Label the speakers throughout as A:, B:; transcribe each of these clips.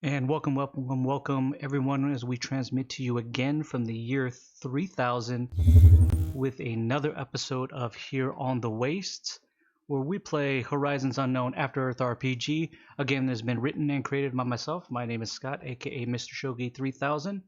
A: And welcome, everyone, as we transmit to you again from the year 3000 with another episode of Here on the Wastes, where we play Horizons Unknown After Earth RPG, a game that has been written and created by myself. My name is Scott, aka Mr. Shogi 3000.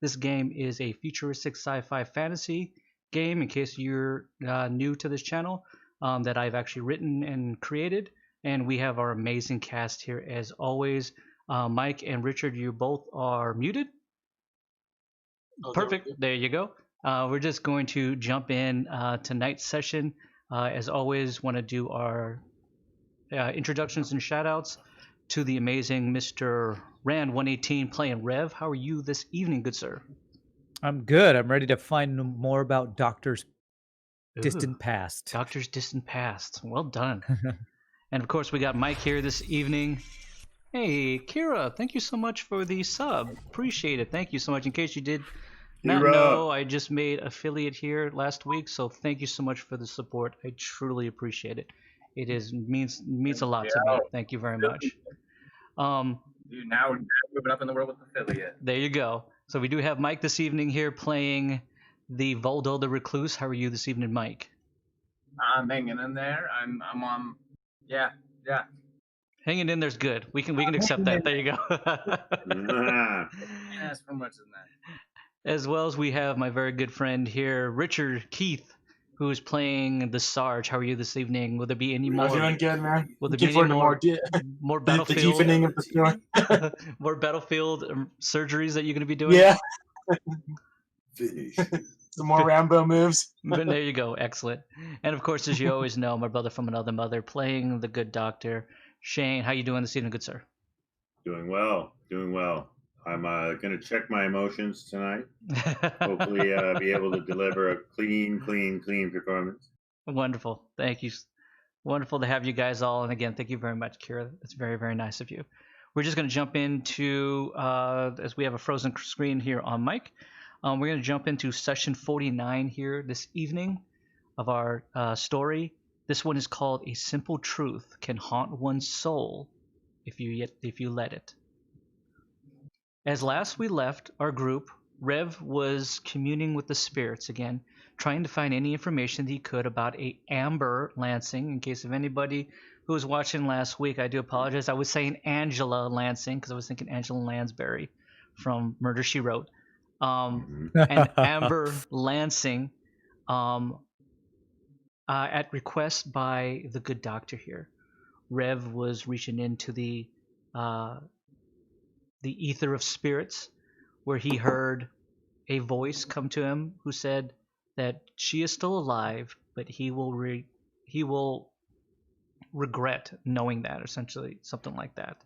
A: This game is a futuristic sci-fi fantasy game, in case you're new to this channel, that I've actually written and created. And we have our amazing cast here as always. Mike and Richard, you both are muted. Perfect. There you go. We're just going to jump in tonight's session. As always, want to do our introductions and shoutouts to the amazing Mr. Rand 118 playing Rev. How are you this evening, good sir?
B: I'm good. I'm ready to find more about Doctor's
A: Ooh,
B: distant past.
A: Doctor's distant past. Well done. And of course, we got Mike here this evening. Hey, Kira, thank you so much for the sub. Appreciate it. Thank you so much. In case you did not know, I just made affiliate here last week, so thank you so much for the support. I truly appreciate it. It is means a lot to me. Thank you very much.
C: Dude, now we're moving up in the world with affiliate.
A: There you go. So we do have Mike this evening here playing the Voldo the Recluse. How are you this evening, Mike?
C: I'm hanging in there. I'm on. Yeah.
A: Hanging in there's good. We can accept that. There you go.
C: Can't ask for much than that.
A: As well as we have my very good friend here, Richard Keith, who is playing the Sarge. How are you this evening? Will there be any more?
D: I'm doing good, man.
A: Will there be any more Battlefield?
D: The deepening of the story.
A: More Battlefield surgeries that you're going to be doing?
D: Yeah.
E: Finish.
D: Some more Rambo moves.
A: But there you go. Excellent. And of course, as you always know, my brother from another mother, playing the good doctor, Shane. How you doing this evening, good sir?
E: Doing well. I'm going to check my emotions tonight. Hopefully be able to deliver a clean performance.
A: Wonderful. Thank you. Wonderful to have you guys all. And again, thank you very much, Kira. That's very, very nice of you. We're just going to jump into, as we have a frozen screen here on mic, we're going to jump into session 49 here this evening of our story. This one is called A Simple Truth Can Haunt One's Soul if you let it. As last we left our group, Rev was communing with the spirits again, trying to find any information that he could about a Amber Lansing. In case of anybody who was watching last week, I do apologize. I was saying Angela Lansing because I was thinking Angela Lansbury from Murder, She Wrote. And Amber Lansing, at request by the good doctor here, Rev was reaching into the ether of spirits, where he heard a voice come to him who said that she is still alive, but he will regret knowing that, essentially something like that.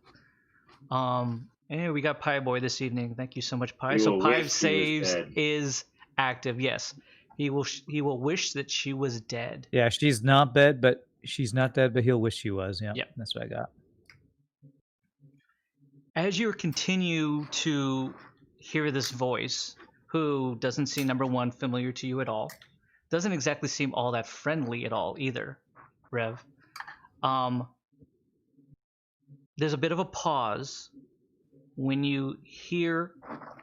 A: Anyway, we got Pie Boy this evening. Thank you so much, Pie. So Pie saves is active. Yes, he will wish that she was dead.
B: Yeah, she's not dead, but he'll wish she was. Yeah,
A: Yep.
B: That's what I got.
A: As you continue to hear this voice, who doesn't seem, number one, familiar to you at all, doesn't exactly seem all that friendly at all either, Rev. There's a bit of a pause when you hear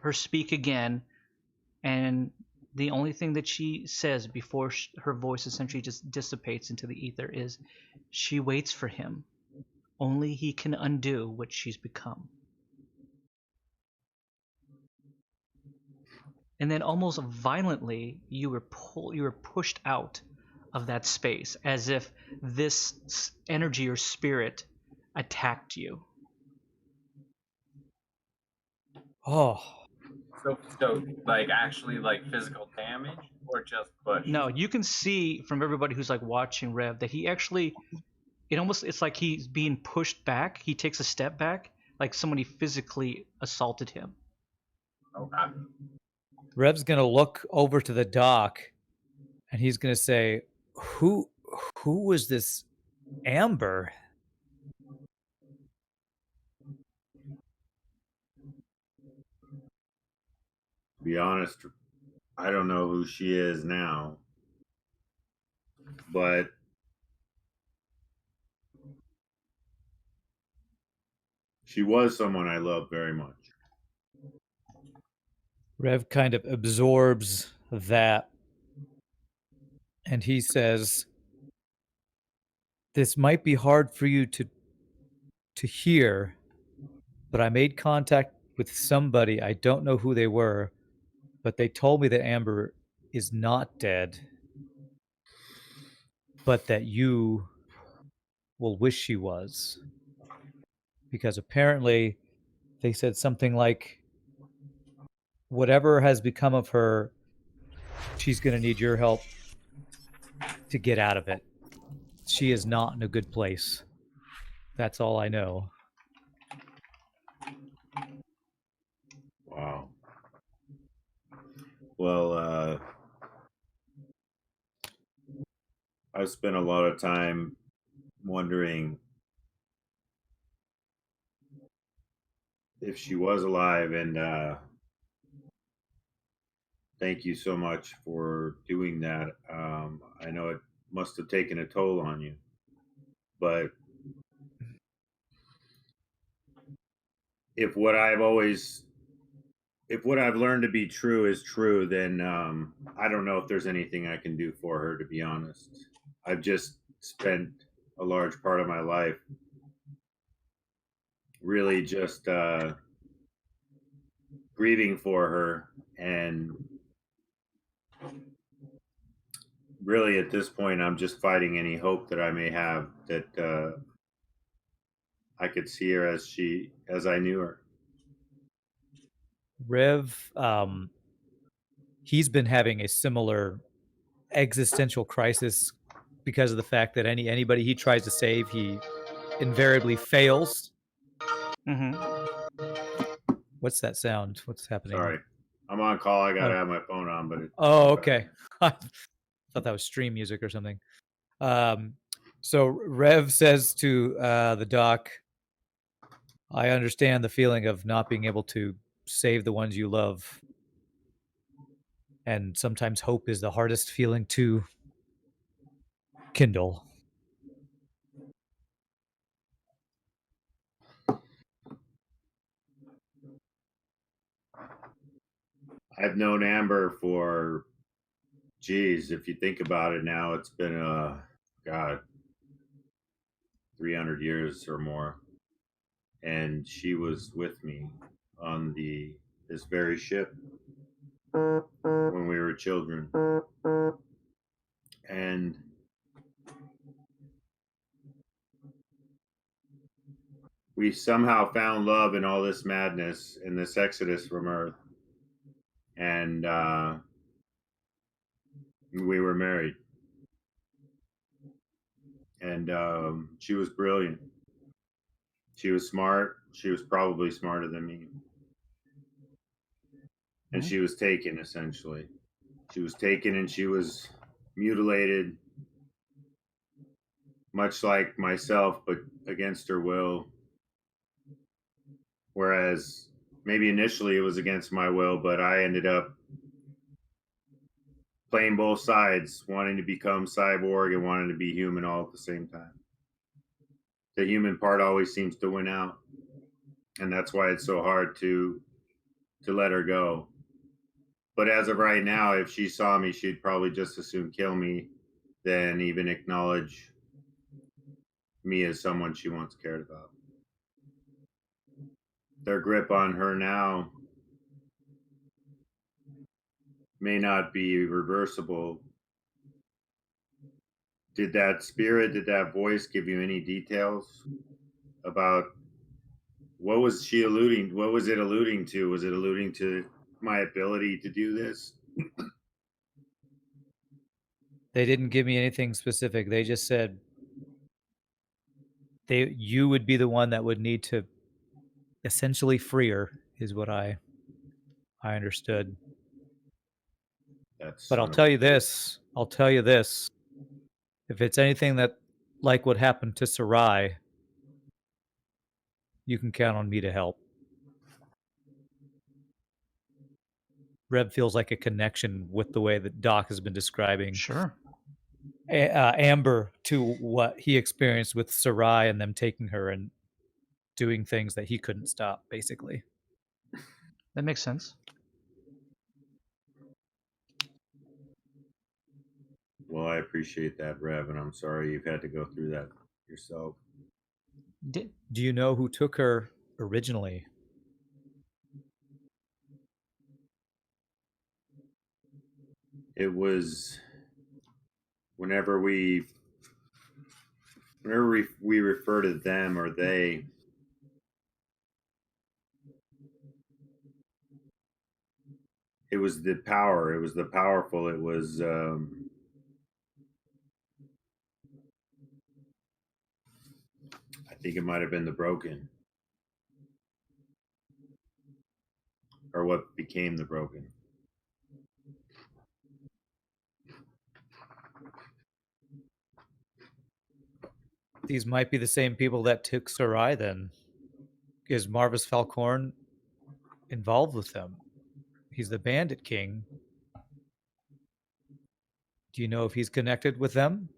A: her speak again, and the only thing that she says before her voice essentially just dissipates into the ether is, she waits for him. Only he can undo what she's become. And then almost violently, you were pushed out of that space, as if this energy or spirit attacked you.
B: Oh.
C: So like actually like physical damage or just push?
A: No, you can see from everybody who's like watching Rev that he actually, it's like he's being pushed back. He takes a step back, like somebody physically assaulted him.
C: Okay.
B: Rev's gonna look over to the dock, and he's gonna say, "Who was this Amber?"
E: To be honest, I don't know who she is now, but She was someone I loved very much.
B: Rev kind of absorbs that, and he says, "This might be hard for you to hear, but I made contact with somebody. I don't know who they were, but they told me that Amber is not dead, but that you will wish she was. Because apparently they said something like, whatever has become of her, she's going to need your help to get out of it. She is not in a good place. That's all I know."
E: Wow. Well, I've spent a lot of time wondering if she was alive, and thank you so much for doing that. I know it must have taken a toll on you, but if what I've learned to be true is true, then I don't know if there's anything I can do for her, to be honest. I've just spent a large part of my life really just grieving for her, and really at this point I'm just fighting any hope that I may have that I could see her as I knew her.
B: Rev, he's been having a similar existential crisis because of the fact that anybody he tries to save, he invariably fails.
A: Mm-hmm.
B: What's that sound? What's happening?
E: Sorry, I'm on call. I gotta
B: Oh.
E: have my phone on, but
B: Oh, okay. I thought that was stream music or something. So Rev says to the doc, "I understand the feeling of not being able to save the ones you love. And sometimes hope is the hardest feeling to kindle."
E: I've known Amber for, geez, if you think about it now, it's been God, 300 years or more, and she was with me on this very ship when we were children, and we somehow found love in all this madness, in this exodus from Earth, and we were married. And she was brilliant. She was smart. She was probably smarter than me. And she was taken, essentially. She was taken and she was mutilated, much like myself, but against her will. Whereas maybe initially it was against my will, but I ended up playing both sides, wanting to become cyborg and wanting to be human all at the same time. The human part always seems to win out, and that's why it's so hard to let her go. But as of right now, if she saw me, she'd probably just as soon kill me than even acknowledge me as someone she once cared about. Their grip on her now may not be reversible. Did that voice give you any details about what was it alluding to? Was it alluding to my ability to do this?
B: They didn't give me anything specific. They just said you would be the one that would need to essentially free her, is what I understood. But I'll tell you this. If it's anything that like what happened to Sarai, you can count on me to help. Rev feels like a connection with the way that Doc has been describing
A: Sure.
B: Amber to what he experienced with Sarai and them taking her and doing things that he couldn't stop, basically.
A: That makes sense.
E: Well, I appreciate that, Rev, and I'm sorry you've had to go through that yourself.
A: Did,
B: Do you know who took her originally?
E: It was whenever we refer to them or they, it was the power, it was the powerful, it was I think it might have been the broken, or what became the broken.
B: These might be the same people that took Sarai then. Is Marvis Falcorn involved with them? He's the bandit king. Do you know if he's connected with them?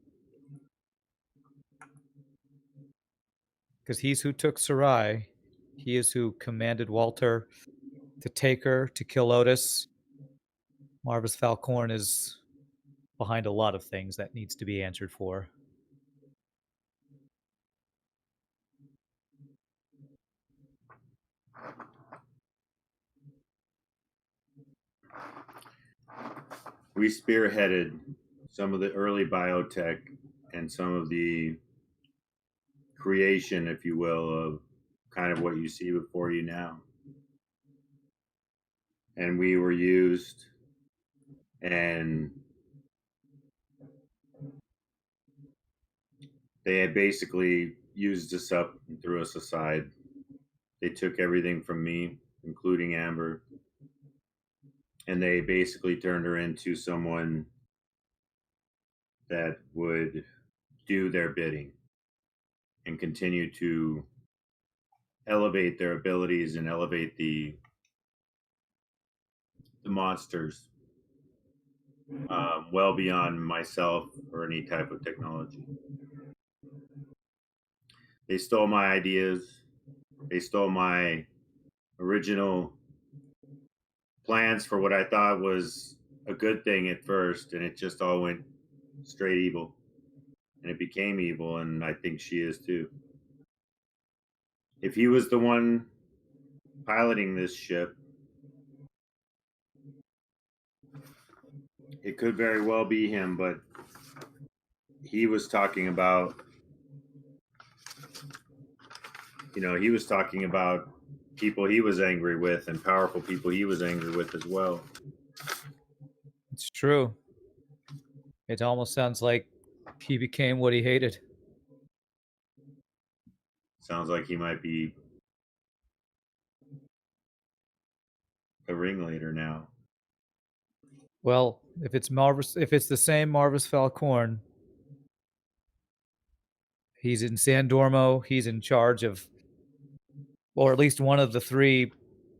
B: Because he's who took Sarai. He is who commanded Walter to take her, to kill Otis. Marvis Falcorn is behind a lot of things that needs to be answered for.
E: We spearheaded some of the early biotech and some of the creation, if you will, of kind of what you see before you now. And we were used, and they had basically used us up and threw us aside. They took everything from me, including Amber, and they basically turned her into someone that would do their bidding and continue to elevate their abilities and elevate the monsters well beyond myself or any type of technology. They stole my ideas. They stole my original plans for what I thought was a good thing at first, and it just all went straight evil. And it became evil, and I think she is too. If he was the one piloting this ship, it could very well be him, but he was talking about, he was talking about people he was angry with and powerful people he was angry with as well.
B: It's true. It almost sounds like he became what he hated.
E: Sounds like he might be a ringleader now.
B: Well, if it's the same Marvis Falcorn, he's in San Dormo. He's in charge of, or at least one of the three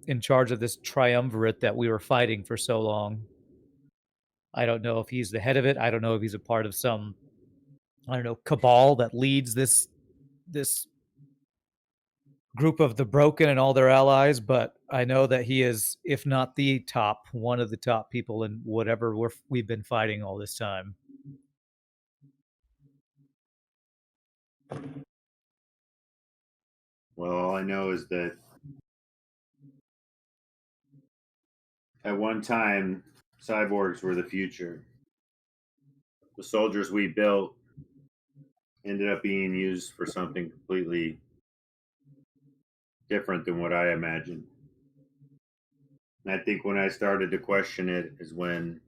B: in charge of this triumvirate that we were fighting for so long. I don't know if he's the head of it. I don't know if he's a part of some, cabal that leads this group of the broken and all their allies, but I know that he is, if not the top, one of the top people in whatever we've been fighting all this time.
E: Well, all I know is that at one time, cyborgs were the future. The soldiers we built ended up being used for something completely different than what I imagined. And I think when I started to question it is when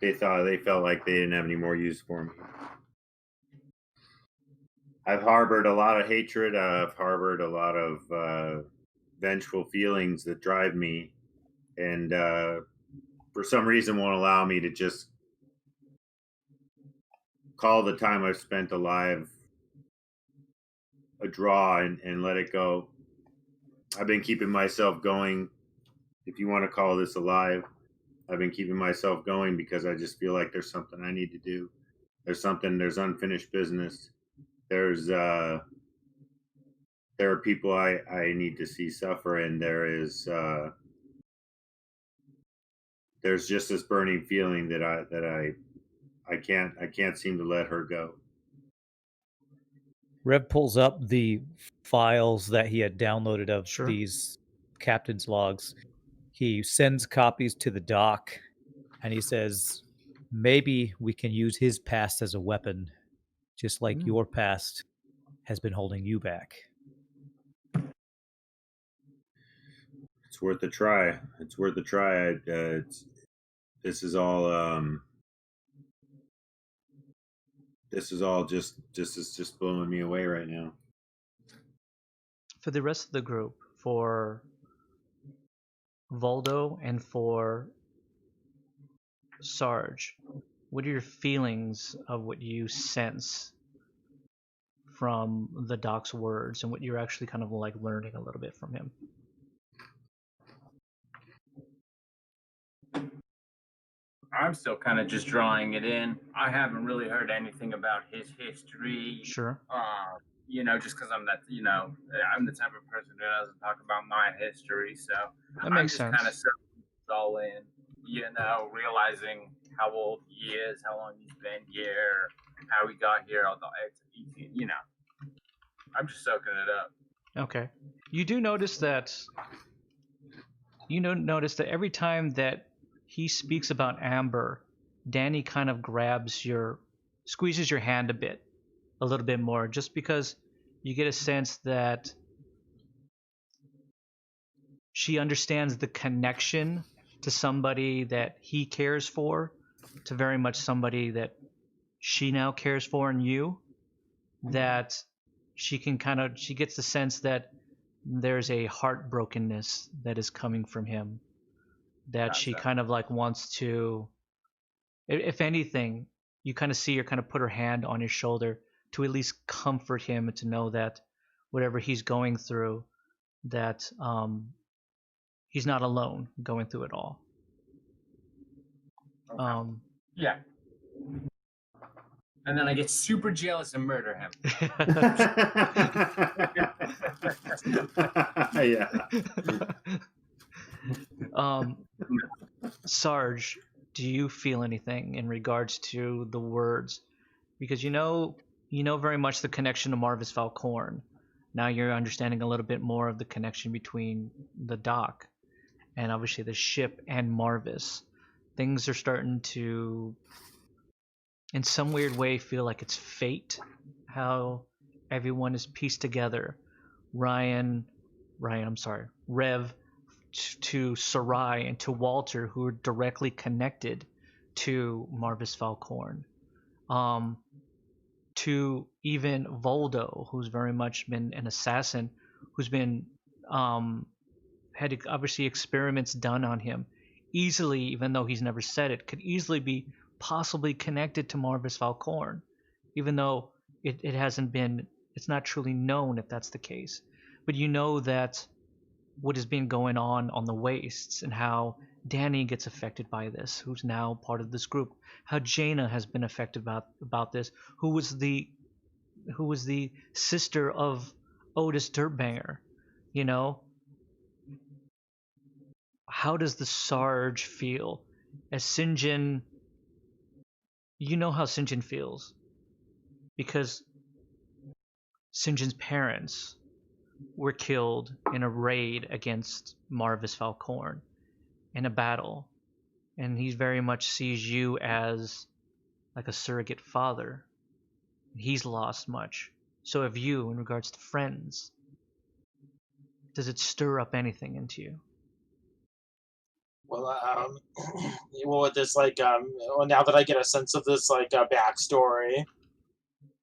E: they felt like they didn't have any more use for me. I've harbored a lot of hatred. I've harbored a lot of vengeful feelings that drive me, and for some reason won't allow me to just call the time I've spent alive a draw and let it go. I've been keeping myself going, if you want to call this alive. I've been keeping myself going because I just feel like there's something I need to do. There's unfinished business. There's there are people I need to see suffer, and there's just this burning feeling that I can't seem to let her go.
B: Rev pulls up the files that he had downloaded of
A: Sure.
B: these captain's logs. He sends copies to the doc, and he says, maybe we can use his past as a weapon, just like your past has been holding you back.
E: It's worth a try. It's worth a try. This is all just blowing me away right now.
A: For the rest of the group, for Voldo and for Sarge, what are your feelings of what you sense from the doc's words and what you're actually kind of like learning a little bit from him?
C: I'm still kind of just drawing it in. I haven't really heard anything about his history.
A: Sure.
C: Just because I'm I'm the type of person who doesn't talk about my history. So
A: That makes
C: I'm just
A: sense.
C: kind of soaking it all in, realizing how old he is, how long he's been here, how he got here, all the, I'm just soaking it up.
A: Okay. You do notice that every time that he speaks about Amber, Danny kind of squeezes your hand a little bit more, just because you get a sense that she understands the connection to somebody that he cares for, to very much somebody that she now cares for in you, that she gets the sense that there's a heartbrokenness that is coming from him, that
C: Gotcha.
A: she kind of like wants to, if anything, you kind of see her kind of put her hand on his shoulder to at least comfort him and to know that whatever he's going through, that he's not alone going through it all.
C: Okay. Yeah. And then I get super jealous and murder him.
E: Yeah.
A: Sarge, do you feel anything in regards to the words? Because you know very much the connection to Marvis Falcorn. Now you're understanding a little bit more of the connection between the dock and obviously the ship and Marvis. Things are starting to, in some weird way, feel like it's fate, how everyone is pieced together. Rev to Sarai and to Walter, who are directly connected to Marvis Falcorn. To even Voldo, who's very much been an assassin, who's been had obviously experiments done on him. Easily, even though he's never said it, could easily be possibly connected to Marvis Falcorn, even though it's not truly known if that's the case. But you know that what has been going on the wastes, and how Danny gets affected by this, who's now part of this group, how Jaina has been affected about this, who was the sister of Otis Dirtbanger. How does the Sarge feel as St. John? You know how St. John feels, because St. John's parents were killed in a raid against Marvis Falcorn in a battle, and he very much sees you as like a surrogate father. He's lost much. So have you, in regards to friends. Does it stir up anything into you?
D: Well, with this, now that I get a sense of this, backstory,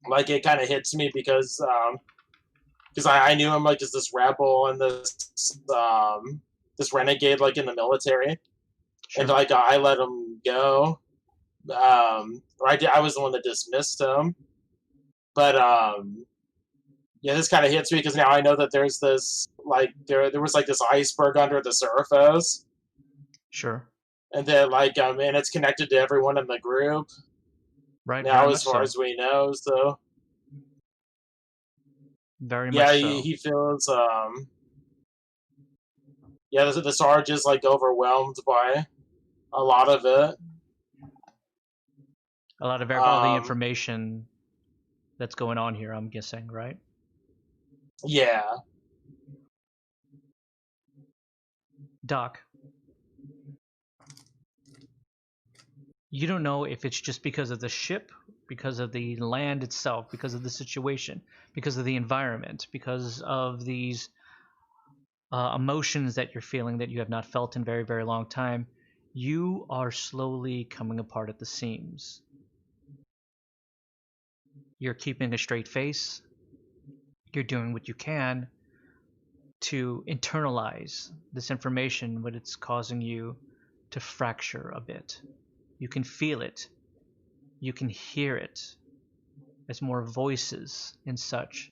D: it kind of hits me because I knew him, as this rebel and this renegade, in the military.
A: Sure.
D: And, I let him go. Or I was the one that dismissed him. But, yeah, this kind of hits me because now I know that there's this, there was, this iceberg under the surface.
A: Sure.
D: And then, and it's connected to everyone in the group.
A: Right.
D: Now, as far as we know, so.
A: Very
D: Yeah,
A: much so.
D: he feels yeah, the Sarge is like overwhelmed by a lot of it.
A: A lot of all the
D: Um,
A: information that's going on here, I'm guessing, right?
D: yeah,
A: Doc, you don't know if it's just because of the ship, because of the land itself, because of the situation, because of the environment, because of these emotions that you're feeling that you have not felt in very, very long time. You are slowly coming apart at the seams. You're keeping a straight face. You're doing what you can to internalize this information, but it's causing you to fracture a bit. You can feel it. You can hear it as more voices and such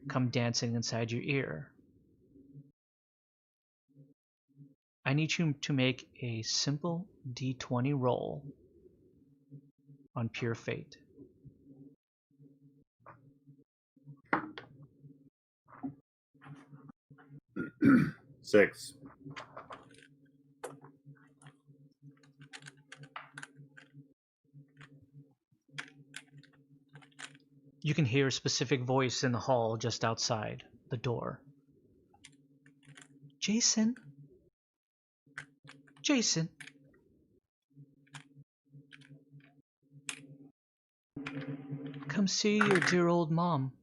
A: come dancing inside your ear. I need you to make a simple D20 roll on pure fate.
E: Six.
A: You can hear a specific voice in the hall just outside the door. Jason? Jason? Come see your dear old mom.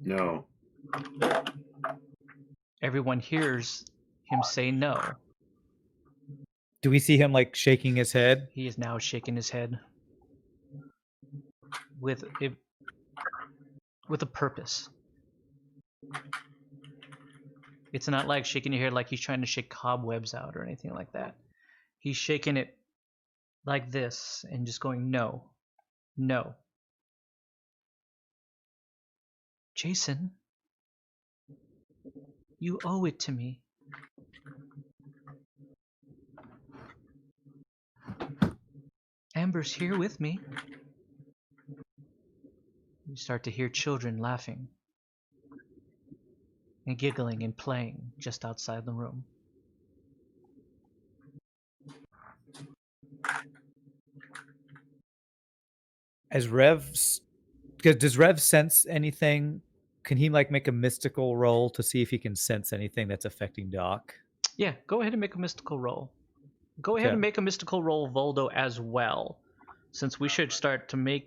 E: No.
A: Everyone hears him say no.
B: Do we see him like shaking his head?
A: He is now shaking his head with a purpose. It's not like shaking your head like he's trying to shake cobwebs out or anything like that. He's shaking it like this and just going, no, no. Jason, you owe it to me. Amber's here with me. You start to hear children laughing and giggling and playing just outside the room.
B: As does Rev sense anything? Can he like make a mystical roll to see if he can sense anything that's affecting Doc?
A: Yeah, go ahead and make a mystical roll. Go ahead
B: Okay.
A: and make a mystical roll, Voldo, as well, since we should start to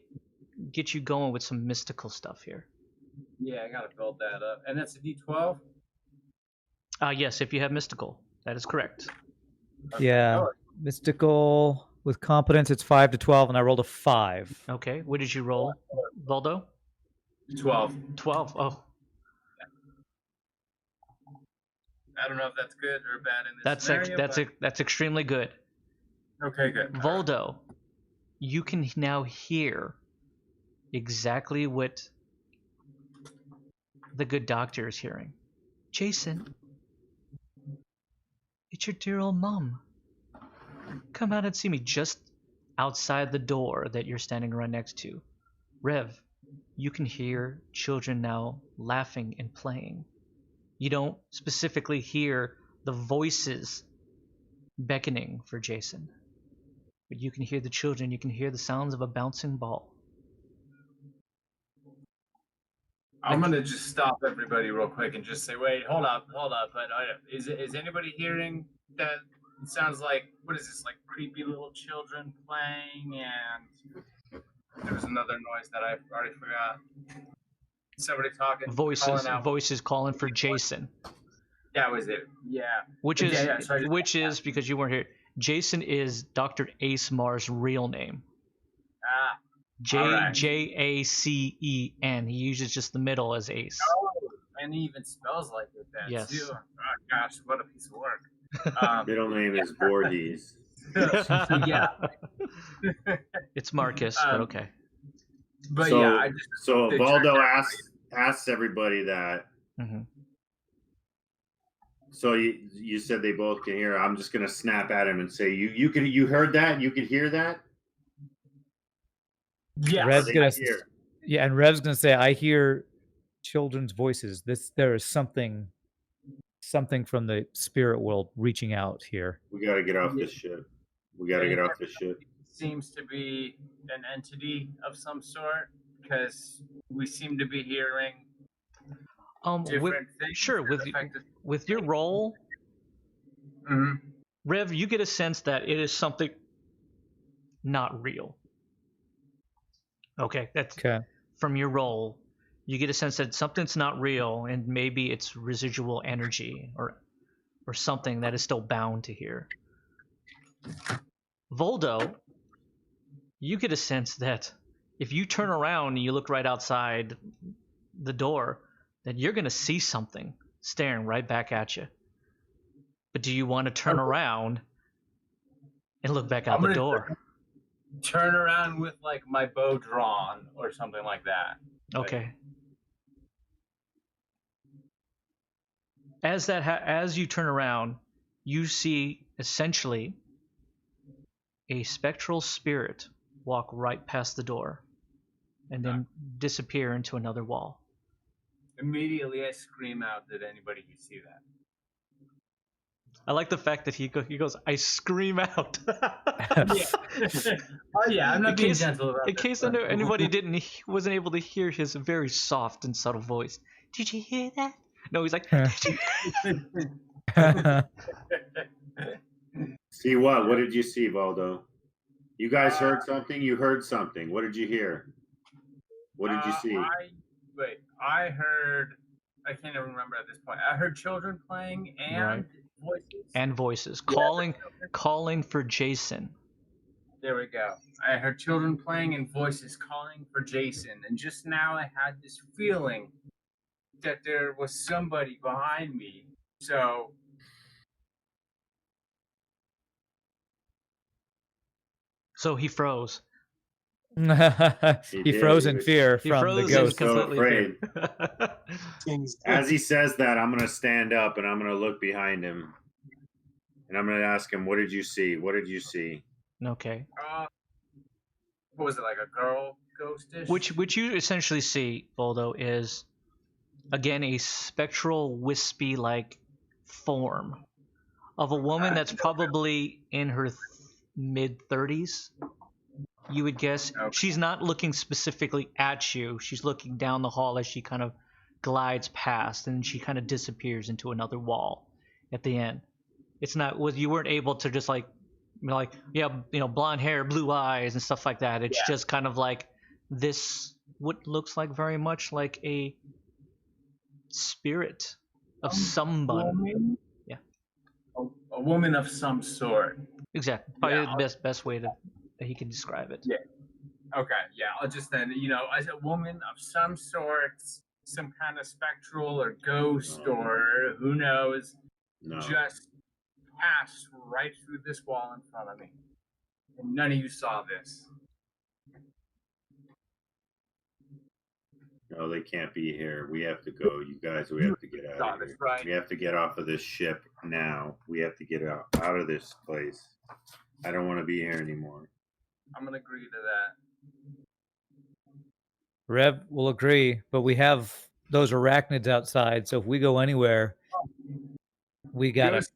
A: get you going with some mystical stuff here.
C: Yeah, I gotta build that up. And that's a D12?
A: Yes, if you have mystical, that is correct.
C: Okay.
B: Yeah.
C: Oh,
B: Mystical with competence, it's 5 to 12, and I rolled a 5.
A: Okay, what did you roll, Voldo?
C: 12.
A: 12. Oh,
C: I don't know if that's good or bad in this scenario.
A: that's extremely good.
C: Okay, good.
A: Voldo, you can now hear exactly what the good doctor is hearing. Jason, it's your dear old mom. Come out and see me just outside the door that you're standing right next to. Rev, you can hear children now laughing and playing. You don't specifically hear the voices beckoning for Jason, but you can hear the children. You can hear the sounds of a bouncing ball.
C: I'm gonna just stop everybody real quick and just say, wait, hold up. But is anybody hearing that? It sounds like, what is this, like creepy little children playing, and there was another noise that I already forgot. Somebody talking, calling out.
A: Voices calling for Jason.
C: That was it. Yeah.
A: Which is because you weren't here. Jason is Dr. Ace Mar's real name.
C: Alright.
A: Jacen. He uses just the middle as Ace.
C: Oh, and he even spells like it then
A: Yes.
C: too. Oh gosh, what a piece of work.
E: Middle name is Voorhees.
C: Yeah.
A: It's Marcus, but okay.
C: But
E: so,
C: yeah,
E: so Valdo asks everybody that.
A: Mm-hmm.
E: So you said they both can hear. I'm just gonna snap at him and say, you heard that? You could hear that?
C: Yes.
B: Rev's
E: They
B: gonna
E: hear.
B: yeah, and Rev's gonna say, I hear children's voices. There is something from the spirit world reaching out here.
E: We got to get off
C: Yeah.
E: this ship. We got to get off this ship.
C: Seems to be an entity of some sort because we seem to be hearing different things.
A: Sure, with your role,
C: Hmm.
A: Rev, you get a sense that it is something not real. Okay, that's
B: Okay.
A: from your role. You get a sense that something's not real, and maybe it's residual energy or something that is still bound to here. Voldo, you get a sense that if you turn around and you look right outside the door, that you're going to see something staring right back at you. But do you want to turn around and look back out the door?
C: Turn around with like my bow drawn or something like that.
A: Okay. As you turn around, you see essentially a spectral spirit walk right past the door and then disappear into another wall.
C: Immediately I scream out, did anybody see that?
A: I like the fact that he goes, I scream out.
C: Yeah. Oh yeah, I'm not being gentle about
A: in case anybody wasn't able to hear his very soft and subtle voice. Did you hear that? No, he's like, did you hear
E: See what? What did you see, Valdo? You guys heard something? You heard something. What did you hear? What did you see?
C: I heard, I can't even remember at this point. I heard children playing and
A: Right.
C: voices.
A: And voices calling for Jason.
C: There we go. I heard children playing and voices calling for Jason. And just now I had this feeling that there was somebody behind me. So
A: He froze.
B: He froze in fear
A: He
B: from
A: froze
B: the ghost.
E: So
A: completely.
E: As he says that, I'm going to stand up and I'm going to look behind him. And I'm going to ask him, what did you see? What did you see?
A: Okay.
C: what was it, like a girl ghostish?
A: Which you essentially see, Voldo, is again a spectral, wispy like form of a woman that's probably in her mid-30s. You would guess.
C: Okay.
A: She's not looking specifically at you. She's looking down the hall as she kind of glides past, and she kind of disappears into another wall at the end. It's not you weren't able to just like blonde hair, blue eyes, and stuff like that. It's just kind of like this. What looks like very much like a spirit of somebody.
C: Woman?
A: Yeah.
C: A woman of some sort.
A: Exactly. Probably the best way that he can describe it.
C: Yeah. Okay. Yeah. I'll just then, as a woman of some sort, some kind of spectral or ghost or who knows, just passed right through this wall in front of me. And none of you saw this.
E: No, they can't be here. We have to go. You guys, we have to get out of here.
C: Right.
E: We have to get off of this ship now. We have to get out of this place. I don't want to be here anymore.
C: I'm going to agree to that.
B: Rev will agree, but we have those arachnids outside, so if we go anywhere, we gotta
C: Ghosts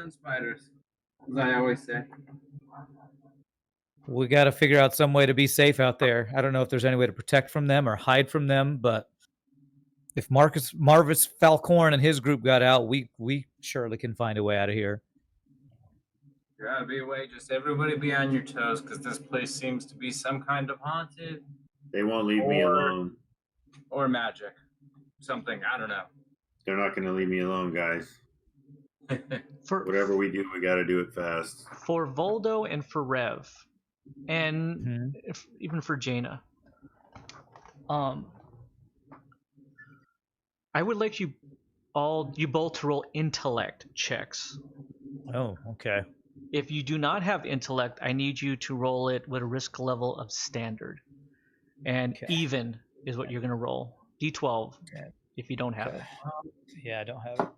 C: and spiders, as I always say.
B: we gotta figure out some way to be safe out there. I don't know if there's any way to protect from them or hide from them, but if Marvis Falcorn and his group got out, we surely can find a way out of here.
C: There gotta be a way. Just everybody be on your toes, because this place seems to be some kind of haunted.
E: They won't leave me alone.
C: Or magic. Something, I don't know.
E: They're not going to leave me alone, guys. Whatever we do, we got to do it fast.
A: For Voldo and for Rev, and even for Jaina, I would like you both to roll intellect checks.
B: Oh, okay.
A: If you do not have intellect, I need you to roll it with a risk level of standard. And even is what you're going to roll. D12 if you don't have it.
B: Yeah, I don't have it.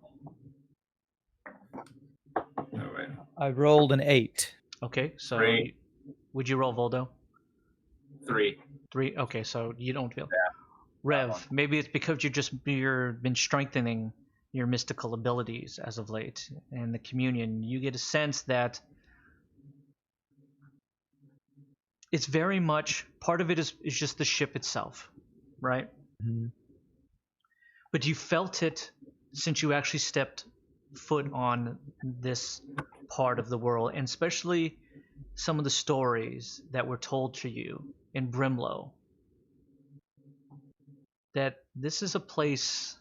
C: Oh, wait.
B: I rolled an 8.
A: Okay, so
C: 3.
A: would you roll, Voldo?
C: 3.
A: 3. Okay, so you don't feel.
C: Yeah, that one.
A: Rev, maybe it's because you're been strengthening your mystical abilities as of late, and the communion. You get a sense that it's very much part of it is just the ship itself, right?
B: Mhm.
A: But you felt it since you actually stepped foot on this part of the world, and especially some of the stories that were told to you in Brimlow, that this is a place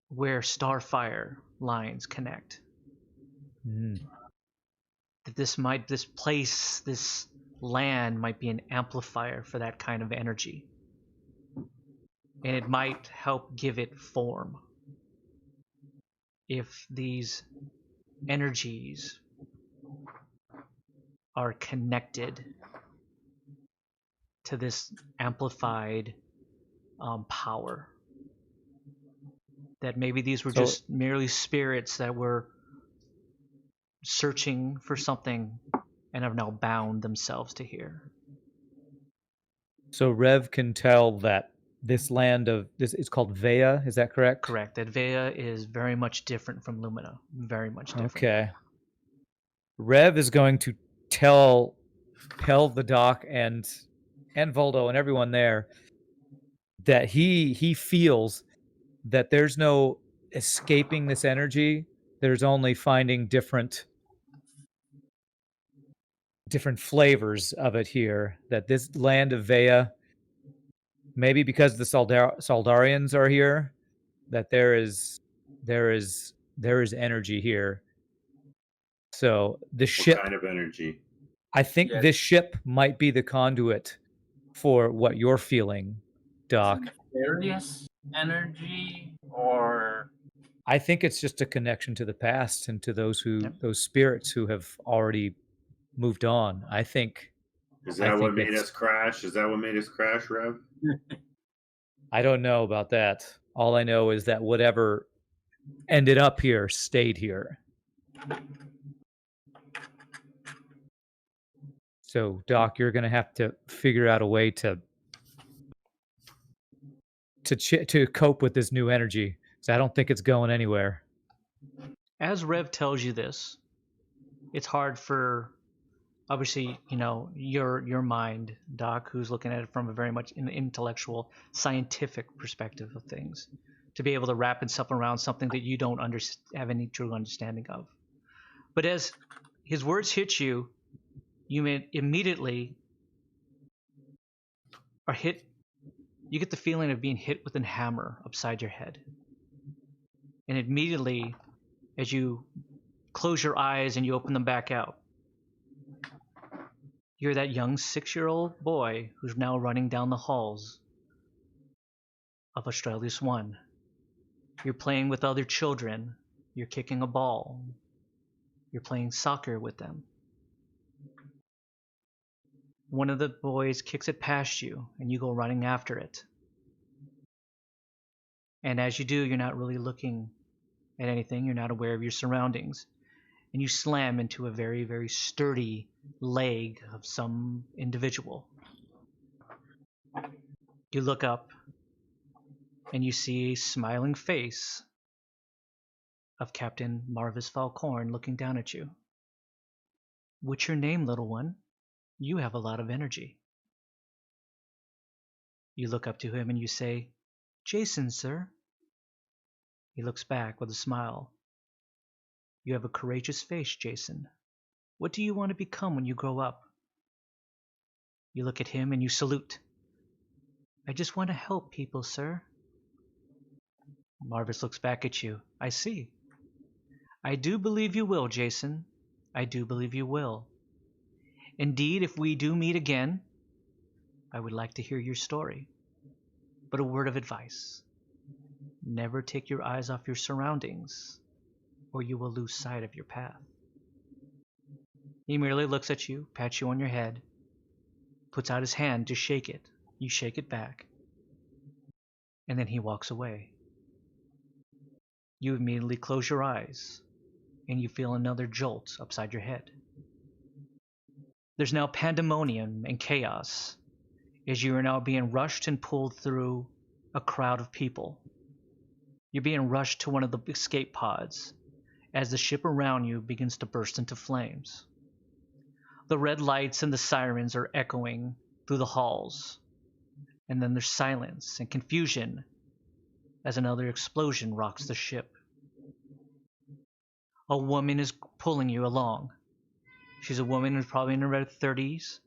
A: where starfire lines connect.
B: Mhm.
A: That this place, this land might be an amplifier for that kind of energy. And it might help give it form. If these energies are connected to this amplified power, that maybe these were
B: So-
A: just merely spirits that were searching for something and have now bound themselves to here.
B: So Rev can tell that this land of this is called Vea. Is that correct?
A: Correct. That Vea is very much different from Lumina. Very much different.
B: Okay. Rev is going to tell the doc and Voldo and everyone there that he feels that there's no escaping this energy. There's only finding different flavors of it here. That this land of Vea, maybe because the Saldarians are here, that there is energy here. So the
E: What
B: ship,
E: kind of energy?
B: I think
C: Yeah.
B: this ship might be the conduit for what you're feeling, Doc.
C: Nefarious energy, or
B: I think it's just a connection to the past and to those
A: Yep.
B: those spirits who have already moved on. I think
E: Is
B: I
E: that what
B: think
E: made
B: it's-
E: us crash? Is that what made us crash, Rev?
B: I don't know about that. All I know is that whatever ended up here stayed here. So, Doc, you're going to have to figure out a way to cope with this new energy. So I don't think it's going anywhere.
A: As Rev tells you this, it's hard for, obviously, your mind, Doc, who's looking at it from a very much an intellectual, scientific perspective of things, to be able to wrap itself around something that you don't have any true understanding of. But as his words hit you, you immediately are hit. You get the feeling of being hit with a hammer upside your head. And immediately, as you close your eyes and you open them back out, you're that young 6-year-old boy who's now running down the halls of Australis 1. You're playing with other children. You're kicking a ball. You're playing soccer with them. One of the boys kicks it past you, and you go running after it. And as you do, you're not really looking at anything. You're not aware of your surroundings. And you slam into a very, very sturdy leg of some individual. You look up, and you see a smiling face of Captain Marvis Falcorn looking down at you. What's your name, little one? You have a lot of energy. You look up to him and you say, Jason, sir. He looks back with a smile. You have a courageous face, Jason. What do you want to become when you grow up? You look at him and you salute. I just want to help people, sir. Marvis looks back at you. I see. I do believe you will, Jason. I do believe you will. Indeed, if we do meet again, I would like to hear your story. But a word of advice. Never take your eyes off your surroundings, or you will lose sight of your path. He merely looks at you, pats you on your head, puts out his hand to shake it. You shake it back. And then he walks away. You immediately close your eyes, and you feel another jolt upside your head. There's now pandemonium and chaos as you are now being rushed and pulled through a crowd of people. You're being rushed to one of the escape pods as the ship around you begins to burst into flames. The red lights and the sirens are echoing through the halls, and then there's silence and confusion as another explosion rocks the ship. A woman is pulling you along. She's a woman who's probably in her 30s.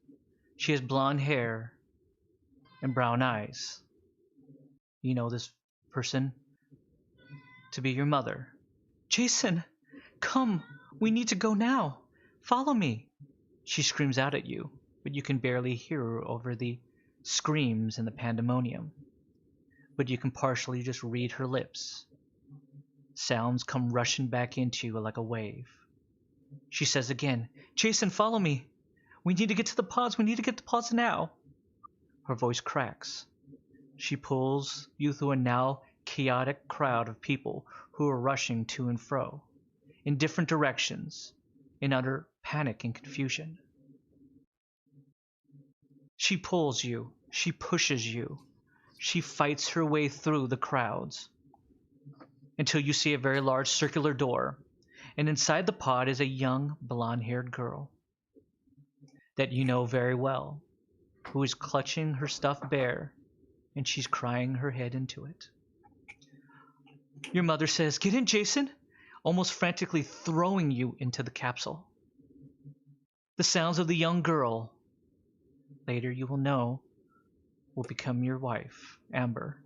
A: She has blonde hair and brown eyes. You know this person to be your mother. Jason, come, we need to go now. Follow me. She screams out at you, but you can barely hear her over the screams and the pandemonium. But you can partially just read her lips. Sounds come rushing back into you like a wave. She says again, Jason, follow me. We need to get to the pods. We need to get to the pods now. Her voice cracks. She pulls you through a now chaotic crowd of people who are rushing to and fro, in different directions, in utter panic and confusion. She pulls you. She pushes you. She fights her way through the crowds until you see a very large circular door, and inside the pod is a young blonde-haired girl that you know very well, who is clutching her stuffed bear, and she's crying her head into it. Your mother says, "Get in, Jason," almost frantically throwing you into the capsule. The sounds of the young girl, later you will know, will become your wife, Amber,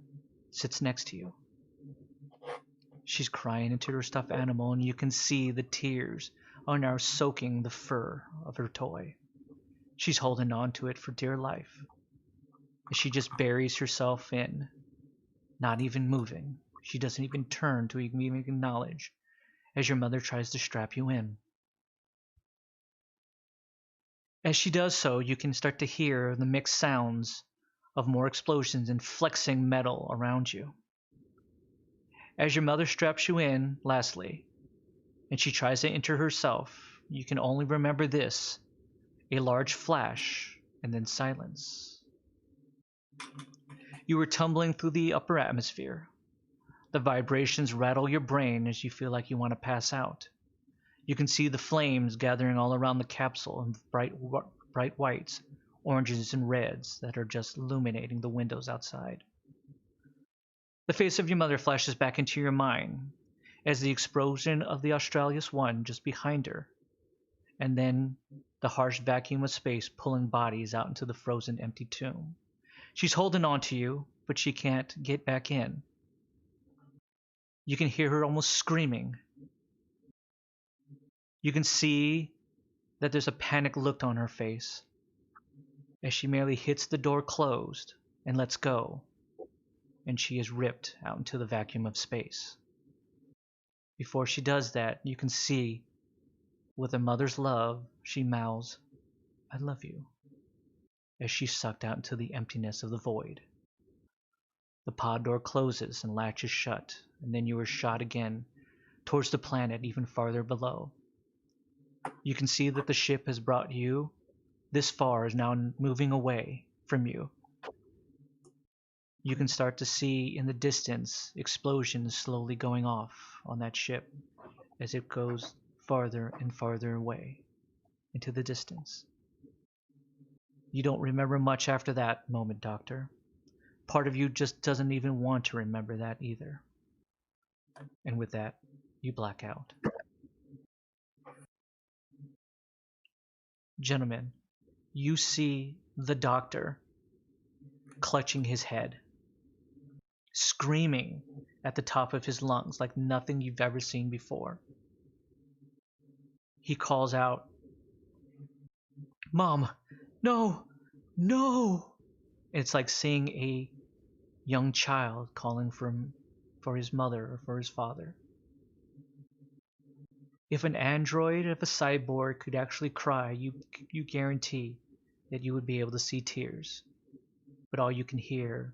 A: sits next to you. She's crying into her stuffed animal, and you can see the tears are now soaking the fur of her toy. She's holding on to it for dear life. She just buries herself in, not even moving. She doesn't even turn to even acknowledge as your mother tries to strap you in. As she does so, you can start to hear the mixed sounds of more explosions and flexing metal around you. As your mother straps you in, lastly, and she tries to enter herself, you can only remember this: a large flash and then silence. You are tumbling through the upper atmosphere. The vibrations rattle your brain as you feel like you want to pass out. You can see the flames gathering all around the capsule in bright whites, oranges, and reds that are just illuminating the windows outside. The face of your mother flashes back into your mind as the explosion of the Australis One just behind her, and then the harsh vacuum of space pulling bodies out into the frozen empty tomb. She's holding on to you, but she can't get back in. You can hear her almost screaming. You can see that there's a panicked look on her face as she merely hits the door closed and lets go, and she is ripped out into the vacuum of space. Before she does that, you can see, with a mother's love, she mouths, "I love you," as she's sucked out into the emptiness of the void. The pod door closes and latches shut, and then you are shot again towards the planet even farther below. You can see that the ship has brought you this far, is now moving away from you. You can start to see in the distance explosions slowly going off on that ship as it goes farther and farther away into the distance. You don't remember much after that moment, Doctor. Part of you just doesn't even want to remember that either. And with that, you black out. Gentlemen, you see the doctor clutching his head, screaming at the top of his lungs like nothing you've ever seen before. He calls out, "Mom, no, no!" It's like seeing a young child calling for his mother or for his father. If an android, if a cyborg could actually cry, you guarantee that you would be able to see tears. But all you can hear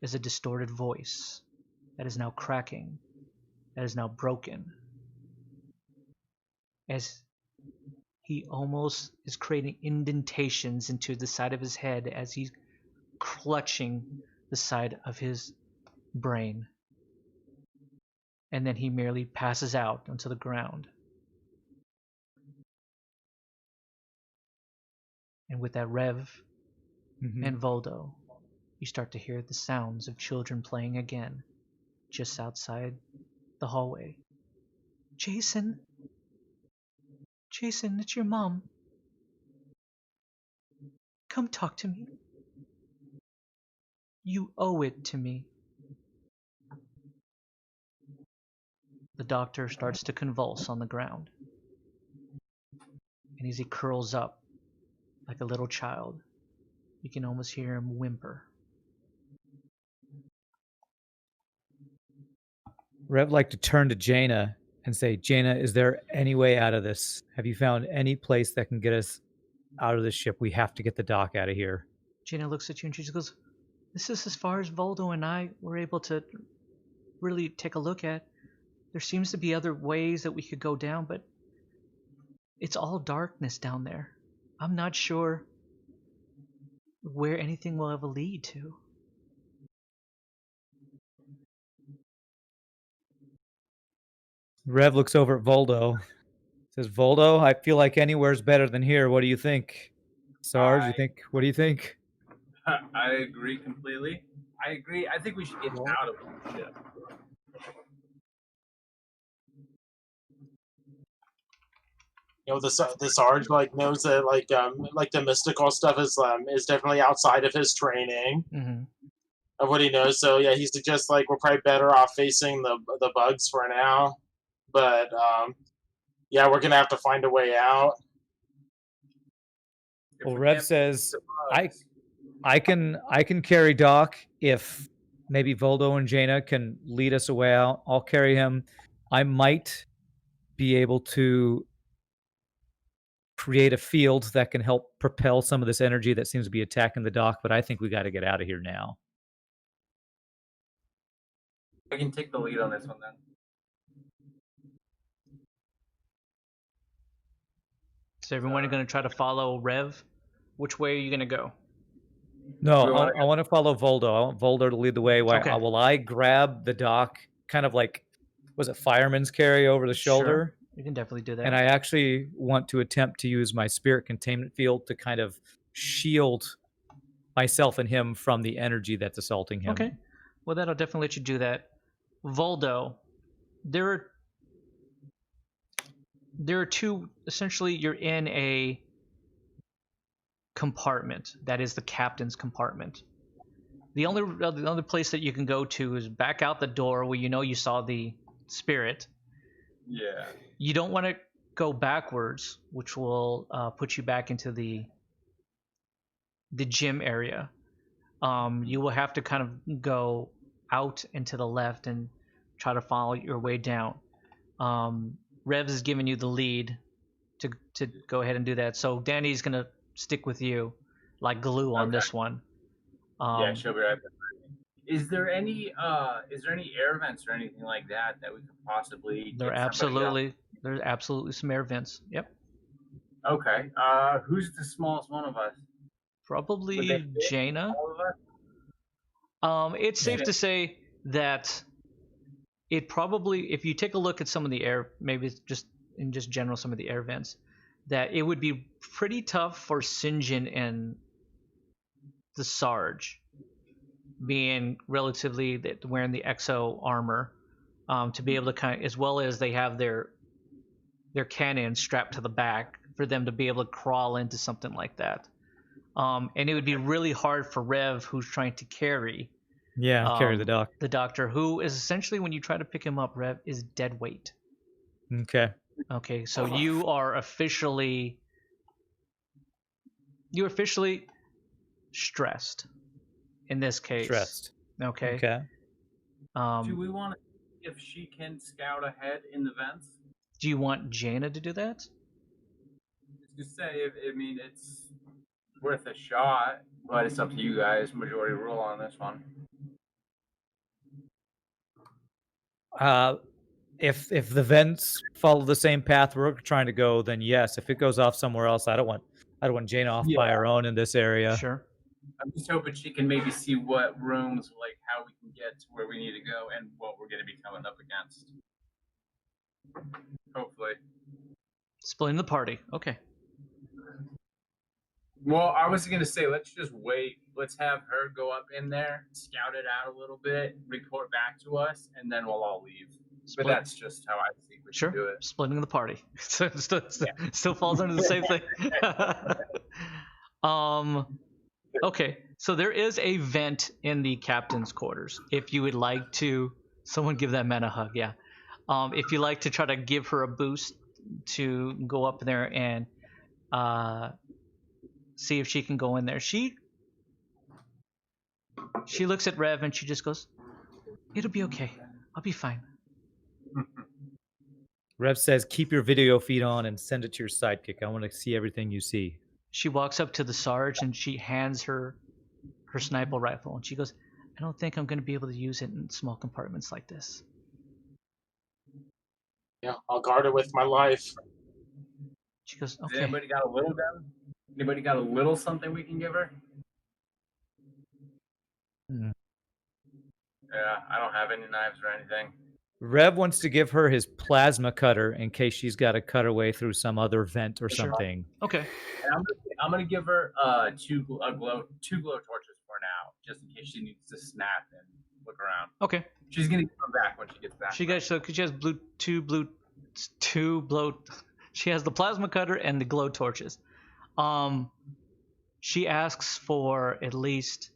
A: is a distorted voice that is now cracking, that is now broken. As he almost is creating indentations into the side of his head as he's clutching the side of his brain. And then he merely passes out onto the ground. And with that, Rev and Voldo, you start to hear the sounds of children playing again, just outside the hallway. Jason, it's your mom. Come talk to me. You owe it to me. The doctor starts to convulse on the ground. And as he curls up like a little child, you can almost hear him whimper.
B: Rev like to turn to Jaina and say, Jaina, is there any way out of this? Have you found any place that can get us out of this ship? We have to get the dock out of here.
A: Jaina looks at you and she just goes, this is as far as Voldo and I were able to really take a look at. There seems to be other ways that we could go down, but it's all darkness down there. I'm not sure where anything will ever lead to.
B: Rev looks over at Voldo. Says, Voldo, I feel like anywhere's better than here. What do you think? Sarge, what do you think?
C: I agree completely. I agree. I think we should get out of the ship.
D: You know, the Sarge like knows that like the mystical stuff is definitely outside of his training of what he knows. So yeah, he suggests like we're probably better off facing the bugs for now, but yeah, we're gonna have to find a way out.
B: Well, Rev says, I can carry Doc if maybe Voldo and Jaina can lead us away out. I'll carry him. I might be able to create a field that can help propel some of this energy that seems to be attacking the dock, but I think we got to get out of here now.
C: I can take the lead on this one then.
A: So everyone going to try to follow Rev? Which way are you going to go?
B: No, I want to follow Voldo. I want Voldo to lead the way.
A: Okay.
B: Will I grab the dock, kind of like, was it fireman's carry over the shoulder?
A: Sure. You can definitely do that.
B: And I actually want to attempt to use my spirit containment field to kind of shield myself and him from the energy that's assaulting him.
A: Okay. Well, that'll definitely let you do that. Voldo, there are two, essentially you're in a compartment that is the captain's compartment. The only place that you can go to is back out the door where you saw the spirit.
C: Yeah.
A: You don't want to go backwards, which will put you back into the gym area. You will have to kind of go out and to the left and try to follow your way down. Revs is giving you the lead to go ahead and do that. So Danny's gonna stick with you like glue on this one.
C: Yeah, she'll be right there. Is there any air vents or anything like that we could possibly?
A: There's absolutely some air vents. Yep.
C: Okay. Who's the smallest one of us?
A: Probably Jaina.
C: All of us?
A: It's safe to say that it probably, if you take a look at some of the air, maybe just in general, some of the air vents, that it would be pretty tough for Sinjin and the Sarge, being relatively wearing the exo armor, to be able to kind of, as well as they have their cannon strapped to the back, for them to be able to crawl into something like that. And it would be really hard for Rev, who's trying to carry.
B: Yeah, carry the doc.
A: The doctor, who is essentially, when you try to pick him up, Rev, is dead weight.
B: Okay.
A: Okay, so you are officially stressed in this case.
B: Stressed.
A: Okay.
B: Okay.
C: Do we want to see if she can scout ahead in the vents?
A: Do you want Jaina to do that?
C: Just say, it's worth a shot, but it's up to you guys. Majority rule on this one.
B: if the vents follow the same path we're trying to go, then yes. If it goes off somewhere else, I don't want Jane off by her own in this area.
A: Sure.
C: I'm just hoping she can maybe see what rooms, like how we can get to where we need to go and what we're going to be coming up against. Hopefully.
A: Splitting the party. Okay.
C: Well, I was going to say, let's just wait. Let's have her go up in there, scout it out a little bit, report back to us, and then we'll all leave.
A: Split.
C: But that's just how I think we should do it.
A: Splitting the party. So still falls under the same thing. Okay, so there is a vent in the captain's quarters. If you would like to, someone give that man a hug. Yeah. If you like to try to give her a boost to go up there and see if she can go in there. She looks at Rev and she just goes, "It'll be okay. I'll be fine."
B: Rev says, "Keep your video feed on and send it to your sidekick. I want to see everything you see."
A: She walks up to the Sarge and she hands her sniper rifle and she goes, "I don't think I'm going to be able to use it in small compartments like this."
D: Yeah, I'll guard it with my life.
A: She goes,
C: Has
A: "Okay."
C: anybody got a little gun? Anybody got a little something we can give her?
B: Hmm.
C: Yeah, I don't have any knives or anything.
B: Rev wants to give her his plasma cutter in case she's got to cut her way through some other vent or
A: Sure.
B: something.
A: Okay.
C: And I'm gonna give her two glow torches for now, just in case she needs to snap and look around.
A: Okay.
C: She's gonna come back when she gets back.
A: She has she has the plasma cutter and the glow torches. She asks for at least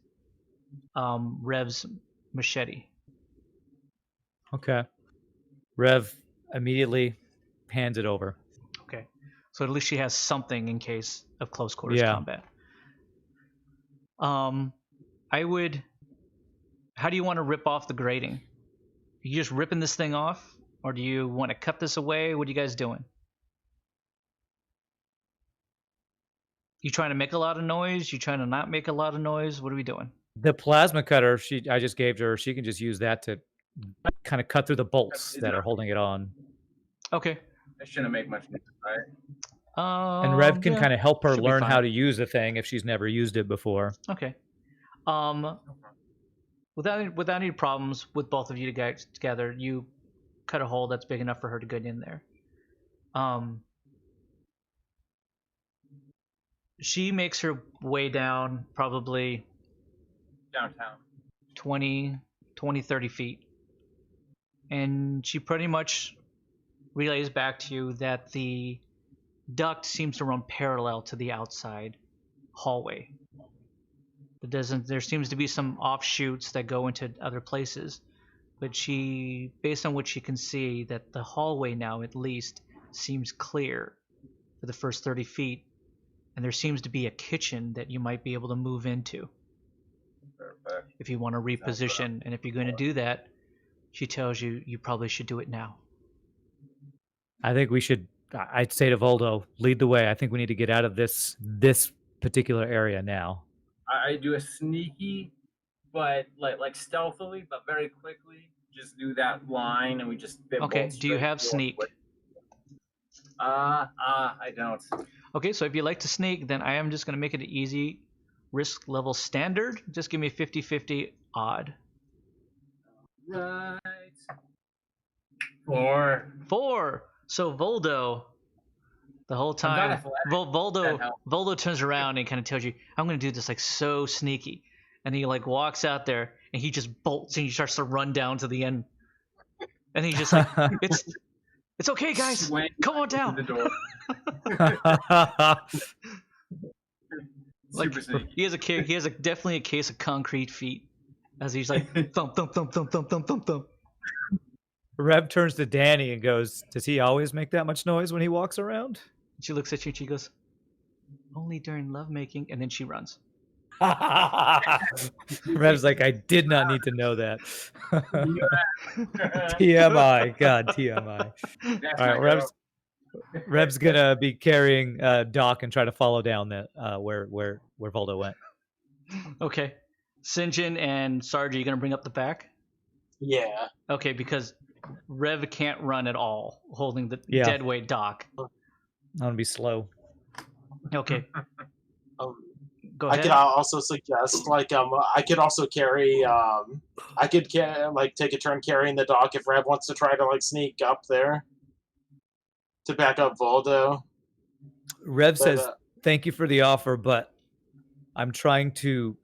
A: Rev's machete.
B: Okay. Rev immediately hands it over.
A: Okay. So at least she has something in case of close quarters combat. I would. How do you want to rip off the grating? Are you just ripping this thing off, or do you want to cut this away? What are you guys doing? You trying to make a lot of noise? You trying to not make a lot of noise? What are we doing?
B: The plasma cutter I just gave to her, she can just use that to kind of cut through the bolts that are holding it on.
A: Okay.
C: That shouldn't make much sense, right?
B: And Rev can kind of help her
A: should be
B: learn
A: fine.
B: how to use the thing if she's never used it before.
A: Okay. Without any problems with both of you guys together, you cut a hole that's big enough for her to get in there. She makes her way down probably
C: Downtown.
A: 20, 30 feet. And she pretty much relays back to you that the duct seems to run parallel to the outside hallway. There seems to be some offshoots that go into other places, but she, based on what she can see, that the hallway now at least seems clear for the first 30 feet, and there seems to be a kitchen that you might be able to move into
C: Perfect.
A: if you want to reposition. And if you're going to do that, she tells you you probably should do it now.
B: I think we should. I'd say to Voldo, lead the way. I think we need to get out of this particular area now.
C: I do a sneaky, but like stealthily, but very quickly. Just do that line, and we just.
A: Okay. Do you have sneak?
C: I don't.
A: Okay, so if you like to sneak, then I am just going to make it an easy risk level standard. Just give me 50-50 odd.
C: Right. 4.
A: So Voldo, the whole time, Voldo turns around and kind of tells you, "I'm going to do this like so sneaky," and he like walks out there and he just bolts and he starts to run down to the end, and he's just like, "It's okay, guys, come on down."
C: The door.
A: Like,
C: Super sneaky.
A: he has definitely a case of concrete feet, as he's like thump thump thump thump thump thump thump thump.
B: Rev turns to Danny and goes, "Does he always make that much noise when he walks around?"
A: She looks at you and she goes, "Only during lovemaking," and then she runs.
B: Rev's like, "I did not need to know that." TMI. God, TMI. All right, Rev's gonna be carrying Doc and try to follow down that where Voldo went.
A: Okay. St. John and Sarge, are you gonna bring up the back?
D: Yeah.
A: Okay, because Rev can't run at all, holding the
B: Yeah.
A: dead weight Doc.
B: I'm gonna be slow.
A: Okay,
D: Um,
A: go
D: I
A: ahead.
D: could also suggest like I could also carry I could like take a turn carrying the Doc if Rev wants to try to like sneak up there to back up Voldo.
B: Rev
D: But,
B: says, "Thank you for the offer, but I'm trying to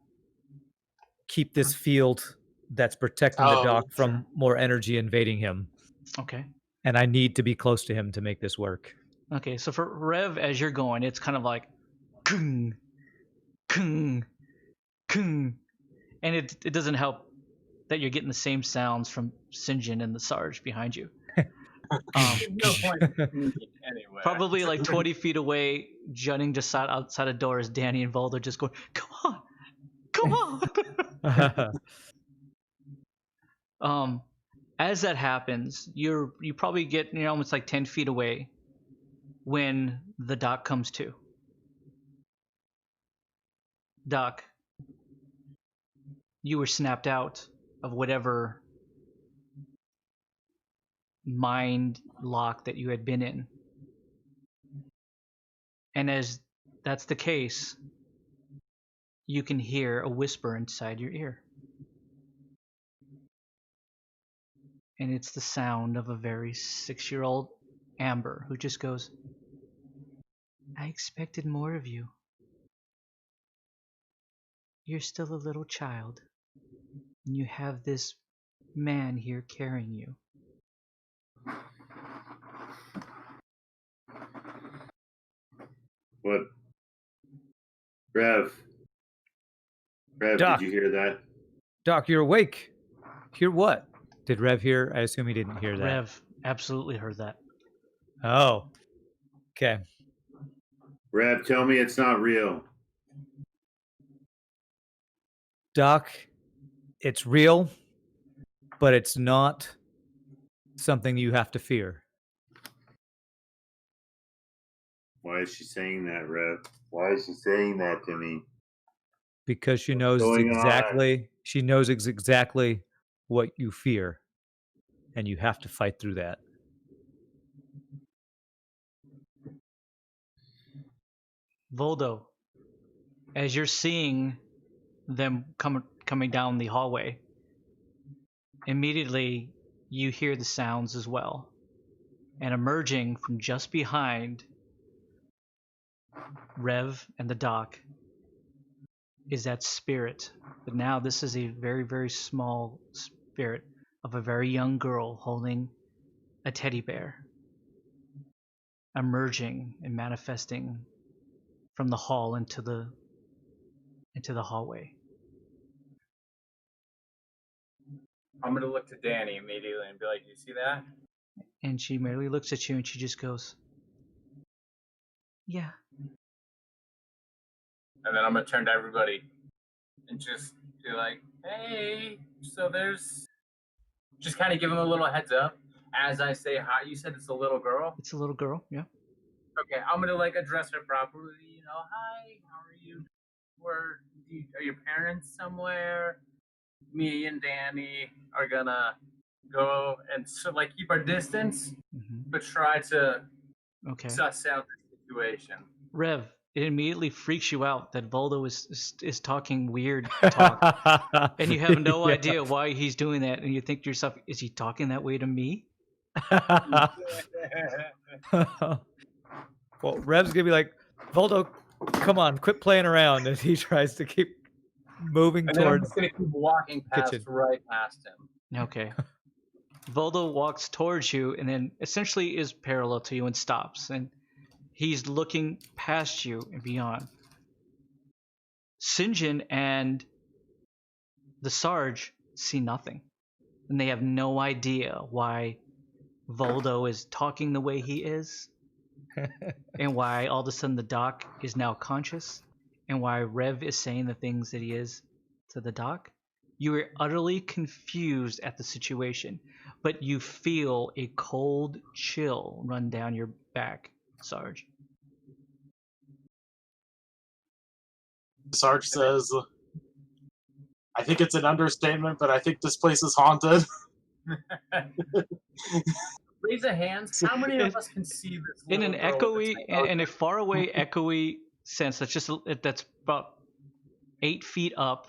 B: keep this field that's protecting the
D: Oh,
B: Doc from more energy invading him,
A: Okay.
B: and I need to be close to him to make this work."
A: Okay, so for Rev, as you're going, it's kind of like, kung, kung, kung, and it doesn't help that you're getting the same sounds from Sinjin and the Sarge behind you.
C: There's no point in me anyway.
A: Probably like 20 feet away, jutting just outside a door, is Danny and Voldo just going, "Come on, come on." As that happens, you probably get almost like 10 feet away when the Doc comes to. Doc, you were snapped out of whatever mind lock that you had been in. And as that's the case, you can hear a whisper inside your ear. And it's the sound of a very 6-year-old Amber who just goes, "I expected more of you. You're still a little child, and you have this man here carrying you."
E: What? Rev,
B: Doc.
E: did you hear that?
B: Doc, you're awake. Hear what? Did Rev hear? I assume he didn't hear that.
A: Rev absolutely heard that.
B: Oh. Okay.
E: Rev, tell me it's not real.
B: Doc, it's real, but it's not something you have to fear.
E: Why is she saying that, Rev? Why is she saying that to me?
B: Because she
E: What's
B: knows
E: going on?
B: exactly what you fear, and you have to fight through that.
A: Voldo, as you're seeing them coming down the hallway, immediately you hear the sounds as well. And emerging from just behind Rev and the Doc is that spirit. But now this is a very, very small spirit of a very young girl holding a teddy bear, emerging and manifesting from the hall into the hallway.
C: I'm gonna look to Danny immediately and be like, "You see that?"
A: And she merely looks at you and she just goes, "Yeah."
C: And then I'm gonna turn to everybody and just be like, "Hey, so there's," just kind of give them a little heads up as I say hi. You said it's a little girl.
A: It's a little girl, yeah.
C: Okay, I'm gonna like address her properly. Hi, how are you? Are your parents somewhere? Me and Danny are gonna go and so like keep our distance, but try to
A: Okay.
C: suss out the situation.
A: Rev, it immediately freaks you out that Voldo is talking weird talk, and you have no idea why he's doing that, and you think to yourself, "Is he talking that way to me?"
B: Well, Rev's gonna be like, "Voldo, come on, quit playing around," as he tries to keep moving
C: And then I'm
B: towards.
C: just gonna keep walking
B: kitchen.
C: right past him.
A: Okay. Voldo walks towards you and then essentially is parallel to you and stops, and he's looking past you and beyond. Sinjin and the Sarge see nothing, and they have no idea why Voldo is talking the way he is, and why all of a sudden the Doc is now conscious, and why Rev is saying the things that he is to the Doc. You are utterly confused at the situation, but you feel a cold chill run down your back, Sarge.
D: Sarge says, "I think it's an understatement, but I think this place is haunted."
C: Raise a hands. How many of us can see this
A: In
C: little
A: an
C: girl with
A: echoey, in a far away echoey sense, that's about 8 feet up,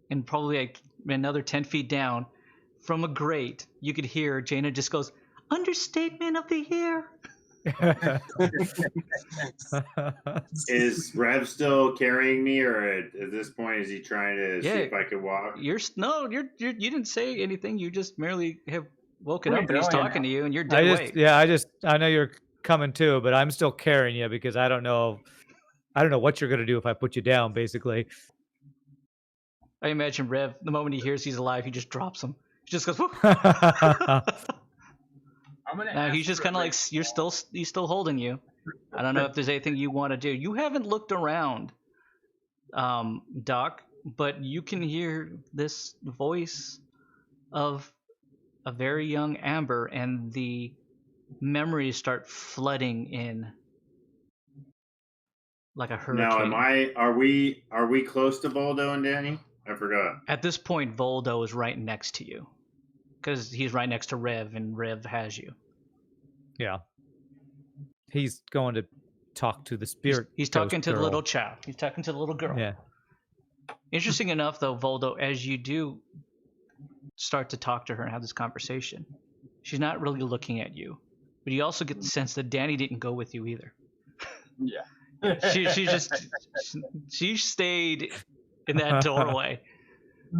A: and probably like another 10 feet down, from a grate, you could hear Jaina just goes, "Understatement of the year."
E: Is Rev still carrying me, or at this point is he trying to see
A: Yeah.
E: if I can walk?
A: You didn't say anything. You just merely have woken
C: What are
A: up
C: you
A: and he's
C: doing?
A: talking to you, and you're dead weight.
B: I know you're coming too, but I'm still carrying you because I don't know what you're gonna do if I put you down. Basically,
A: I imagine Rev, the moment he hears he's alive, he just drops him. He just goes, "Whoop."
C: I'm gonna
A: Now
C: ask
A: he's just
C: for
A: kind of like
C: Rick.
A: he's still holding you. I don't know if there's anything you want to do. You haven't looked around, Doc, but you can hear this voice of a very young Amber, and the memories start flooding in like a hurricane.
E: Now, are we close to Boldo and Danny? I forgot.
A: At this point, Voldo is right next to you because he's right next to Rev, and Rev has you.
B: yeah, he's going to talk to the spirit.
A: He's talking
B: ghost
A: to the
B: girl.
A: little child. He's talking to the little girl.
B: Yeah.
A: Interesting enough, though, Voldo, as you do start to talk to her and have this conversation, she's not really looking at you, but you also get the sense that Danny didn't go with you either.
C: Yeah.
A: She stayed in that doorway.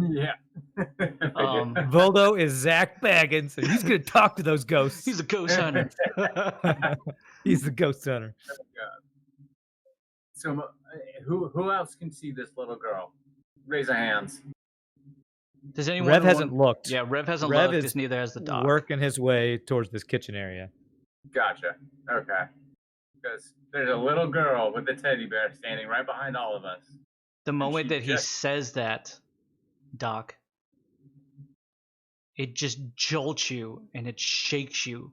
C: Yeah.
B: Voldo is Zach Baggins, and he's going to talk to those ghosts.
A: He's a ghost hunter.
B: He's the ghost hunter.
C: So, who else can see this little girl? Raise a hands.
A: Does anyone?
B: Rev hasn't looked.
A: Yeah, Rev hasn't
B: Rev
A: looked.
B: is
A: Neither has the dog.
B: working his way towards this kitchen area.
C: Gotcha. Okay. Because there's a little girl with a teddy bear standing right behind all of us.
A: The moment
C: she
A: that he
C: just-
A: says that, Doc, it just jolts you and it shakes you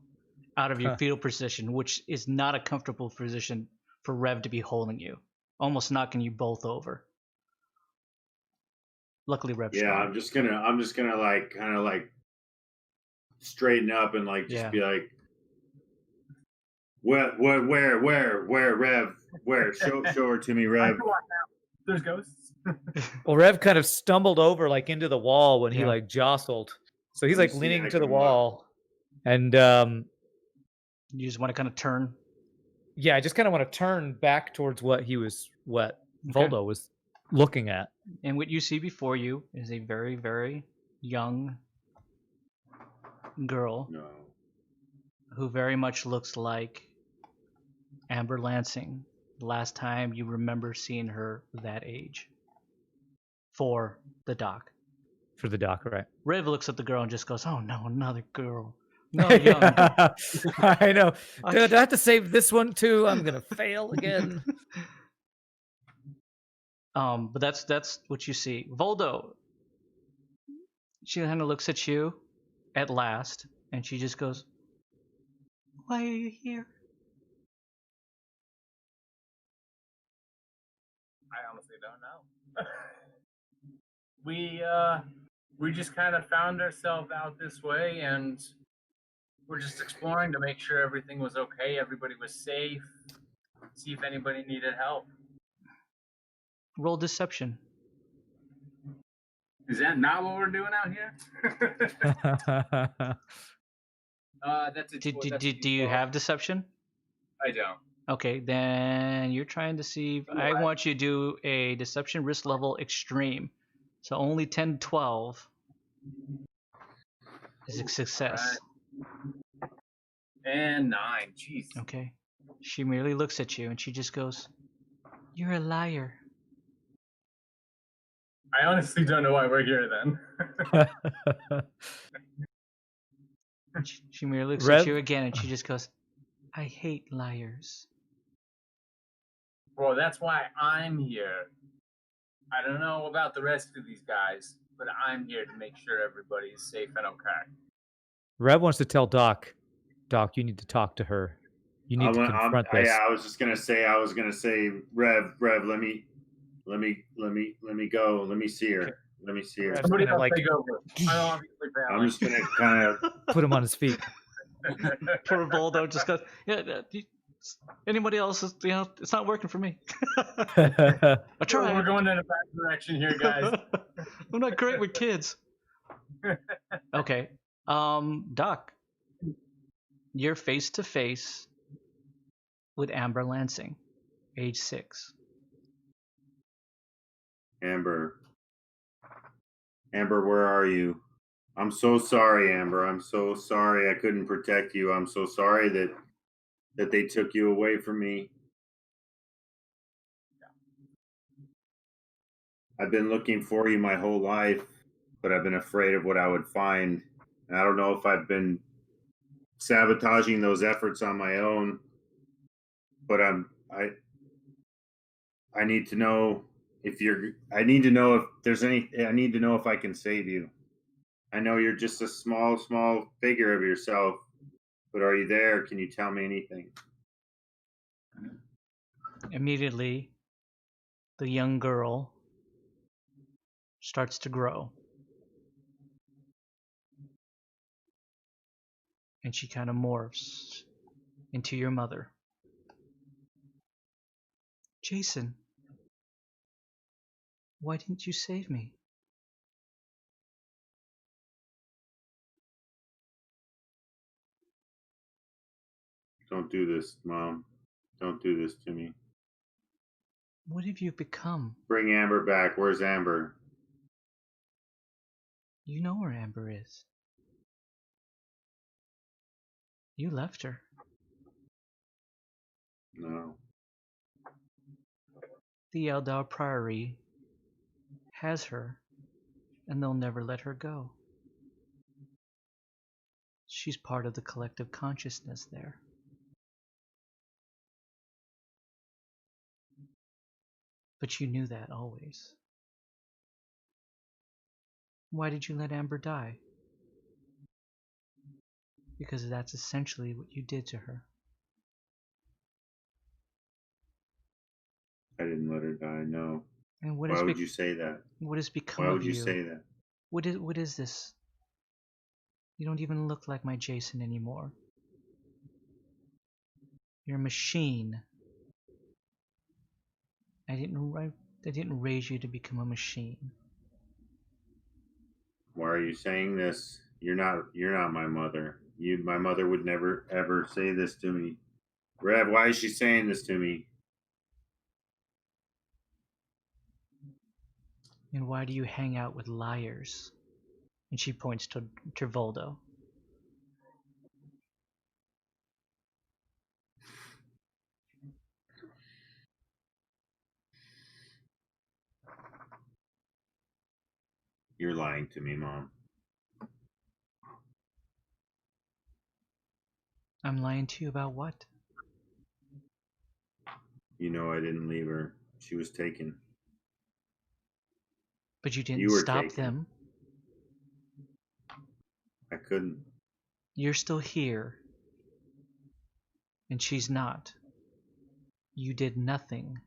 A: out of your fetal position, which is not a comfortable position for Rev to be holding you, almost knocking you both over. Luckily, Rev's
E: Yeah,
A: strong.
E: I'm just gonna like kind of like straighten up and like just
A: Yeah.
E: be like, where Rev, where show her to me,
C: I
E: Rev.
C: can walk now. There's ghosts.
B: Well, Rev kind of stumbled over like into the wall when he
A: Yeah.
B: like jostled. So he's
E: Let me
B: like
E: see,
B: leaning
E: I
B: to the
E: can walk.
B: wall. And
A: You just want to kind of turn.
B: yeah, I just kind of want to turn back towards what
A: Okay.
B: Voldo was looking at.
A: And what you see before you is a very, very young girl
E: No.
A: who very much looks like Amber Lansing. The last time you remember seeing her that age. For the doc.
B: For the doc, right?
A: Rev looks at the girl and just goes, "Oh no, another girl. No, young girl."
B: I know. Do I have to save this one too? I'm gonna fail again.
A: But that's what you see. Voldo, she kind of looks at you at last, and she just goes, "Why are you here?"
C: I honestly don't know. We just kind of found ourselves out this way, and we're just exploring to make sure everything was okay, everybody was safe, see if anybody needed help.
A: Roll deception.
C: Is that not what we're doing out here? That's a
A: Do you have deception?
C: I don't.
A: Okay, then you're trying to see. I want you to do a deception risk level extreme. So only 10, 12 is a success.
C: Right. And 9. Jeez.
A: Okay. She merely looks at you and she just goes, "You're a liar."
C: I honestly don't know why we're here then.
A: She merely looks
B: Rev?
A: at you again and she just goes, "I hate liars."
C: Well, that's why I'm here. I don't know about the rest of these guys, but I'm here to make sure everybody is safe and okay.
B: Rev wants to tell Doc, you need to talk to her. You need to confront this.
E: Yeah, I was gonna say, Rev, let me go. Let me see her. Let me see her.
B: Rev's
C: Somebody
B: gonna,
C: else
B: like-
C: take over. I'm obviously
E: I'm just gonna kind of
B: put him on his feet.
A: Poor Voldo just goes, yeah, anybody else, it's not working for me. I
C: We're
A: tried.
C: going in a bad direction here, guys.
A: I'm not great with kids. Okay. Doc, you're face to face with Amber Lansing, age 6.
E: Amber, where are you? I'm so sorry, Amber. I'm so sorry I couldn't protect you. I'm so sorry that they took you away from me. I've been looking for you my whole life, but I've been afraid of what I would find. And I don't know if I've been sabotaging those efforts on my own, but I need to know if I need to know if there's any, I need to know if I can save you. I know you're just a small figure of yourself, but are you there? Can you tell me anything?
A: Immediately, the young girl starts to grow. And she kind of morphs into your mother. Jason, why didn't you save me?
E: Don't do this, Mom. Don't do this to me.
A: What have you become?
E: Bring Amber back. Where's Amber?
A: You know where Amber is. You left her.
E: No.
A: The Eldar Priory has her, and they'll never let her go. She's part of the collective consciousness there. But you knew that always. Why did you let Amber die? Because that's essentially what you did to her.
E: I didn't let her die, no.
A: And
E: Why would you say that?
A: What has become
E: Why
A: of
E: would you say that?
A: What is this? You don't even look like my Jason anymore. You're a machine. I didn't raise you to become a machine.
E: Why are you saying this? You're not my mother. My mother would never ever say this to me. Rev, why is she saying this to me?
A: And why do you hang out with liars? And she points to Voldo.
E: You're lying to me, Mom.
A: I'm lying to you about what?
E: You know I didn't leave her. She was taken.
A: But you didn't
E: You were
A: stop
E: taken.
A: them.
E: I couldn't.
A: You're still here. And she's not. You did nothing.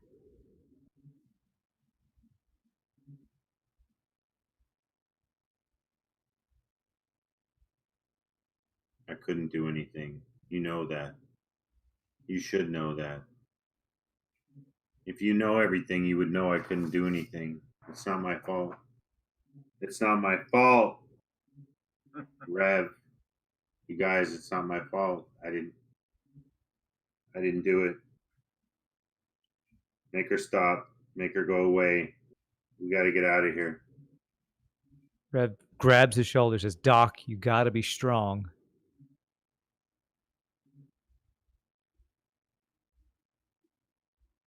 E: I couldn't do anything. You know that. You should know that. If you know everything, you would know I couldn't do anything. It's not my fault. It's not my fault. Rev, you guys, it's not my fault. I didn't do it. Make her stop. Make her go away. We got to get out of here.
B: Rev grabs his shoulder, says, Doc, you gotta be strong.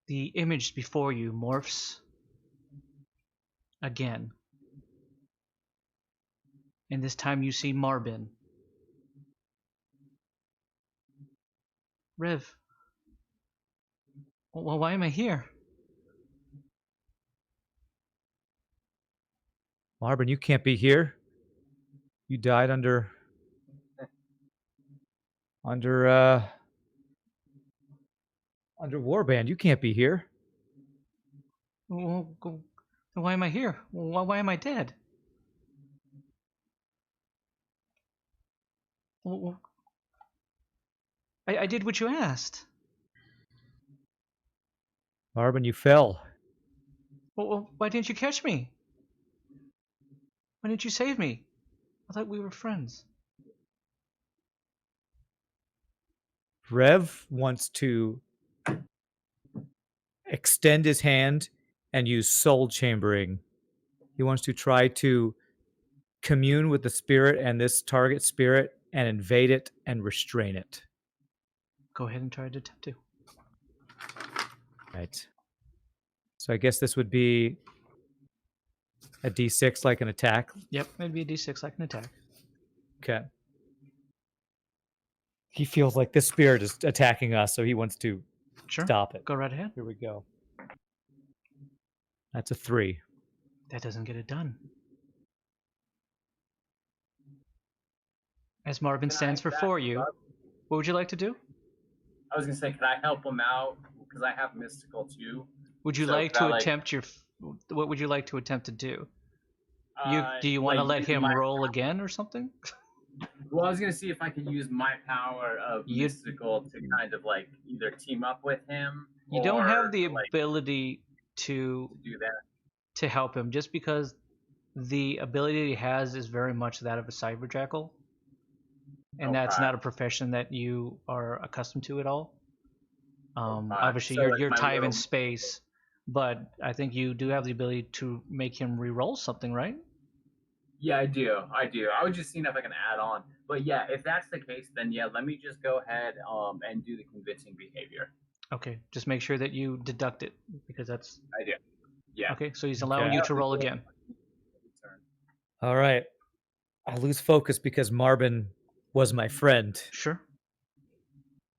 A: The image before you morphs again. And this time you see Marbin. Rev, well, why am I here?
B: Marbin, you can't be here. You died under warband. You can't be here.
A: Well, why am I here? Why am I dead? Well, I did what you asked.
B: Marvin, you fell.
A: Well, why didn't you catch me? Why didn't you save me? I thought we were friends.
B: Rev wants to extend his hand and use soul chambering. He wants to try to commune with the spirit and this target spirit and invade it and restrain it.
A: Go ahead and try to attempt to.
B: Right. So I guess this would be a d6 like an attack.
A: Yep, maybe a d6 like an attack.
B: Okay. He feels like this spirit is attacking us, so he wants to
A: Sure.
B: stop it.
A: Go right ahead.
B: Here we go. That's a 3.
A: That doesn't get it done. As Marvin stands before you, what would you like to do?
C: I was gonna say, can I help him out? Because I have mystical too.
A: Would you
C: So
A: like
C: can I,
A: to
C: like-
A: attempt your? What would you like to attempt to do?
C: Uh,
A: Do you want to
C: like,
A: let
C: use
A: him
C: my-
A: roll again or something?
C: Well, I was gonna see if I could use my power of
A: You-
C: mystical to kind of like either team up with him.
A: You don't have
C: or,
A: the
C: like,
A: ability to
C: do that.
A: help him just because the ability he has is very much that of a cyber jackal, and that's
C: Okay.
A: not a profession that you are accustomed to at all.
C: Okay.
A: Obviously,
C: So,
A: you're
C: like, my
A: time
C: little-
A: and space, but I think you do have the ability to make him re-roll something, right?
C: Yeah, I do. I was just seeing if I can add on. But yeah, if that's the case, then yeah, let me just go ahead and do the convincing behavior.
A: Okay, just make sure that you deduct it because that's
C: I do. Yeah.
A: okay. So he's allowing
B: Okay.
A: you to roll again.
C: Turn.
B: All right. I lose focus because Marvin was my friend.
A: Sure.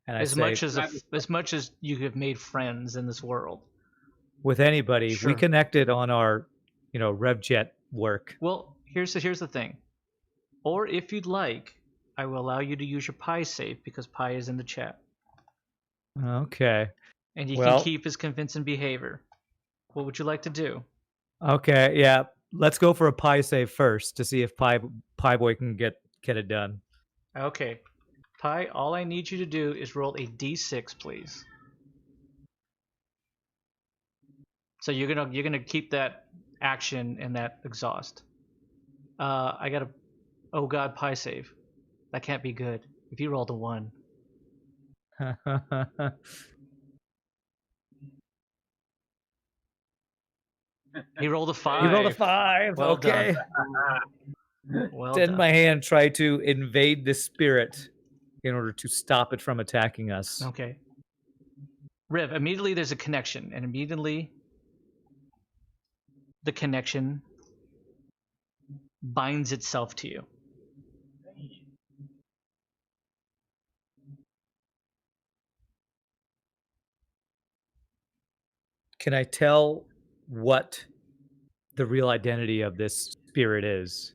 B: And I
A: As
B: say,
A: much as you have made friends in this world.
B: with anybody,
A: Sure.
B: we connected on our, RevJet work.
A: Well, here's the thing. Or if you'd like, I will allow you to use your pie save because pie is in the chat,
B: Okay.
A: and you
B: Well-
A: can keep his convincing behavior. What would you like to do?
B: Okay. Yeah. Let's go for a pie save first to see if Pie Boy can get it done.
A: Okay, pie. All I need you to do is roll a d6, please. So you're gonna keep that action and that exhaust. I got a oh god pie save. That can't be good. If you rolled a 1, he rolled a 5.
B: You rolled a 5.
A: Well
B: okay.
A: Well
B: Extend
A: done.
B: my hand, try to invade the spirit in order to stop it from attacking us.
A: Okay. Riv, immediately there's a connection, and immediately the connection binds itself to you.
B: Can I tell what the real identity of this spirit is?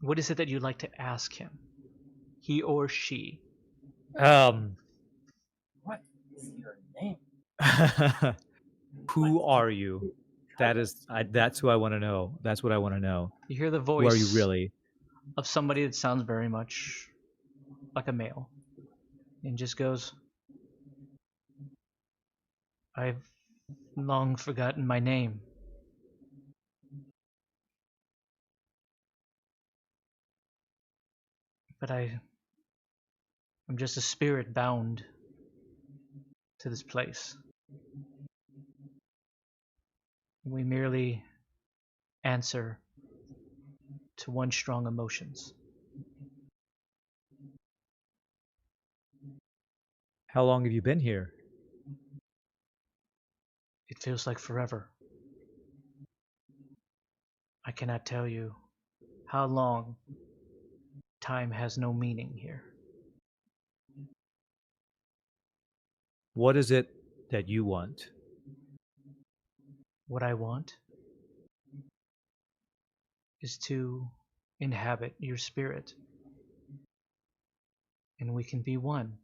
A: What is it that you'd like to ask him? He or she?
C: What is your name?
B: Who are you? That's who I want to know. That's what I want to know.
A: You hear the
B: Who
A: voice
B: are you really?
A: of somebody that sounds very much like a male, and just goes, I've long forgotten my name. But I'm just a spirit bound to this place. We merely answer to one strong emotions.
B: How long have you been here?
A: It feels like forever. I cannot tell you how long. Time has no meaning here.
B: What is it that you want?
A: What I want is to inhabit your spirit, and we can be one.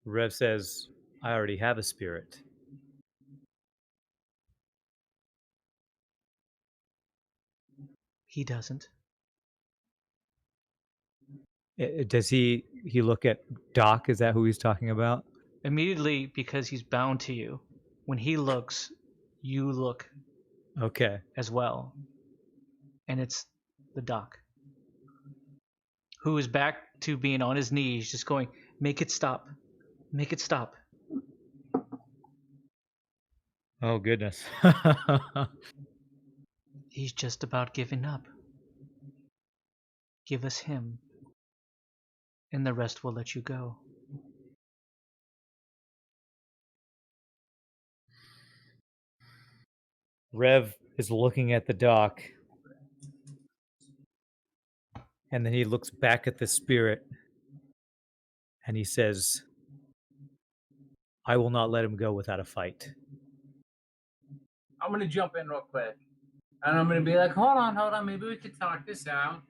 B: Rev says, I already have a spirit.
A: He doesn't.
B: Does he look at Doc? Is that who he's talking about?
A: Immediately, because he's bound to you, when he looks, you look
B: Okay.
A: as well. And it's the doc, who is back to being on his knees, just going, make it stop. Make it stop.
B: Oh, goodness.
A: He's just about giving up. Give us him, and the rest will let you go.
B: Rev is looking at the Doc, and then he looks back at the spirit, and he says, I will not let him go without a fight.
C: I'm gonna jump in real quick, and I'm gonna be like, hold on, maybe we could talk this out.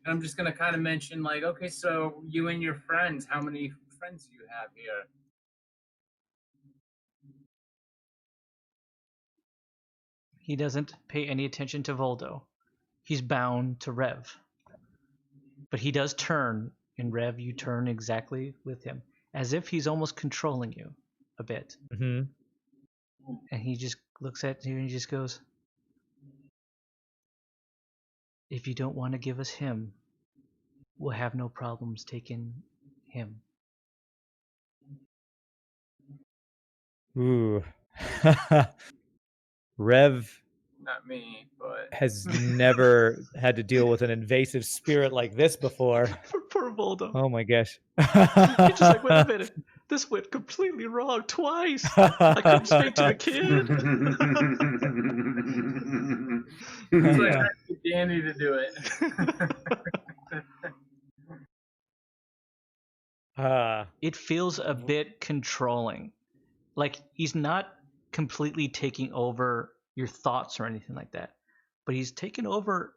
C: And I'm just gonna kind of mention, like, okay, so you and your friends, how many friends do you have here?
A: He doesn't pay any attention to Voldo. He's bound to Rev. But he does turn, and Rev, you turn exactly with him, as if he's almost controlling you a bit.
B: Mm-hmm.
A: And he just looks at you and he just goes, if you don't want to give us him, we'll have no problems taking him.
B: Ooh. Rev
C: Not me, but
B: has never had to deal with an invasive spirit like this before.
A: Poor Voldo.
B: Oh my gosh.
A: He's just like, wait a minute. This went completely wrong twice. I couldn't speak to a kid.
C: so I tried to get Danny to do it.
A: It feels a bit controlling. Like he's not completely taking over your thoughts or anything like that. But he's taken over,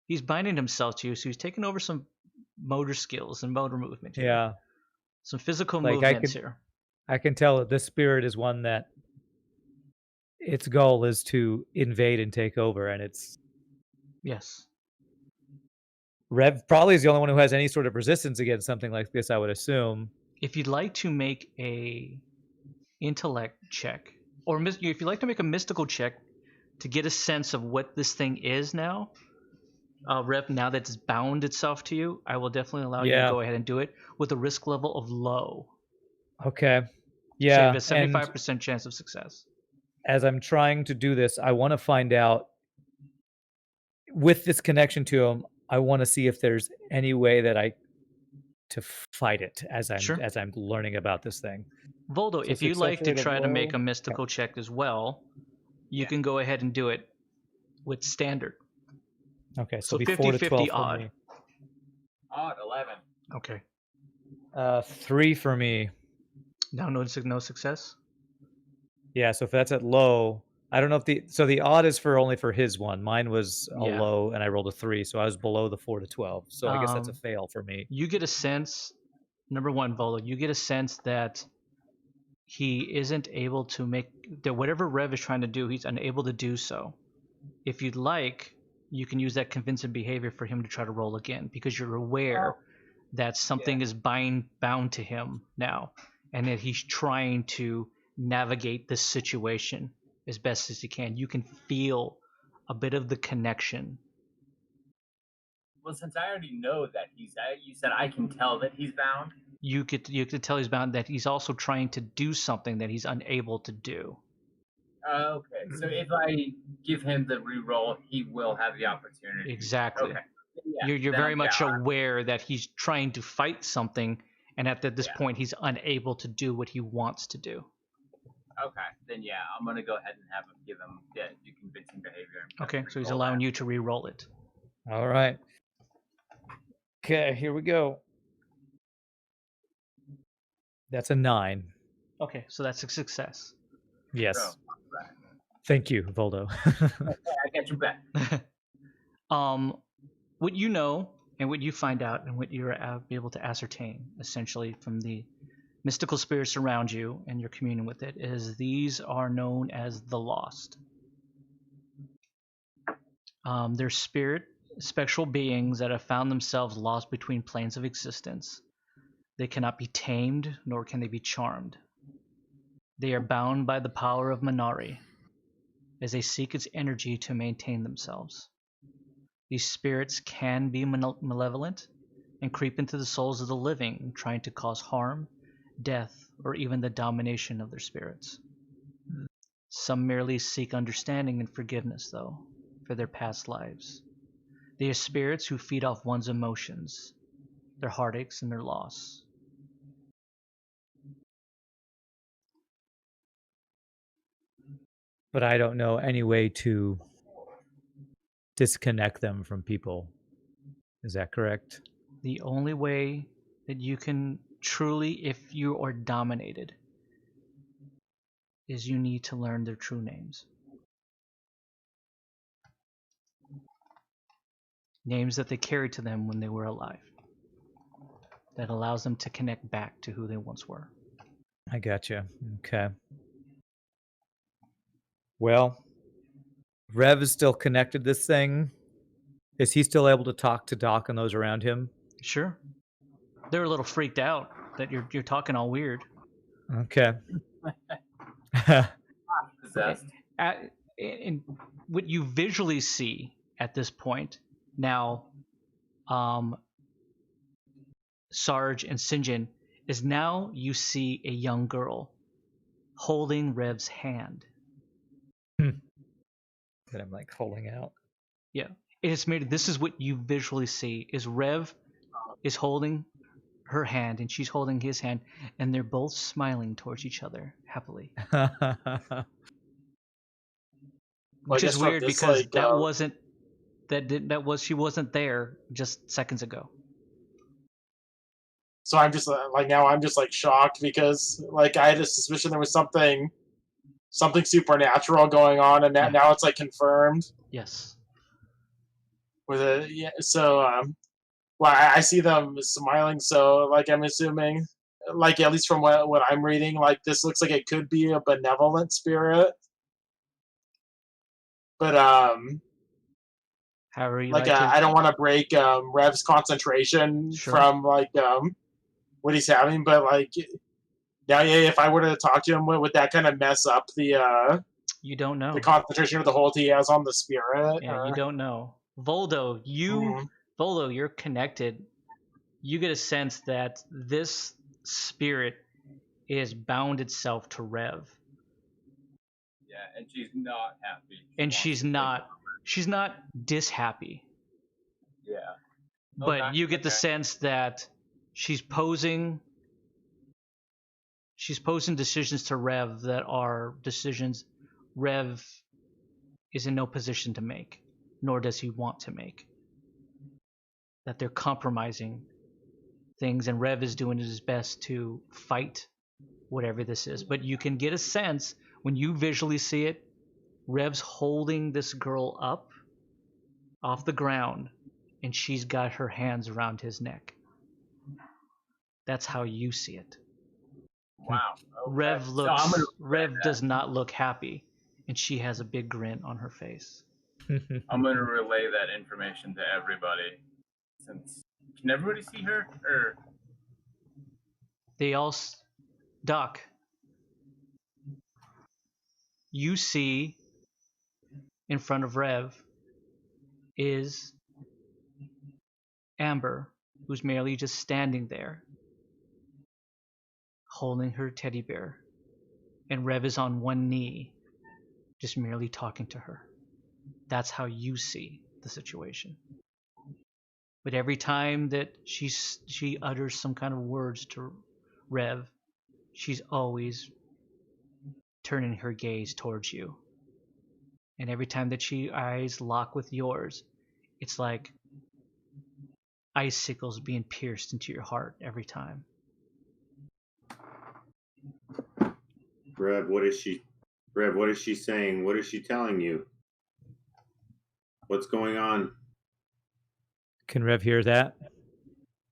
A: he's binding himself to you, so he's taken over some motor skills and motor movement here.
B: Yeah.
A: Some physical
B: Like,
A: movements here.
B: I can tell that this spirit is one that its goal is to invade and take over, and it's
A: Yes.
B: Rev probably is the only one who has any sort of resistance against something like this, I would assume.
A: If you'd like to make a intellect check, or if you'd like to make a mystical check to get a sense of what this thing is now, Rev, now that it's bound itself to you, I will definitely allow you to go ahead and do it with a risk level of low.
B: Okay.
A: So
B: Yeah.
A: you have a 75% chance of success.
B: As I'm trying to do this, I want to find out, with this connection to him, I want to see if there's any way that to fight it as I'm learning about this thing.
A: Voldo,
B: So
A: if you'd like to
B: success rate of
A: try to
B: low.
A: make a mystical check as well, you can go ahead and do it with standard.
B: Okay, so
A: So
B: be 4 to 12
A: 50-50
B: for
A: odd.
B: me.
C: Odd 11.
A: Okay.
B: 3 for me.
A: Now no success?
B: Yeah, so if that's at low, I don't know if the odd is only for his one. Mine was a low, and I rolled a 3, so I was below the 4 to 12. So I guess that's a fail for me.
A: You get a sense, number one, Voldo, you get a sense that he isn't able to make that whatever Rev is trying to do, he's unable to do so. If you'd like, you can use that convincing behavior for him to try to roll again, because you're aware that something is bound to him now, and that he's trying to navigate this situation as best as he can. You can feel a bit of the connection.
C: Well, since I already know that you said I can tell that he's bound.
A: You could tell he's bound, that he's also trying to do something that he's unable to do.
C: Okay, so if I give him the reroll, he will have the opportunity.
A: Exactly.
C: Okay. Yeah,
A: You're very much aware that he's trying to fight something, and at this point, he's unable to do what he wants to do.
C: Okay, then I'm gonna go ahead and have him give him the convincing behavior.
A: Okay, so he's allowing you to re-roll it.
B: All right. Okay, here we go. That's a 9.
A: Okay, so that's a success.
B: Yes.
C: So,
B: Thank you, Voldo.
C: I got your back.
A: What you know and what you find out and what you're able to ascertain, essentially, from the mystical spirits around you and your communion with it is these are known as the lost. They're spectral beings that have found themselves lost between planes of existence. They cannot be tamed, nor can they be charmed. They are bound by the power of Minari, as they seek its energy to maintain themselves. These spirits can be malevolent and creep into the souls of the living, trying to cause harm, death, or even the domination of their spirits. Some merely seek understanding and forgiveness, though, for their past lives. They are spirits who feed off one's emotions, their heartaches, and their loss.
B: But I don't know any way to disconnect them from people. Is that correct?
A: The only way that you can truly, if you are dominated, is you need to learn their true names. Names that they carried to them when they were alive. That allows them to connect back to who they once were.
B: I gotcha. Okay. Well, Rev is still connected to this thing. Is he still able to talk to Doc and those around him?
A: Sure. They're a little freaked out that you're talking all weird.
B: Okay.
C: Possessed.
A: And what you visually see at this point now, Sarge and Sinjin, is now you see a young girl holding Rev's hand.
B: That I'm like holding out.
A: Yeah. It is made. This is what you visually see: is Rev is holding her hand and she's holding his hand, and they're both smiling towards each other happily. Which is weird because
D: like,
A: that wasn't she wasn't there just seconds ago.
D: So I'm just like now I'm just like shocked because like I had a suspicion there was something supernatural going on, and
A: Yeah.
D: now it's like confirmed
A: Yes.
D: with it. Yeah, so well, I see them smiling, so like I'm assuming, like at least from what I'm reading, like this looks like it could be a benevolent spirit, but
A: However you
D: like
A: like to.
D: I don't want to break Rev's concentration
A: Sure.
D: from like what he's having, but like now, yeah, if I were to talk to him, would that kind of mess up the
A: You don't know.
D: the concentration or the hold he has on the spirit?
A: Yeah, you don't know. Voldo, Voldo, you're connected. You get a sense that this spirit is bound itself to Rev.
C: Yeah, and she's not happy.
A: And she's not dishappy.
C: Yeah.
A: But
C: Okay,
A: you get the sense that she's posing decisions to Rev that are decisions Rev is in no position to make, nor does he want to make. That they're compromising things, and Rev is doing his best to fight whatever this is. But you can get a sense when you visually see it, Rev's holding this girl up off the ground, and she's got her hands around his neck. That's how you see it.
C: Wow. Okay.
A: Rev does not look happy, and she has a big grin on her face.
C: I'm gonna relay that information to everybody. Since can everybody see her? Or
A: They all, Doc, you see in front of Rev is Amber, who's merely just standing there, holding her teddy bear, and Rev is on one knee, just merely talking to her. That's how you see the situation. But every time that she utters some kind of words to Rev, she's always turning her gaze towards you. And every time that she eyes lock with yours, it's like icicles being pierced into your heart every time.
E: Rev, what is she saying? What is she telling you? What's going on?
B: Can Rev hear that?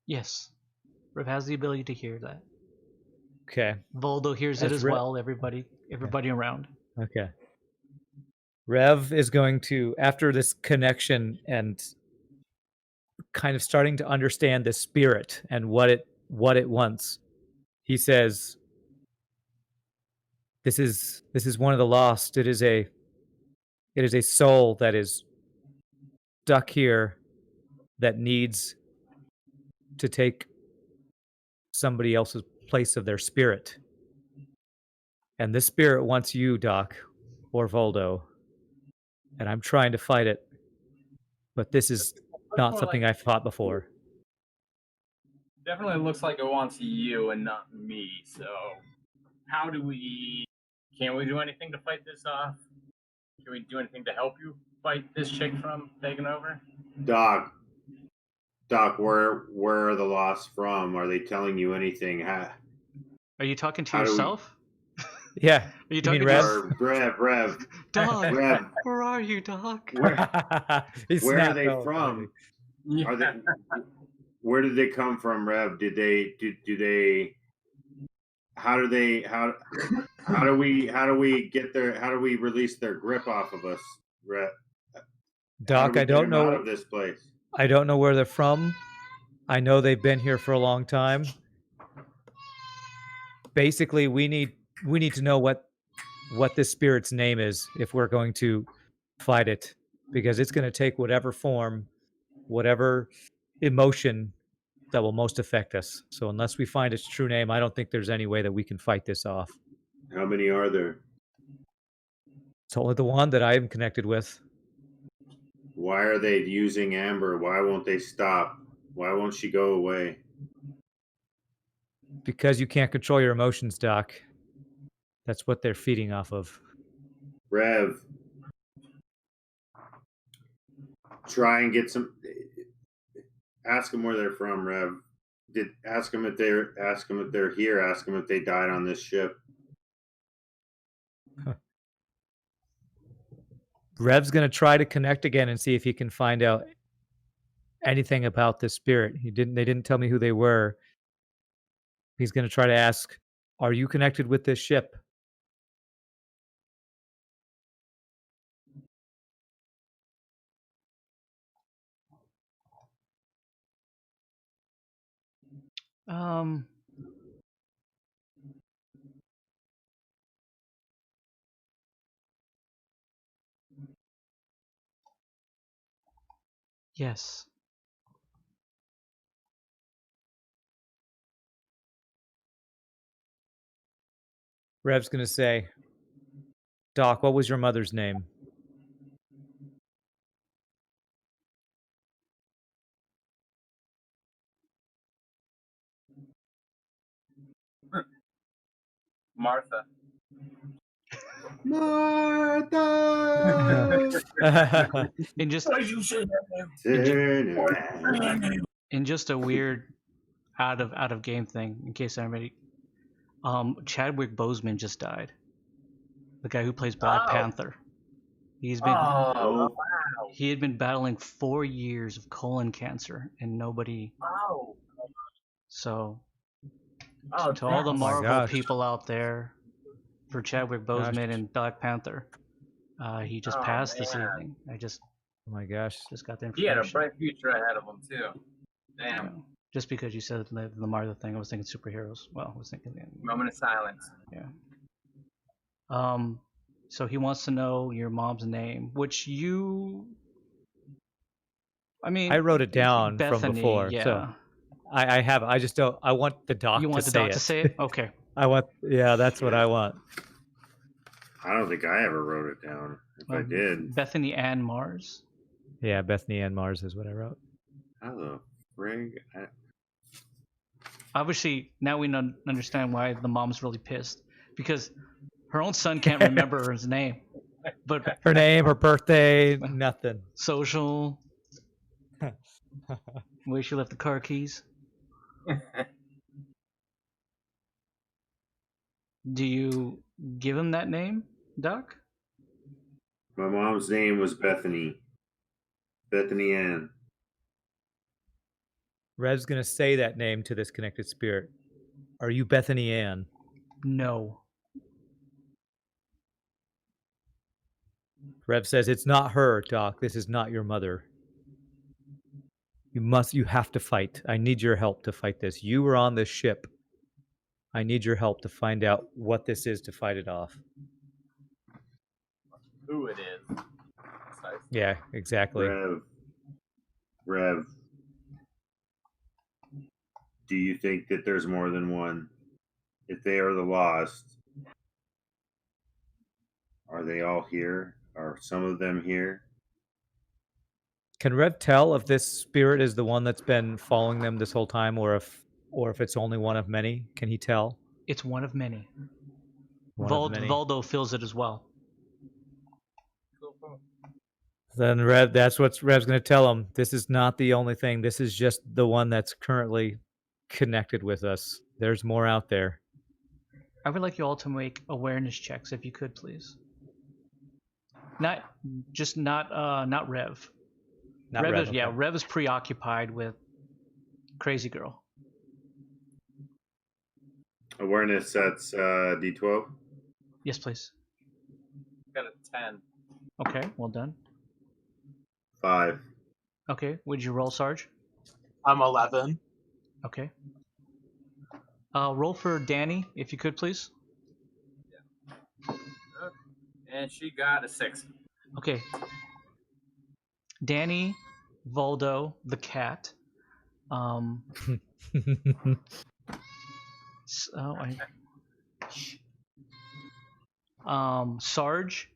A: Yes, Rev has the ability to hear that.
B: Okay.
A: Voldo hears it
B: As
A: as
B: Re-
A: well. Everybody around.
B: Okay. Rev is going to, after this connection and kind of starting to understand the spirit and what it wants, he says, this is one of the lost. It is a soul that is stuck here that needs to take somebody else's place of their spirit. And this spirit wants you, Doc, or Voldo. And I'm trying to fight it. But this is not
C: more
B: something
C: like-
B: I've fought before.
C: Definitely looks like it wants you and not me. So, how do we? Can we do anything to fight this off? Can we do anything to help you fight this chick from taking over?
E: Doc, where are the lost from? Are they telling you anything?
A: Are you talking to
E: How do we-
A: yourself?
B: Yeah.
A: Are you
B: You
A: talking
B: mean
A: to
E: Rev,
A: Doc?
E: Rev,
A: Where are you, Doc?
E: where
B: He
E: where are
B: snapped
E: they
B: out
E: from?
C: Yeah.
E: Are they? Where did they come from, Rev? Did they? Do they? How do they? How do we get their? How do we release their grip off of us, Rev? How do
B: Doc,
E: we
B: I
E: get
B: don't
E: them out
B: know.
E: of this place.
B: I don't know where they're from. I know they've been here for a long time. Basically, we need to know what this spirit's name is if we're going to fight it, because it's going to take whatever form, whatever emotion that will most affect us. So unless we find its true name, I don't think there's any way that we can fight this off.
E: How many are there?
B: It's only the one that I am connected with.
E: Why are they using Amber? Why won't they stop? Why won't she go away?
B: Because you can't control your emotions, Doc. That's what they're feeding off of.
E: Rev, try and get some. Ask them where they're from, Rev. Ask them if they're here. Ask them if they died on this ship.
B: Rev's going to try to connect again and see if he can find out anything about this spirit. They didn't tell me who they were. He's going to try to ask, are you connected with this ship?
A: Yes.
B: Rev's going to say, Doc, what was your mother's name?
C: Martha.
E: Martha!
A: In just
C: Why did you say that
E: Turn around.
C: name?
A: in just a weird out of game thing, in case anybody, Chadwick Boseman just died. The guy who plays Black
C: Oh.
A: Panther. He had been battling 4 years of colon cancer, and nobody.
C: Oh.
A: So
C: Oh,
A: to all the
C: damn.
B: my
A: Marvel
B: gosh.
A: people out there, for Chadwick Boseman
B: Gosh.
A: and Black Panther, he just
C: Oh,
A: passed this
C: man.
A: evening. I just
B: Oh my gosh.
A: got the
C: He had
A: information.
C: a bright future ahead of him too. Damn.
A: Yeah. Just because you said the Martha thing, I was thinking superheroes. Well, I was thinking.
C: Moment of silence.
A: Yeah. So he wants to know your mom's name, which you. I mean,
B: I wrote it down
A: Bethany,
B: from before.
A: Yeah.
B: So I have. I just don't. I want the doc
A: You want
B: to
A: the
B: say
A: doc
B: it.
A: to say it? Okay.
B: I want. Yeah, that's what I want.
E: I don't think I ever wrote it down. If I did,
A: Bethany Ann Mars.
B: Yeah, Bethany Ann Mars is what I wrote.
E: how the frig?
A: Obviously, now we understand why the mom's really pissed, because her own son can't remember his name, but
B: Her name, her birthday, nothing.
A: social. Where she left the car keys. Do you give him that name, Doc?
E: My mom's name was Bethany. Bethany Ann.
B: Rev's gonna say that name to this connected spirit. Are you Bethany Ann?
A: No.
B: Rev says, it's not her, Doc. This is not your mother. You have to fight. I need your help to fight this. You were on this ship. I need your help to find out what this is to fight it off.
C: Who it is. Precisely.
B: Yeah, exactly.
E: Rev. Do you think that there's more than one? If they are the lost, are they all here? Are some of them here?
B: Can Rev tell if this spirit is the one that's been following them this whole time, or if it's only one of many? Can he tell?
A: It's one of many.
B: One of many.
A: Valdo feels it as well.
C: Cool.
B: Then Rev, that's what Rev's going to tell him. This is not the only thing. This is just the one that's currently connected with us. There's more out there.
A: I would like you all to make awareness checks, if you could, please. Not Rev.
B: Not
A: Rev
B: Rev.
A: is,
B: okay.
A: yeah, Rev is preoccupied with Crazy Girl.
E: Awareness, that's D12.
A: Yes, please.
C: Got a 10.
A: Okay, well done.
E: 5.
A: Okay, would you roll, Sarge?
D: I'm 11.
A: Okay. Roll for Danny, if you could, please.
C: And she got a 6.
A: Okay. Danny, Valdo, the cat. Sarge.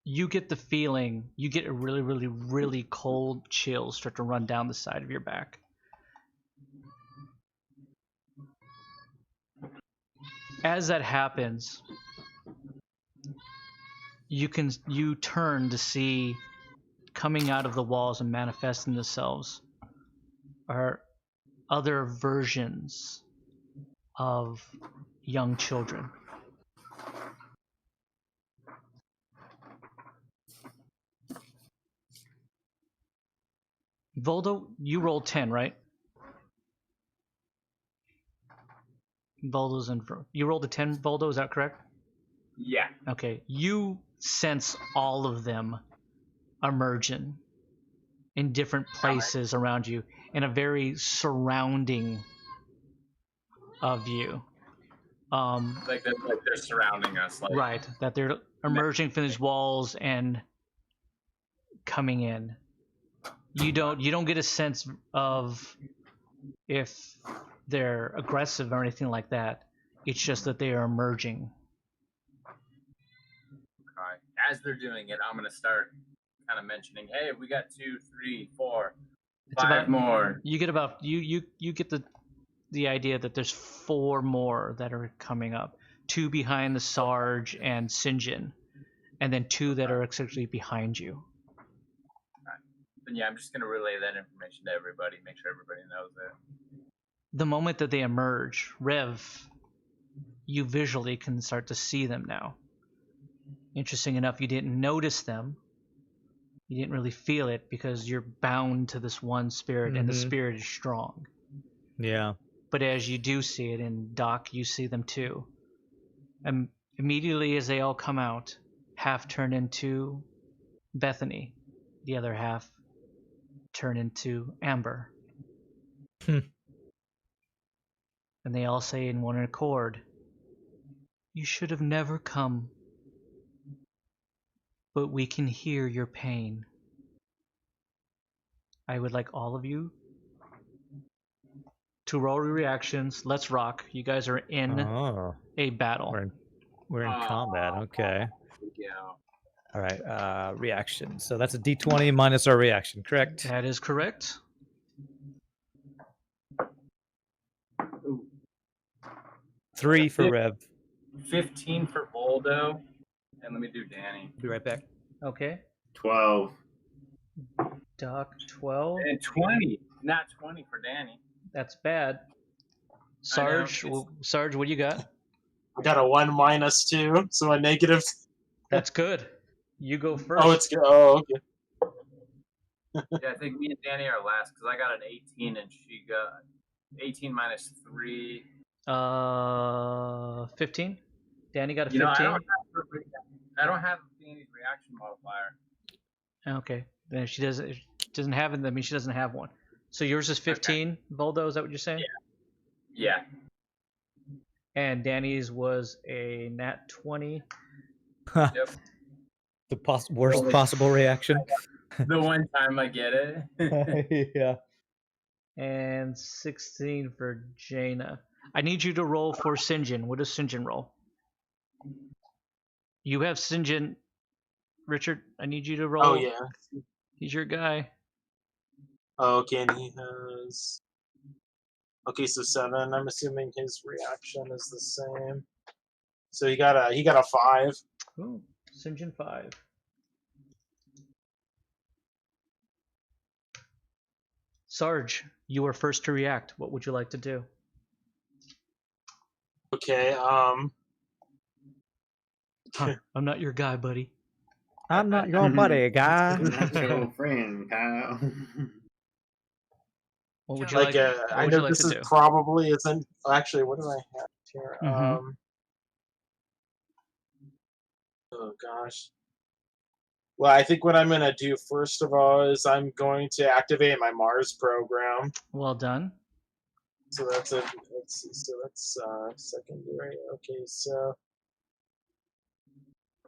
A: You get the feeling, you get a really, really, really cold chill start to run down the side of your back. As that happens, you turn to see coming out of the walls and manifesting themselves are other versions of young children. Voldo, you rolled 10, right? Voldo's in. You rolled a 10, Voldo, is that correct?
C: Yeah.
A: Okay. You sense all of them emerging in different places around you in a very surrounding of you.
C: Like they're surrounding us. Like,
A: right. That they're emerging from these walls and coming in. You don't get a sense of if they're aggressive or anything like that. It's just that they are emerging.
C: Okay. As they're doing it, I'm gonna start kind of mentioning, "Hey, we got 2, 3, 4,
A: It's
C: 5
A: about
C: more."
A: You get about you get the idea that there's 4 more that are coming up. 2 behind the Sarge and Sinjin, and then 2 that are actually behind you.
C: Then yeah, I'm just gonna relay that information to everybody, make sure everybody knows it.
A: The moment that they emerge, Rev, you visually can start to see them now. Interesting enough, you didn't notice them. You didn't really feel it because you're bound to this one spirit, and the spirit is strong.
B: Yeah.
A: But as you do see it, and Doc, you see them too. And immediately as they all come out, half turn into Bethany, the other half turn into Amber. And they all say in one accord, "You should have never come, but we can hear your pain." I would like all of you to roll your reactions. Let's rock. You guys are in a battle.
B: We're in combat. Okay.
C: Yeah.
B: All right. Reaction. So that's a D20 minus our reaction, correct?
A: That is correct.
C: Ooh.
B: 3 for Rev.
C: 15 for Voldo, and let me do Danny.
B: Be right back.
A: Okay.
E: 12.
A: Doc, 12.
C: And 20, not 20 for Danny.
A: That's bad. Sarge, Sarge, what do you got?
D: I got a 1 minus 2, so a negative.
A: That's good. You go first.
D: Oh, it's good. Oh, okay.
C: Yeah, I think me and Danny are last because I got an 18 and she got 18 minus 3.
A: 15. Danny got a
C: You know,
A: 15.
C: I don't have Danny's reaction modifier.
A: Okay. Then if she doesn't have it, that means she doesn't have one. So yours is 15, Voldo, is that what you're saying?
C: Yeah.
A: And Danny's was a nat 20.
C: Yep.
B: The worst possible reaction.
C: The one time I get it.
B: Yeah.
A: And 16 for Jaina. I need you to roll for Sinjin. What does Sinjin roll? You have Sinjin. Richard, I need you to roll.
D: Oh yeah.
A: He's your guy.
D: Okay, and he has. Okay, so 7. I'm assuming his reaction is the same. So he got a 5.
A: Ooh, Sinjin 5. Sarge, you are first to react. What would you like to do?
D: Okay.
A: Huh, I'm not your guy, buddy.
B: I'm not your buddy, guy.
E: Not your friend, Kyle.
A: What would you
D: Like,
A: like?
D: I
A: What would you
D: know
A: like
D: this
A: to
D: is
A: do?
D: probably isn't. Actually, what do I have here?
A: Mhm.
D: Oh gosh. Well, I think what I'm gonna do first of all is I'm going to activate my Mars program.
A: Well done.
D: So that's a. Let's see. So that's secondary. Okay. So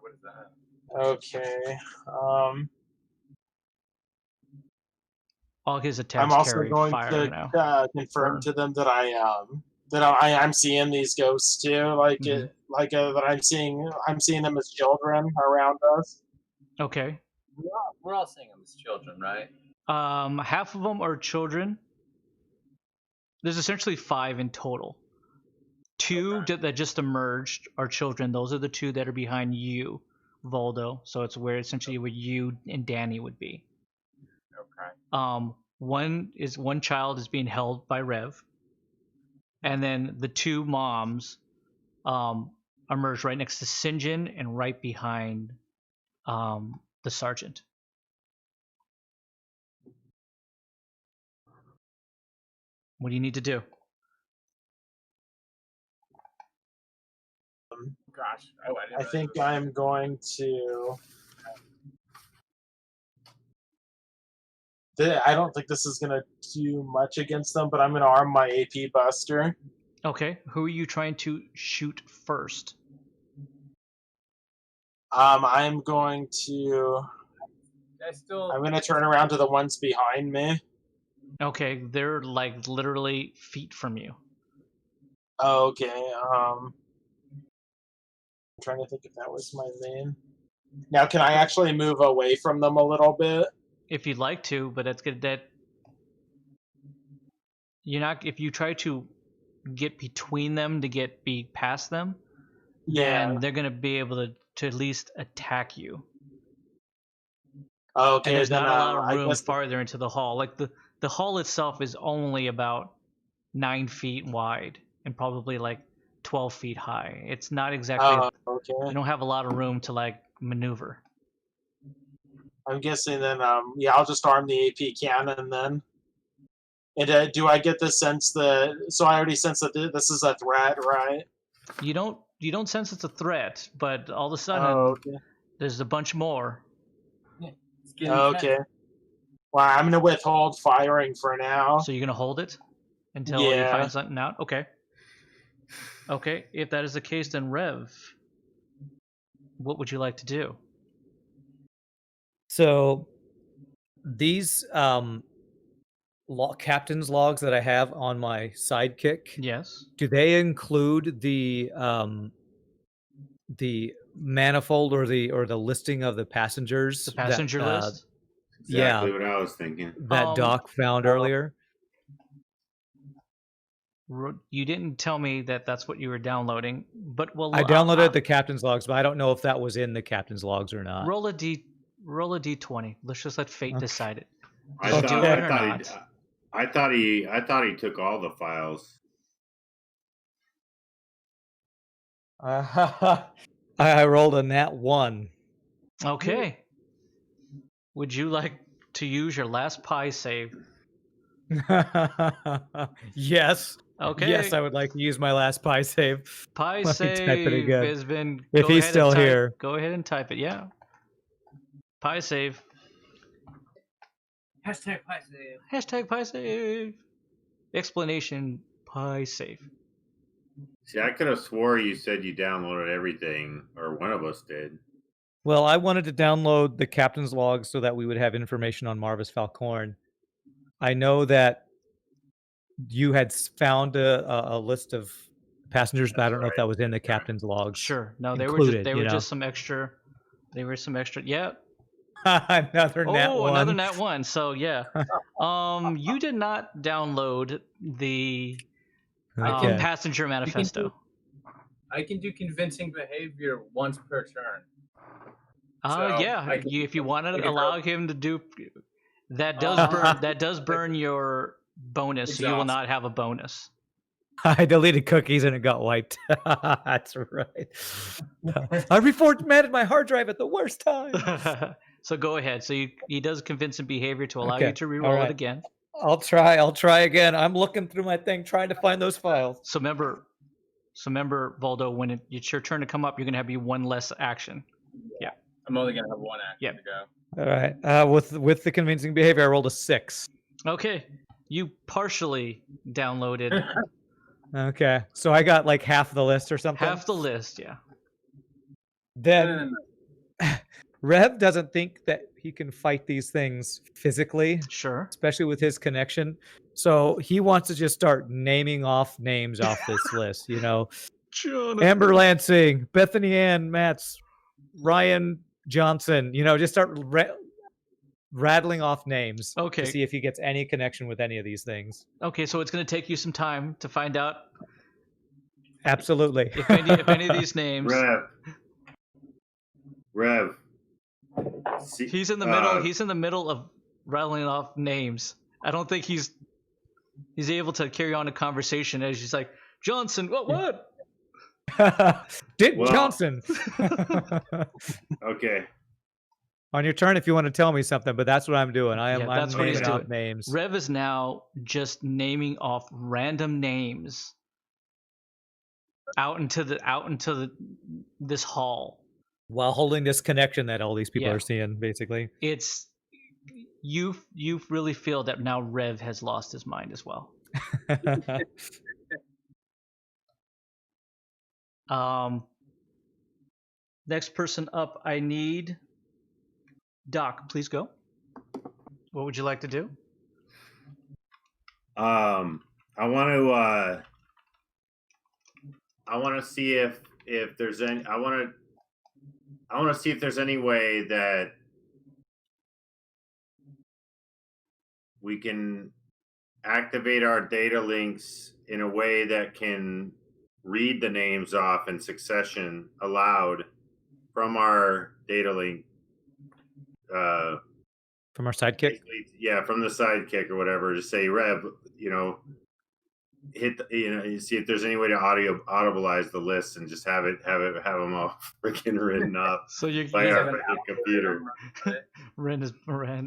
C: What is that?
D: okay.
A: All his
D: I'm
A: attacks
D: also
A: carry
D: going
A: fire
D: to
A: now.
D: confirm
A: Burn.
D: to them that I'm seeing these ghosts too,
A: Mhm.
D: that I'm seeing them as children around us.
A: Okay.
C: We're all seeing them as children, right?
A: Half of them are children. There's essentially 5 in total. 2
C: Okay.
A: that just emerged are children. Those are the 2 that are behind you, Voldo. So it's where essentially where you and Danny would be.
C: Okay.
A: One child is being held by Rev, and then the 2 moms emerge right next to Sinjin and right behind the sergeant. What do you need to do?
C: Gosh. Oh, I didn't
D: I think I'm going to. I don't think this is gonna do much against them, but I'm gonna arm my AP Buster.
A: Okay, who are you trying to shoot first?
D: I'm going to. I'm gonna turn around to the ones behind me.
A: Okay, they're like literally feet from you.
D: Oh, okay. I'm trying to think if that was my main. Now, can I actually move away from them a little bit?
A: If you'd like to, but that's good. That you're not. If you try to get between them to be past them, then they're gonna be able to at least attack you.
D: Okay.
A: And there's
D: then,
A: not a lot of
D: I
A: room
D: guess
A: farther into the hall. Like the hall itself is only about 9 feet wide and probably like 12 feet high. It's not exactly.
D: okay.
A: You don't have a lot of room to like maneuver.
D: I'm guessing then. Yeah, I'll just arm the AP cannon then. And do I get the sense that? So I already sense that this is a threat, right?
A: You don't sense it's a threat, but all of a sudden there's a bunch more.
D: Okay. Well, I'm gonna withhold firing for now.
A: So you're gonna hold it until you find something out. Okay. Okay. If that is the case, then Rev, what would you like to do?
B: So these captain's logs that I have on my sidekick,
A: Yes.
B: do they include the manifold or the listing of the passengers?
A: The passenger list.
E: Exactly what I was thinking.
B: That Doc found earlier.
A: You didn't tell me that that's what you were downloading, but well,
B: I downloaded the captain's logs, but I don't know if that was in the captain's logs or not.
A: Roll a d20. Let's just let fate decide it.
E: I thought he took all the files.
B: I rolled a nat 1.
A: Okay. Would you like to use your last pie save
B: Yes.
A: Okay.
B: Yes, I would like to use my last pie save.
A: Pie
B: Let me type it
A: save
B: again.
A: has been.
B: If
A: Go
B: he's
A: ahead
B: still
A: and type,
B: here.
A: Go ahead and type it. Yeah. Pie save.
C: Hashtag pie save.
A: Hashtag pie save. Explanation pie save.
E: See, I could have swore you said you downloaded everything, or one of us did.
B: Well, I wanted to download the captain's log so that we would have information on Marvis Falcorn. I know that you had found a list of passengers, but I don't know if that was in the captain's logs.
A: Sure. No, they
B: included,
A: were just some extra. They were some extra. Yeah.
B: Another nat one.
A: Another nat one. So yeah. You did not download the
B: Okay.
A: passenger manifesto.
C: I can do convincing behavior once per turn.
A: Yeah. If you want to allow him to do that, does burn your bonus, so you will not have a bonus.
B: I deleted cookies and it got wiped. That's right. I reformatted my hard drive at the worst time.
A: So go ahead. So he does convincing behavior to allow you to reroll it again.
B: I'll try again. I'm looking through my thing trying to find those files.
A: So remember, Voldo, when it's your turn to come up, you're gonna have one less action. Yeah.
C: I'm only gonna have one action to go.
B: All right. With the convincing behavior, I rolled a 6.
A: Okay. You partially downloaded
B: Okay. So I got like half the list or something.
A: half the list, yeah.
B: Then Rev doesn't think that he can fight these things physically.
A: Sure.
B: Especially with his connection. So he wants to just start naming off names off this list, you know.
A: Jonathan.
B: Amber Lansing, Bethany Ann Matz, Ryan Johnson, you know, just start rattling off names to see if he gets any connection with any of these things.
A: Okay, so it's going to take you some time to find out.
B: Absolutely.
A: If any of these names.
E: Rev.
A: He's in the middle. He's in the middle of rattling off names. I don't think he's able to carry on a conversation as he's like, Johnson. What?
B: Johnson.
E: Okay.
B: On your turn, if you want to tell me something, but that's what I'm doing. I'm
A: what he's
B: naming
A: doing.
B: Names.
A: Rev is now just naming off random names out into this hall
B: while holding this connection that all these people are seeing. Basically,
A: it's you really feel that now Rev has lost his mind as well. Next person up, I need Doc. Please go. What would you like to do?
E: I want to see if there's any. I want to see if there's any way that we can activate our data links in a way that can read the names off in succession aloud from our data link.
B: From our sidekick?
E: Yeah, from the sidekick or whatever. Just say, Rev, hit, see if there's any way to audibleize the list and just have them all freaking written up by our freaking computer.
A: Ren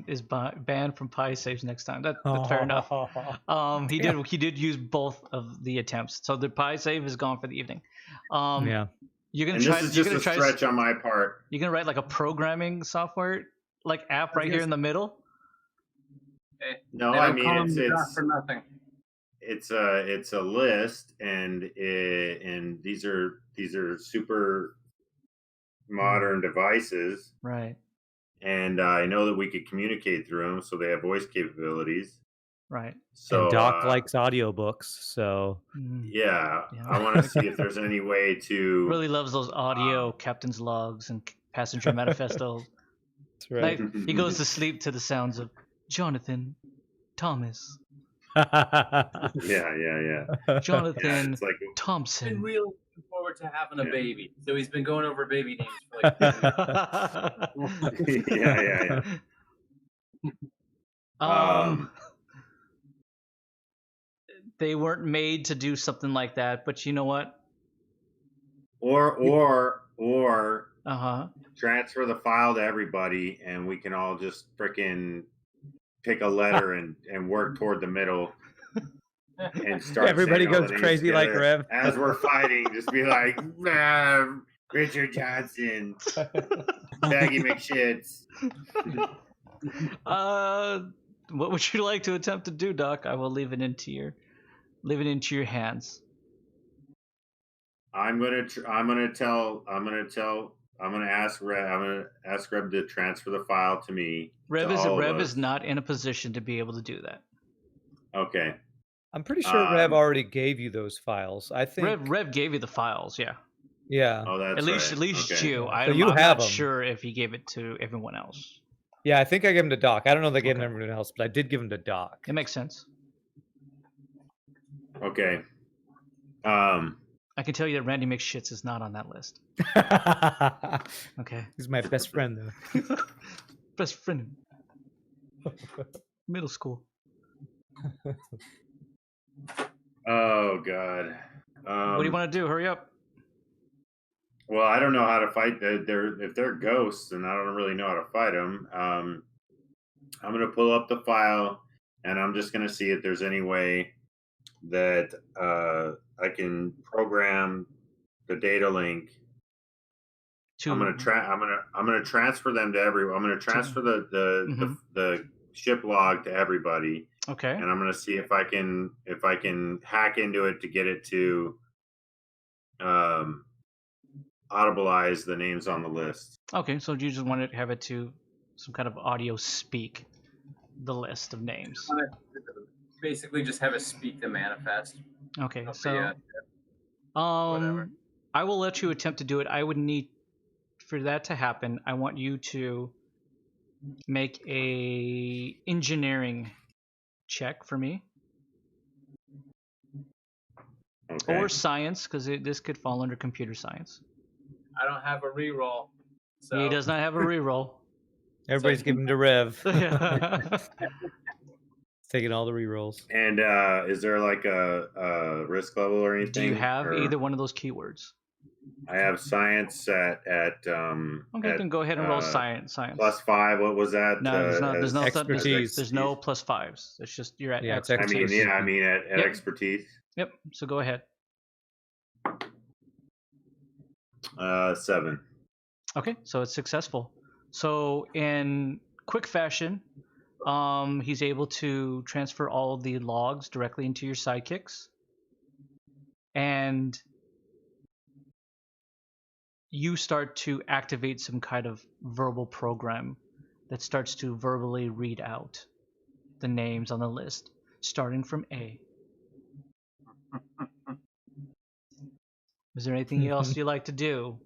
A: is banned from pie saves next time. That's fair enough. He did use both of the attempts, so the pie save is gone for the evening. You're gonna try.
E: This is just a stretch on my part.
A: You're gonna write like a programming software app right here in the middle.
E: No, I mean
C: it's for nothing.
E: It's a list, and these are super modern devices,
A: right?
E: And I know that we could communicate through them, so they have voice capabilities,
A: right?
B: So and Doc likes audiobooks, so
E: yeah. I want to see if there's any way to
A: really loves those audio captain's logs and passenger manifestos.
B: That's right.
A: He goes to sleep to the sounds of Jonathan, Thomas.
E: Yeah.
A: Jonathan Thompson.
C: He's been really looking forward to having a baby, so he's been going over baby names for
E: yeah.
A: They weren't made to do something like that, but you know what?
E: Or transfer the file to everybody, and we can all just frickin' pick a letter and work toward the middle and start.
B: Everybody
E: saying all
B: goes
E: the names
B: crazy like
E: together.
B: Rev.
E: As we're fighting. Just be like, Richard Johnson, Baggy McShits.
A: What would you like to attempt to do, Doc? I will leave it into your hands.
E: I'm gonna ask Reb to transfer the file to me.
A: Rev
E: to
A: is not in a position to be able to do that.
E: Okay.
B: I'm pretty sure Rev already gave you those files. I think
A: Rev gave you the files, yeah.
B: Yeah.
E: Oh, that's
A: at least
E: okay.
A: you.
B: So
A: I'm
B: you have
A: not
B: them.
A: sure if he gave it to everyone else.
B: Yeah, I think I gave him to Doc. I don't know if they gave him
A: Okay.
B: to everyone else, but I did give him to Doc.
A: It makes sense.
E: Okay.
A: I can tell you that Randy McShits is not on that list. Okay.
B: He's my best friend, though.
A: Best friend. Middle school.
E: Oh God.
A: What do you want to do? Hurry up.
E: Well, I don't know how to fight. If they're ghosts, and I don't really know how to fight them. I'm gonna pull up the file, and I'm just gonna see if there's any way that I can program the data link. I'm gonna transfer them to everyone. I'm gonna transfer the ship log to everybody.
A: Okay.
E: And I'm gonna see if I can hack into it to get it to audibleize the names on the list.
A: Okay, so you just want to have it to some kind of audio speak the list of names.
C: Basically, just have it speak the manifest.
A: Okay,
C: of
A: so
C: whatever.
A: I will let you attempt to do it. I would need for that to happen. I want you to make a engineering check for me,
E: Okay.
A: or science, because this could fall under computer science.
C: I don't have a reroll. So
A: He does not have a reroll.
B: Everybody's giving to Rev.
A: Yeah.
B: Taking all the rerolls.
E: And is there like a risk level or anything?
A: Do you have
E: or
A: either one of those keywords?
E: I have science at
A: Okay, then go ahead and roll science.
E: +5. What was that?
A: No, there's no
B: expertise.
A: There's no +5s. It's just you're at
B: Yeah, it's
A: expertise.
E: I mean at
A: Yep.
E: expertise.
A: Yep. So go ahead.
E: 7.
A: Okay, so it's successful. So in quick fashion, he's able to transfer all the logs directly into your sidekicks, and you start to activate some kind of verbal program that starts to verbally read out the names on the list, starting from A. Is there anything else you'd like to do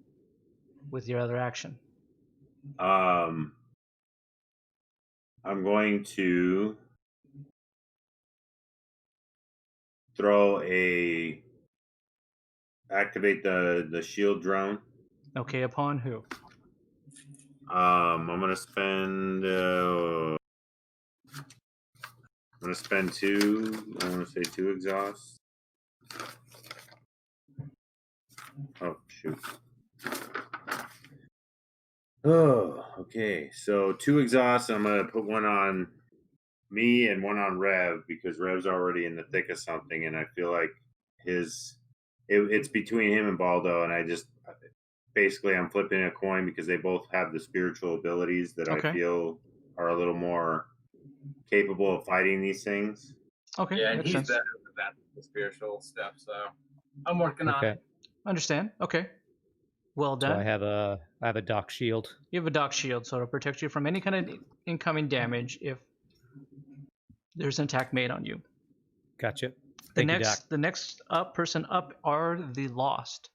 A: with your other action?
E: I'm going to activate the shield drone.
A: Okay, upon who?
E: I'm gonna spend 2. I want to say 2 exhausts. Oh shoot. Oh, okay. So 2 exhausts. I'm gonna put one on me and one on Rev because Rev's already in the thick of something, and I feel like it's between him and Baldo, and I'm flipping a coin because they both have the spiritual abilities that I feel are a little more capable of fighting these things.
A: Okay.
C: Yeah, and
A: makes
C: he's
A: sense.
C: better with that the spiritual stuff. So I'm working on it.
A: Understand. Okay. Well done.
B: So I have a Doc shield.
A: You have a Doc shield, so it'll protect you from any kind of incoming damage if there's an attack made on you.
B: Gotcha.
A: The
B: Thank you, Doc.
A: next person up are the Lost.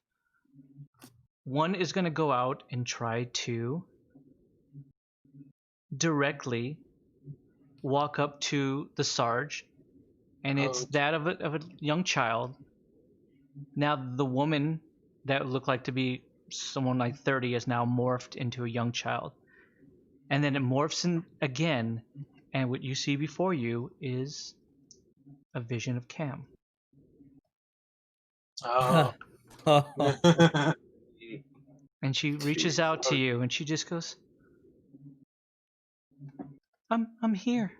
A: One is going to go out and try to directly walk up to the Sarge, and it's that of a young child. Now the woman that looked like to be someone like 30 is now morphed into a young child, and then it morphs in again, and what you see before you is a vision of Cam.
D: Oh.
A: And she reaches out to you, and she just goes, I'm here.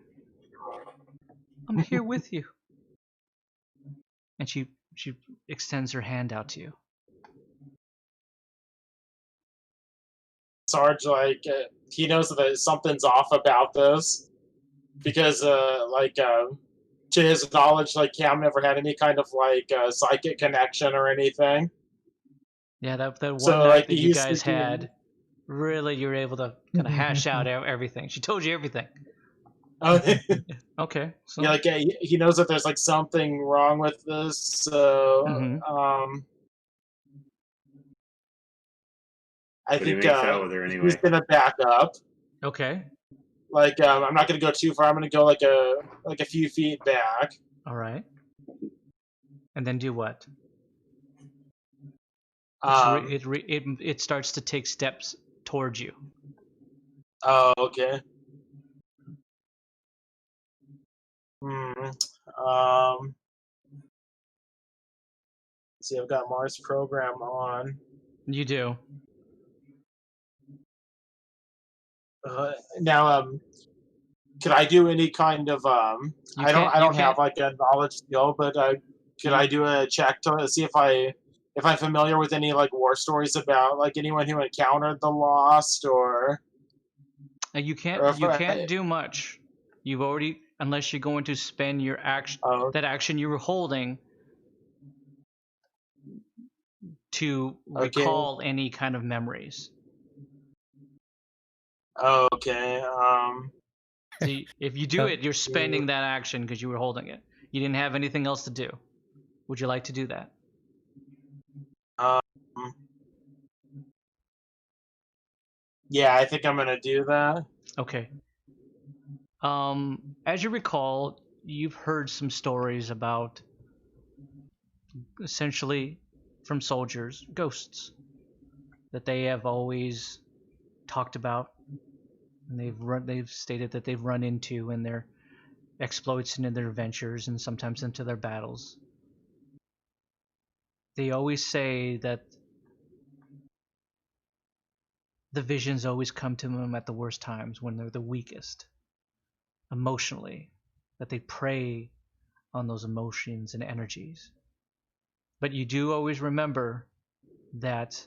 A: I'm here with you. And she extends her hand out to you.
D: Sarge, like, he knows that something's off about this because, to his knowledge, like, Cam never had any kind of, like, psychic connection or anything.
A: Yeah, that one
D: So,
A: night
D: like,
A: that you
D: he's
A: guys
D: thinking-
A: had, really, you were able to kind of hash out everything. She told you everything.
D: Oh,
A: Okay. So,
D: yeah, like, he knows that there's, like, something wrong with this, so, I
E: But he
D: think
E: makes out with her
D: he's
E: anyway.
D: gonna back up.
A: okay.
D: Like, I'm not gonna go too far. I'm gonna go like a few feet back.
A: All right. And then do what? It starts to take steps towards you.
D: Oh, okay. See, I've got Mars program on.
A: You do.
D: Now, could I do any kind of I don't have like a knowledge skill, but could I do a check to see if I'm familiar with any like war stories about like anyone who encountered the Lost or?
A: You can't do much. You've already, unless you're going to spend your action, that action you were holding, to recall any kind of memories.
D: Okay.
A: See, if you do it, you're spending that action because you were holding it. You didn't have anything else to do. Would you like to do that?
D: Yeah, I think I'm gonna do that.
A: Okay. As you recall, you've heard some stories about, essentially, from soldiers, ghosts that they have always talked about, and they've stated that they've run into in their exploits and in their adventures, and sometimes into their battles. They always say that the visions always come to them at the worst times, when they're the weakest emotionally, that they prey on those emotions and energies. But you do always remember that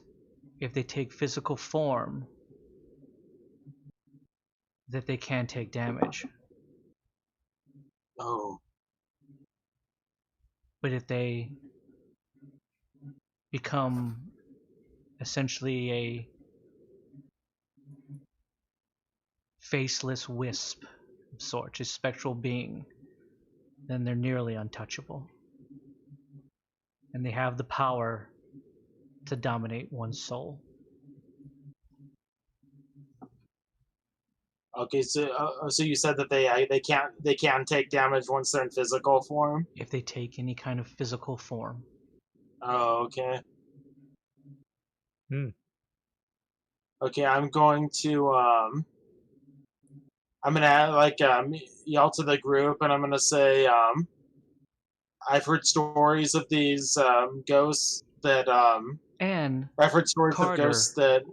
A: if they take physical form, that they can take damage.
D: Oh.
A: But if they become essentially a faceless wisp of sorts, a spectral being, then they're nearly untouchable. And they have the power to dominate one's soul.
D: Okay, so you said that they can't take damage once they're in physical form?
A: If they take any kind of physical form.
D: Oh, okay.
B: Hmm.
D: Okay, I'm going to I'm gonna like yell to the group, and I'm gonna say I've heard stories of these ghosts that
A: And
D: I've heard stories
A: Carter.
D: of ghosts that.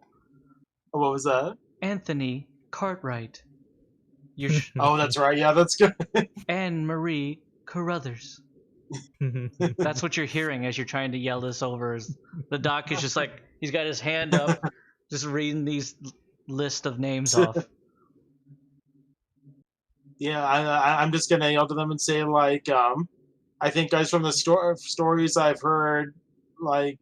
D: What was that?
A: Anthony Cartwright.
D: Oh, that's right. Yeah, that's good.
A: And Marie Carruthers. That's what you're hearing as you're trying to yell this over. The doc is just like, he's got his hand up, just reading these list of names off.
D: Yeah, I'm just gonna yell to them and say like, I think guys from the stories I've heard, like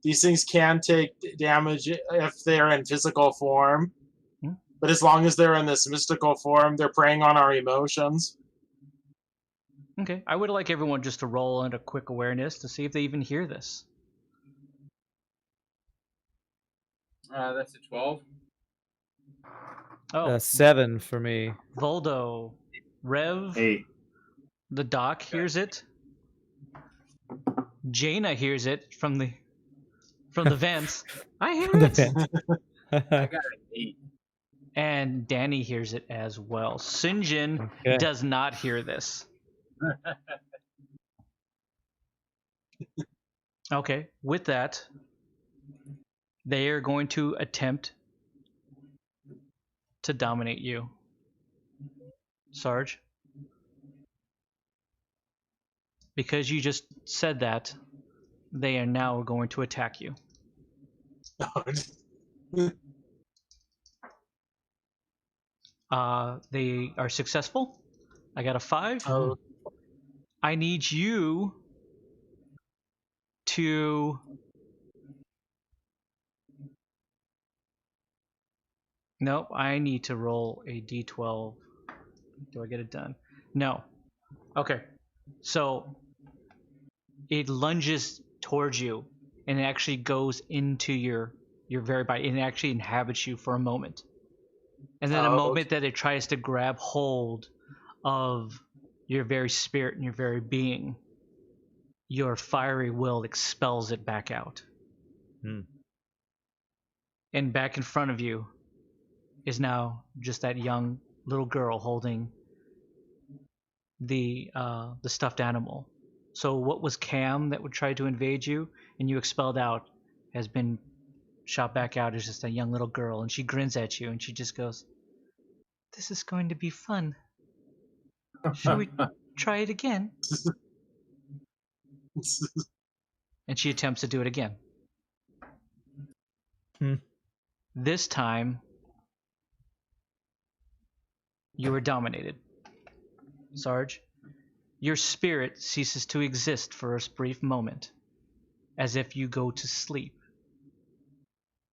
D: these things can take damage if they're in physical form, but as long as they're in this mystical form, they're preying on our emotions.
A: Okay, I would like everyone just to roll in a quick awareness to see if they even hear this.
C: That's a 12.
A: Oh,
B: 7 for me.
A: Voldo, Rev,
E: 8.
A: the doc hears it. Jaina hears it from the vents. I hear it.
C: I got an 8.
A: And Danny hears it as well. Sinjin does not hear this. Okay, with that, they are going to attempt to dominate you. Sarge? Because you just said that, they are now going to attack you. They are successful. I got a 5.
D: Oh,
A: I need you to nope, I need to roll a d12. Do I get it done? No. Okay. So it lunges towards you and it actually goes into your very body and it actually inhabits you for a moment. And then the
D: Oh,
A: moment that it tries to grab hold of your very spirit and your very being, your fiery will expels it back out.
B: Hmm.
A: And back in front of you is now just that young little girl holding the stuffed animal. So what was Cam that would try to invade you and you expelled out has been shot back out as just a young little girl, and she grins at you and she just goes, "This is going to be fun. Shall we try it again?" And she attempts to do it again. This time, you are dominated. Sarge, your spirit ceases to exist for a brief moment, as if you go to sleep.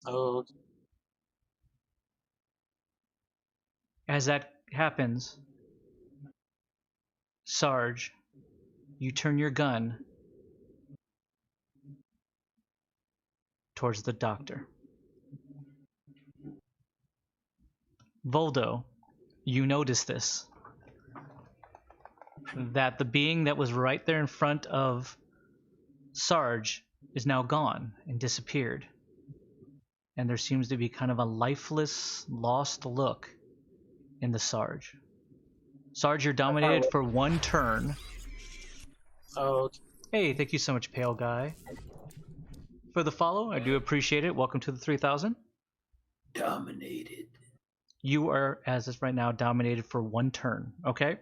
D: oh,
A: As that happens, Sarge, you turn your gun towards the doctor. Voldo, you notice this. That the being that was right there in front of Sarge is now gone and disappeared. And there seems to be kind of a lifeless, lost look in the Sarge. Sarge, you're dominated for 1 turn.
D: oh,
A: Hey, thank you so much, Pale Guy. For the follow, I do appreciate it. Welcome to the 3000.
E: Dominated.
A: You are, as of right now, dominated for 1 turn, okay?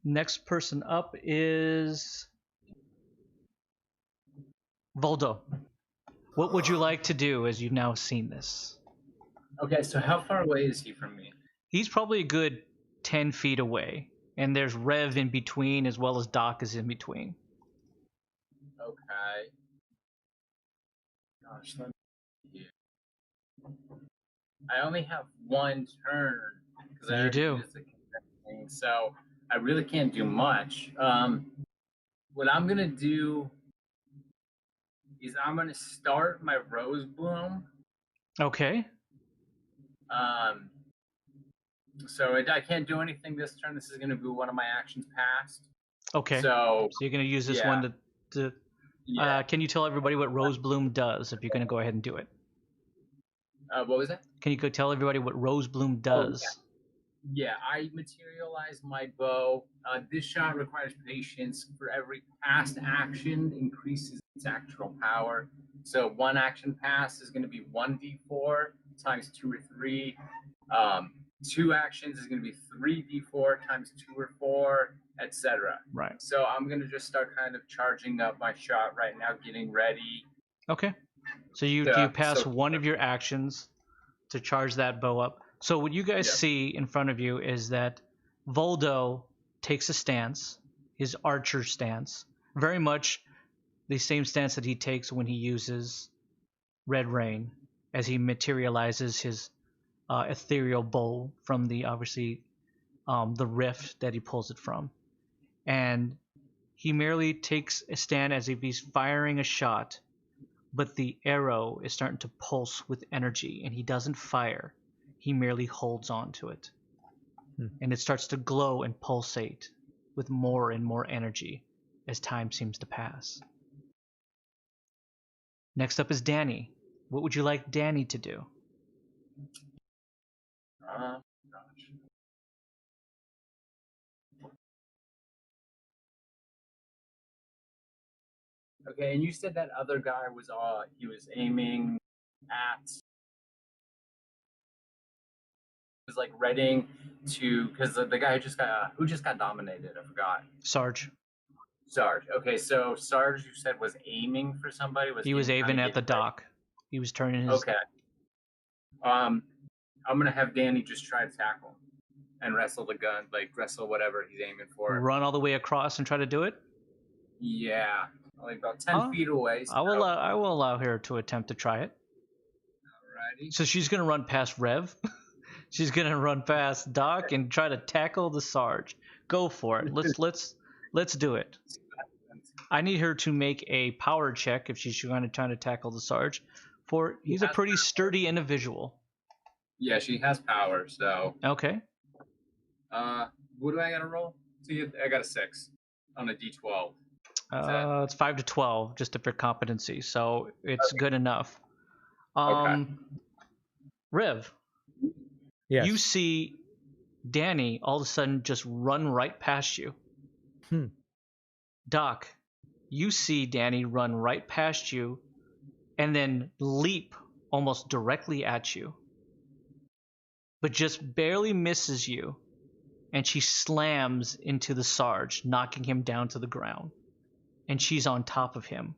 A: Next person up is Voldo. What would you like to do as you've now seen this?
C: Okay, so how far away is he from me?
A: He's probably a good 10 feet away, and there's Rev in between as well as Doc is in between.
C: Okay. Gosh, let me see. I only have 1 turn because I
A: You
C: already
A: do.
C: used the thing, so I really can't do much. What I'm gonna do is I'm gonna start my rose bloom.
A: Okay.
C: So I can't do anything this turn. This is gonna be one of my actions passed.
A: Okay.
C: So
A: you're going to use this
C: yeah.
A: one to
C: Yeah.
A: can you tell everybody what Rose Bloom does if you're going to go ahead and do it?
C: What was that?
A: Can you go tell everybody what Rose Bloom does?
C: Yeah, I materialize my bow. This shot requires patience. For every past action, increases its actual power. So 1 action pass is going to be 1d4 times 2 or 3. 2 actions is going to be 3d4 times 2 or 4, etc.
A: Right.
C: So I'm going to just start kind of charging up my shot right now, getting ready.
A: Okay. So you pass one of your actions to charge that bow up. So what you guys see in front of you is that Voldo takes a stance, his archer stance, very much the same stance that he takes when he uses Red Rain, as he materializes his ethereal bow from the obviously the rift that he pulls it from, and he merely takes a stand as if he's firing a shot, but the arrow is starting to pulse with energy, and he doesn't fire. He merely holds on to it. And it starts to glow and pulsate with more and more energy as time seems to pass. Next up is Danny. What would you like Danny to do?
C: Gosh. Okay, and you said that other guy was he was aiming at, was like readying to because the guy who just got dominated. I forgot.
A: Sarge.
C: Sarge. Okay, so Sarge, you said was aiming for somebody.
A: He was aiming at the
C: ready?
A: dock. He was turning his.
C: Okay. I'm gonna have Danny just try to tackle him and wrestle the gun, like wrestle whatever he's aiming for.
A: Run all the way across and try to do it.
C: Yeah, like about 10 feet away. So.
A: I will allow her to attempt to try it.
C: Alrighty.
A: So she's gonna run past Rev. She's gonna run past Doc and try to tackle the Sarge. Go for it. Let's do it. I need her to make a power check if she's going to try to tackle the Sarge. For he's a pretty sturdy individual.
C: Yeah, she has power. So.
A: Okay.
C: What do I gotta roll? See, I got a 6 on a D12.
A: It's 5 to 12, just up your competency, so it's good enough.
C: Okay.
A: Rev,
B: Yes.
A: you see Danny all of a sudden just run right past you. Doc, you see Danny run right past you and then leap almost directly at you, but just barely misses you, and she slams into the Sarge, knocking him down to the ground, and she's on top of him.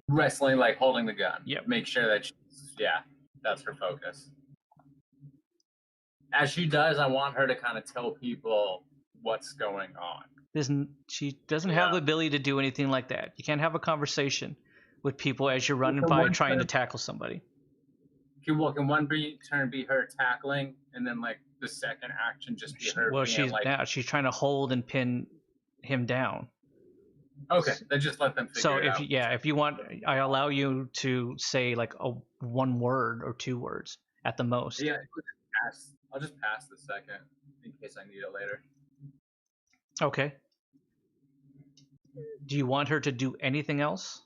C: Wrestling, like holding the gun.
A: Yep.
C: Make sure that that's her focus. As she does, I want her to kind of tell people what's going on.
A: She doesn't have the ability to do anything like that. You can't have a conversation with people as you're running by trying to tackle somebody.
C: Can one turn be her tackling, and then like the second action just be her?
A: Well, she's trying to hold and pin him down.
C: Okay, then just let them figure it out.
A: If you want, I allow you to say like one word or 2 words at the most.
C: Yeah, I'll just pass the second in case I need it later.
A: Okay. Do you want her to do anything else?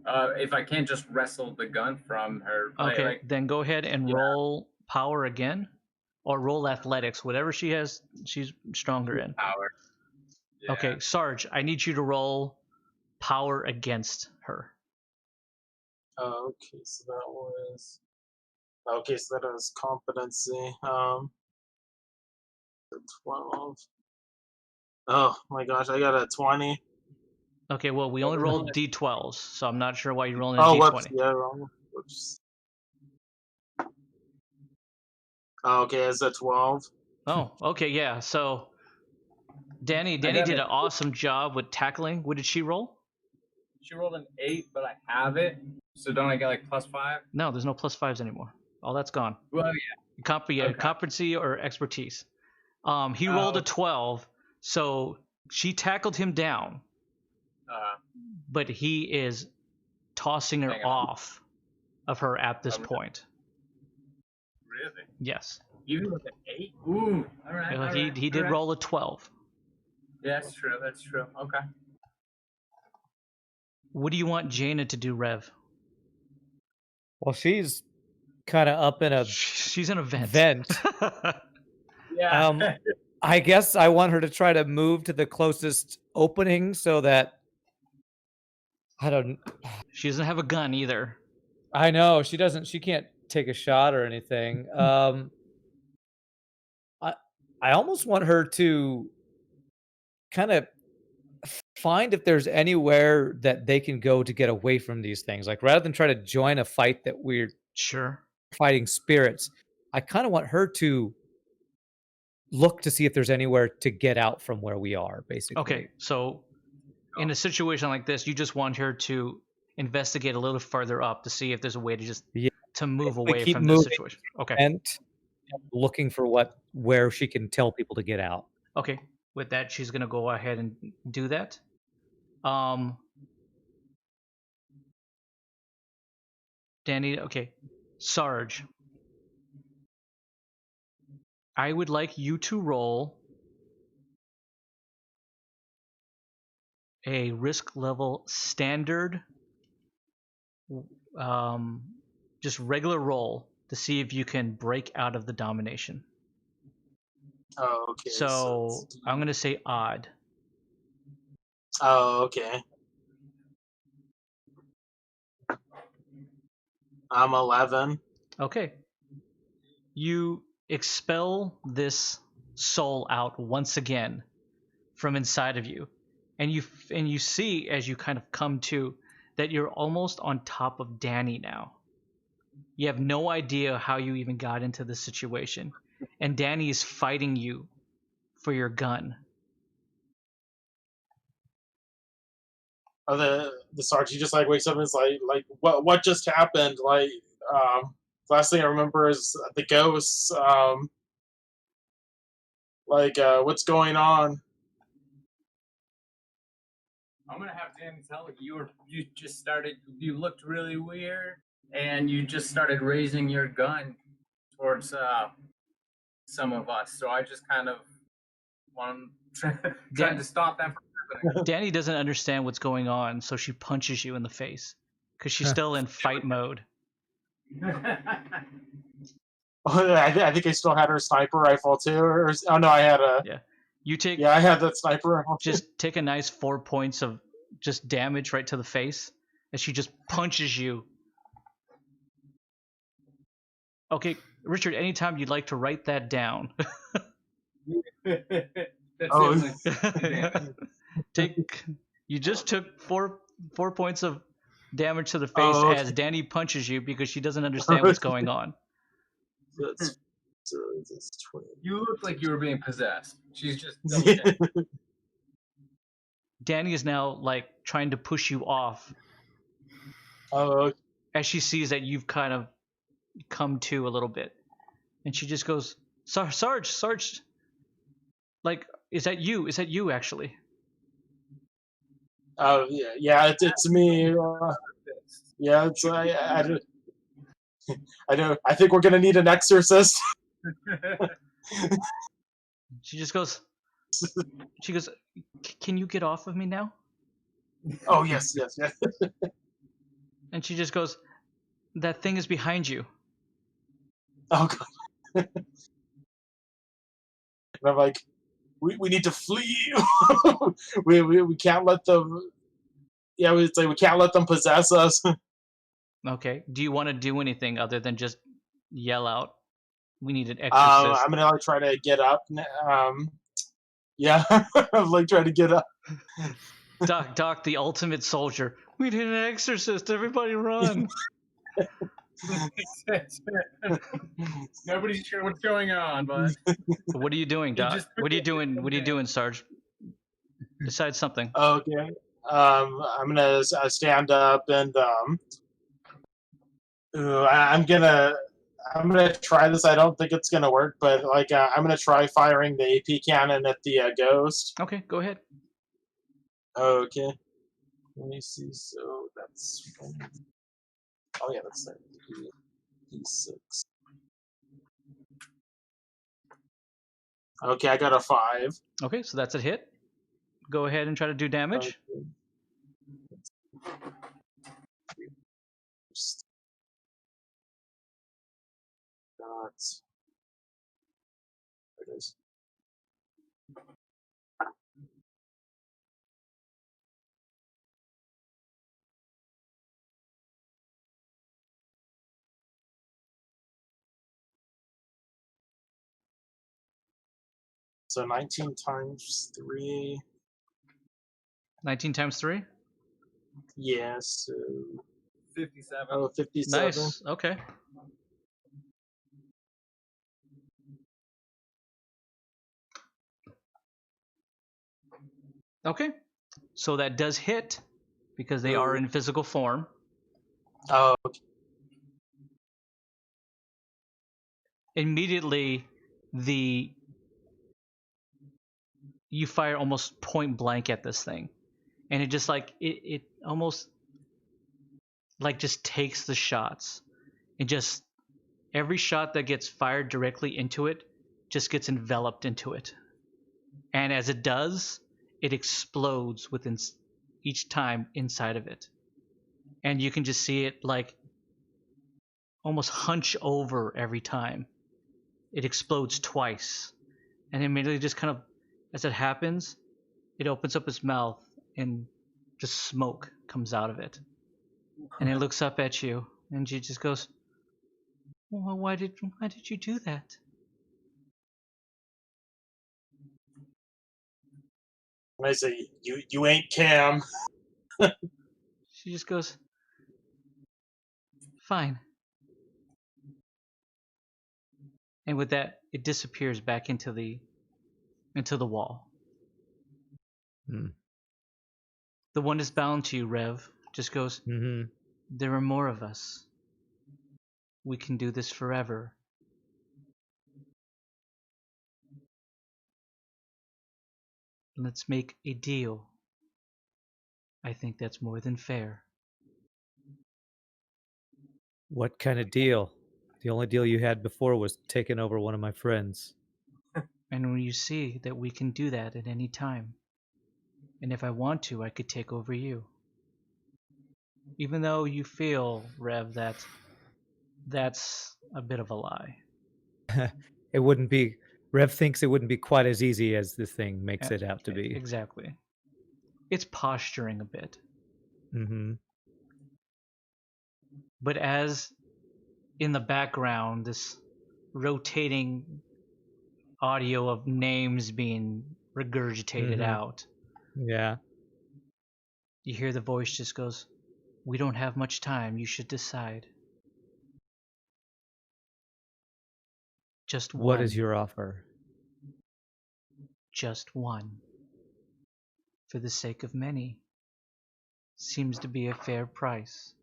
C: If I can't just wrestle the gun from her.
A: Okay, then go ahead and roll power again, or roll athletics, whatever she has. She's stronger in.
C: Power. Yeah.
A: Okay, Sarge, I need you to roll power against her.
D: Okay, so that was. Okay, so that was competency. 12. Oh my gosh, I got a 20.
A: Okay, well, we only rolled D12s, so I'm not sure why you're rolling a
D: D20.
A: D20.
D: Yeah, wrong. Whoops. Okay, it's a 12.
A: Oh, okay, yeah. So Danny did an awesome job with tackling. What did she roll?
C: She rolled an 8, but I have it. So don't I get like +5?
A: No, there's no +5s anymore. All that's gone.
C: Well, yeah.
A: Competency or expertise. He rolled a 12, so she tackled him down. But he is tossing her off of her at this point.
C: Really?
A: Yes.
C: Even with an 8? Ooh, all right.
A: He did roll a 12.
C: Yeah, that's true. That's true. Okay.
A: What do you want Jaina to do, Rev?
B: Well, she's kind of up in a.
A: She's in a vent.
C: Yeah.
B: I guess I want her to try to move to the closest opening so that. I don't.
A: She doesn't have a gun either.
B: I know she doesn't. She can't take a shot or anything. I almost want her to kind of find if there's anywhere that they can go to get away from these things. Like rather than try to join a fight that we're fighting spirits, I kind of want her to look to see if there's anywhere to get out from where we are, basically.
A: Okay, so in a situation like this, you just want her to investigate a little further up to see if there's a way to just to move away from this situation. Okay.
B: And looking for where she can tell people to get out.
A: Okay. With that, she's gonna go ahead and do that. Danny, okay. Sarge, I would like you to roll a risk level standard, just regular roll to see if you can break out of the domination.
D: Oh, okay.
A: So I'm going to say odd.
D: Oh, okay. I'm 11.
A: Okay. You expel this soul out once again from inside of you, and you see as you kind of come to that you're almost on top of Danny now. You have no idea how you even got into this situation, and Danny is fighting you for your gun.
D: Oh, the sergeant just like wakes up and is like what just happened? Like, last thing I remember is the ghosts. What's going on?
C: I'm gonna have Danny tell you you looked really weird, and you just started raising your gun towards some of us. So I just kind of tried to stop that from happening.
A: Danny doesn't understand what's going on, so she punches you in the face because she's still in fight mode.
D: I think I still had her sniper rifle too. Oh no, I had a.
A: Yeah. You take.
D: Yeah, I had that sniper rifle.
A: Just take a nice 4 points of just damage right to the face as she just punches you. Okay, Richard, anytime you'd like to write that down.
C: That's
A: You just took four points of damage to the face as Danny punches you because she doesn't understand what's going on.
D: That's 20.
C: You look like you were being possessed. She's just.
A: Danny is now like trying to push you off as she sees that you've kind of come to a little bit, and she just goes, Sarge, like, is that you actually?
D: Oh yeah, it's me. Yeah, it's I know. I think we're gonna need an exorcist.
A: She goes, can you get off of me now?
D: Oh yes.
A: And she just goes, that thing is behind you.
D: Oh god. And I'm like, we need to flee. we can't let them. Yeah, it's like we can't let them possess us.
A: Okay. Do you want to do anything other than just yell out, we need an exorcist?
D: I'm gonna like try to get up. Yeah, I'm like trying to get up.
A: Doc, the ultimate soldier. We need an exorcist. Everybody run.
C: Nobody's sure what's going on, but
A: What are you doing, Doc? What are you doing, Sarge? Decide something.
D: Okay. I'm gonna stand up and I'm gonna try this. I don't think it's gonna work, but like I'm gonna try firing the AP cannon at the ghost.
A: Okay, go ahead.
D: Okay. Let me see. So that's. Oh yeah, that's D6. Okay, I got a 5.
A: Okay, so that's a hit. Go ahead and try to do damage.
D: Okay. There it is. So 19 times 3.
A: 19 times 3?
D: Yes.
C: 57.
D: Oh, 57.
A: Nice. Okay. Okay. So that does hit because they are in physical form.
D: Oh, okay.
A: Immediately, you fire almost point blank at this thing, and it just like it almost like just takes the shots, and just every shot that gets fired directly into it just gets enveloped into it, and as it does, it explodes within each time inside of it, and you can just see it like almost hunch over every time. It explodes twice, and immediately just kind of as it happens, it opens up its mouth and just smoke comes out of it. And it looks up at you and she just goes, well, why did you do that?
D: I say, you ain't Cam.
A: She just goes, fine. And with that, it disappears back into the wall.
B: Hmm.
A: The one that's bound to you, Rev, just goes,
B: Mm-hmm.
A: there are more of us. We can do this forever. Let's make a deal. I think that's more than fair.
B: What kind of deal? The only deal you had before was taking over one of my friends.
A: And when you see that we can do that at any time, and if I want to, I could take over you. Even though you feel, Rev, that that's a bit of a lie.
B: It wouldn't be. Rev thinks it wouldn't be quite as easy as the thing makes it out to be.
A: Exactly. It's posturing a bit.
B: Mm-hmm.
A: But as in the background, this rotating audio of names being regurgitated out,
B: Yeah.
A: you hear the voice just goes, we don't have much time. You should decide. Just one.
B: What is your offer?
A: Just one. For the sake of many. Seems to be a fair price.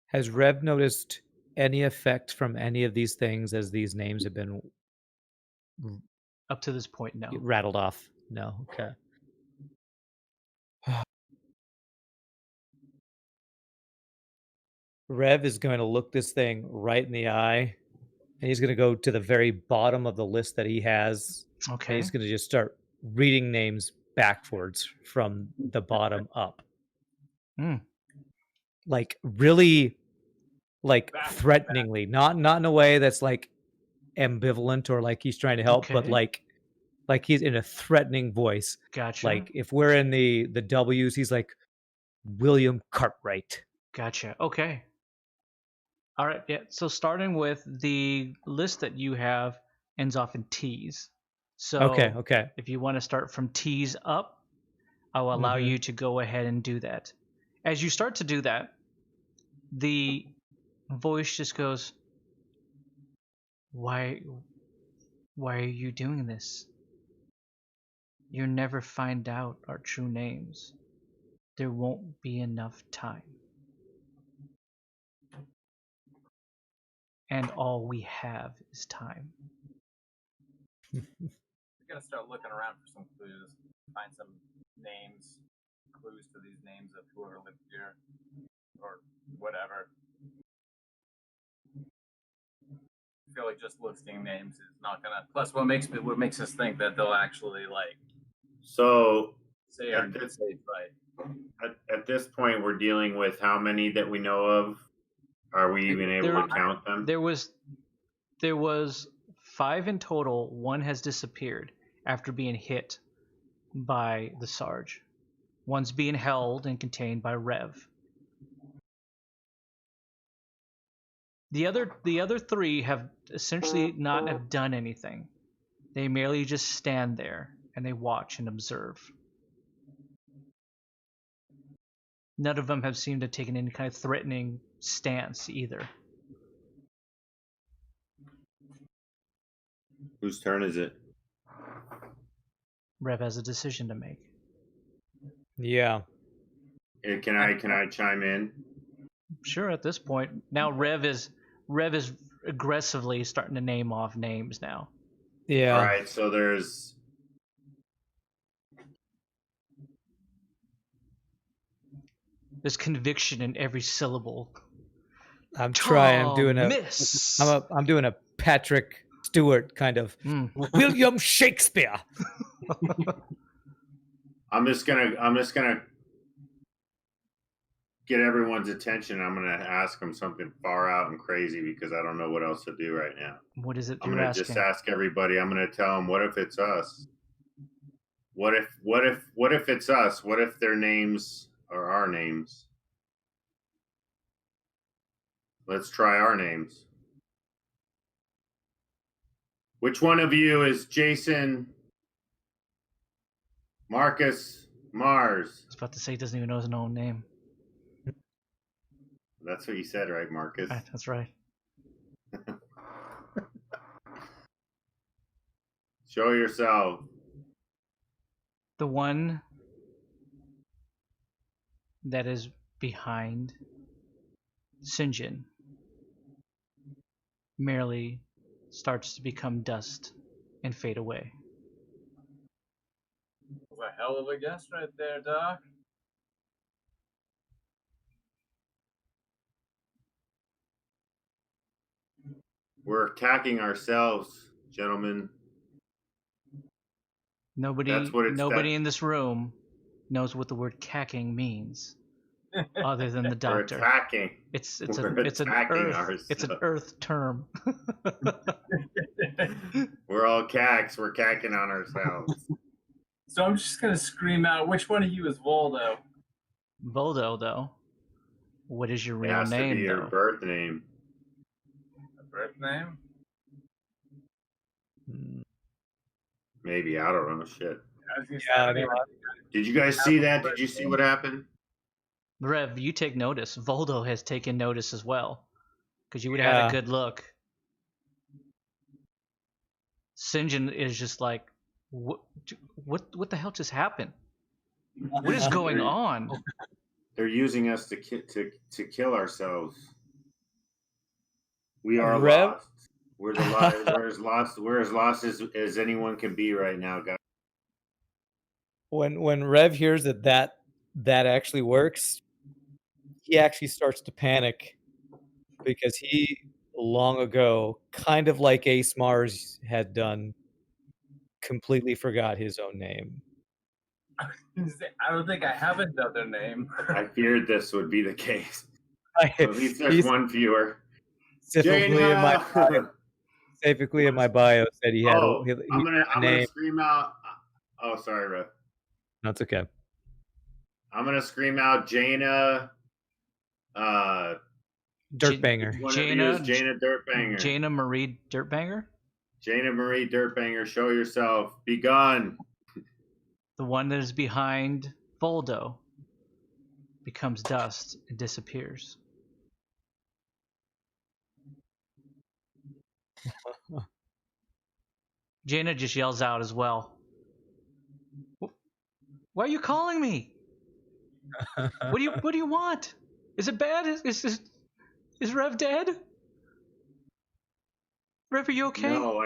B: Has Rev noticed any effect from any of these things as these names have been
A: Up to this point, no.
B: rattled off? No. Okay. Rev is going to look this thing right in the eye, and he's going to go to the very bottom of the list that he has, and
A: Okay.
B: he's going to just start reading names backwards from the bottom up.
A: Hmm.
B: Like really, like
C: Back.
B: threateningly, not in a way that's like ambivalent or like he's trying to help, but
A: Okay.
B: like he's in a threatening voice.
A: Gotcha.
B: Like if we're in the W's, he's like William Cartwright.
A: Gotcha. Okay. All right. Yeah. So starting with the list that you have ends off in T's. So
B: Okay.
A: if you want to start from T's up, I will allow
B: Mhm.
A: you to go ahead and do that. As you start to do that, the voice just goes, Why are you doing this? You'll never find out our true names. There won't be enough time. And all we have is time.
C: We gotta start looking around for some clues. Find some names, clues to these names of whoever lived here, or whatever. I feel like just listing names is not gonna. Plus, what makes us think that they'll actually like
E: So
C: say our names right?
E: at this point, we're dealing with how many that we know of. Are we even able to count them?
A: There was 5 in total. One has disappeared after being hit by the Sarge. One's being held and contained by Rev. The other 3 have essentially not have done anything. They merely just stand there and they watch and observe. None of them have seemed to have taken any kind of threatening stance either.
E: Whose turn is it?
A: Rev has a decision to make.
B: Yeah.
E: Can I chime in?
A: Sure, at this point. Now Rev is aggressively starting to name off names now.
B: Yeah.
E: All right. So there's
A: There's conviction in every syllable.
B: I'm trying. I'm doing
A: Miss.
B: I'm doing a Patrick Stewart kind of William Shakespeare.
E: I'm just gonna get everyone's attention. I'm gonna ask them something far out and crazy because I don't know what else to do right now.
A: What is it
E: I'm
A: you're
E: gonna
A: asking?
E: just ask everybody. I'm gonna tell them, what if it's us? What if it's us? What if their names are our names? Let's try our names. Which one of you is Jason Marcus Mars?
A: I was about to say he doesn't even know his own name.
E: That's what you said, right, Marcus?
A: Right, that's right.
E: Show yourself.
A: The one that is behind Sinjin merely starts to become dust and fade away.
C: Was a hell of a guess right there, Doc.
E: We're attacking ourselves, gentlemen.
A: Nobody in this room knows what the word cacking means, other than the
E: We're
A: doctor.
E: attacking.
A: It's
E: We're
A: an
E: attacking
A: earth
E: ourselves.
A: it's an earth term.
E: We're all cacks. We're cacking on ourselves.
C: So I'm just gonna scream out, which one of you is Voldo?
A: Voldo, though, what is your
E: It
A: real
E: has to be
A: name,
E: your
A: though?
E: birth name.
C: A birth name?
E: Maybe. I don't know. Shit.
C: I was gonna say,
B: Yeah,
C: I don't even-
E: Did you guys see that? Did you see what happened?
A: Rev, you take notice. Voldo has taken notice as well, because you would have had a
B: Yeah.
A: good look. Sinjin is just like, what the hell just happened? What is going on?
E: They're using us to kill ourselves. We are
B: Rev?
E: lost. We're we're as lost as anyone can be right now, guys.
B: When Rev hears that actually works, he actually starts to panic because he long ago, kind of like Ace Mars had done, completely forgot his own name.
C: I don't think I have another name.
E: I feared this would be the case. So at least there's
B: He's
E: one fewer.
B: specifically in my bio, said he had
E: Oh,
B: he
E: I'm gonna
B: name.
E: scream out. Oh, sorry, Rev.
B: That's okay.
E: I'm gonna scream out Jaina.
B: Dirtbanger.
E: One of you is Jaina Dirtbanger.
A: Jaina Marie Dirtbanger?
E: Jaina Marie Dirtbanger, show yourself. Be gone.
A: The one that is behind Voldo becomes dust and disappears. Jaina just yells out as well. Why are you calling me? What do you want? Is it bad? Is Rev dead? Rev, are you okay?
E: No,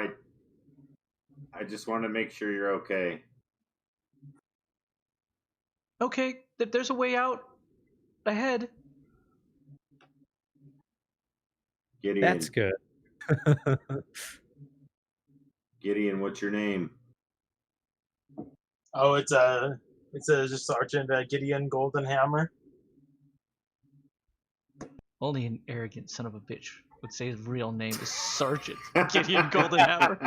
E: I just want to make sure you're okay.
A: Okay, there's a way out ahead.
E: Gideon.
B: That's good.
E: Gideon, what's your name?
D: Oh, it's just Sergeant Gideon Goldenhammer.
A: Only an arrogant son of a bitch would say his real name is Sergeant Gideon Goldenhammer.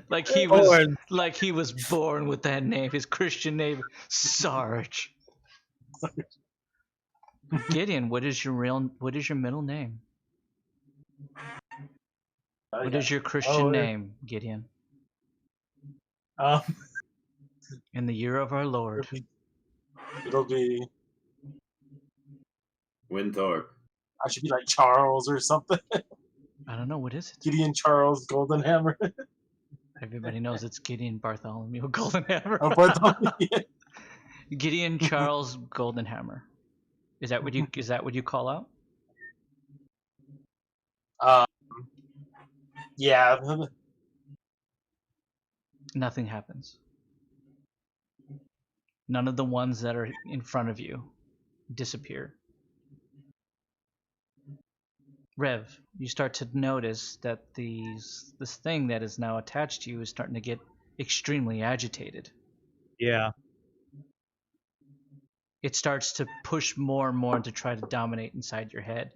A: like he was born with that name, his Christian name, Sarge. Gideon, what is your middle name? What is your Christian name, Gideon? In the year of our Lord.
D: It'll be
E: Winthorpe.
D: I should be like Charles or something.
A: I don't know, what is it?
D: Gideon Charles Goldenhammer.
A: Everybody knows it's Gideon Bartholomew Goldenhammer.
D: Oh, Bartholomew.
A: Gideon Charles Goldenhammer. Is that what you call out?
D: Yeah.
A: Nothing happens. None of the ones that are in front of you disappear. Rev, you start to notice that this thing that is now attached to you is starting to get extremely agitated.
B: Yeah.
A: It starts to push more and more to try to dominate inside your head.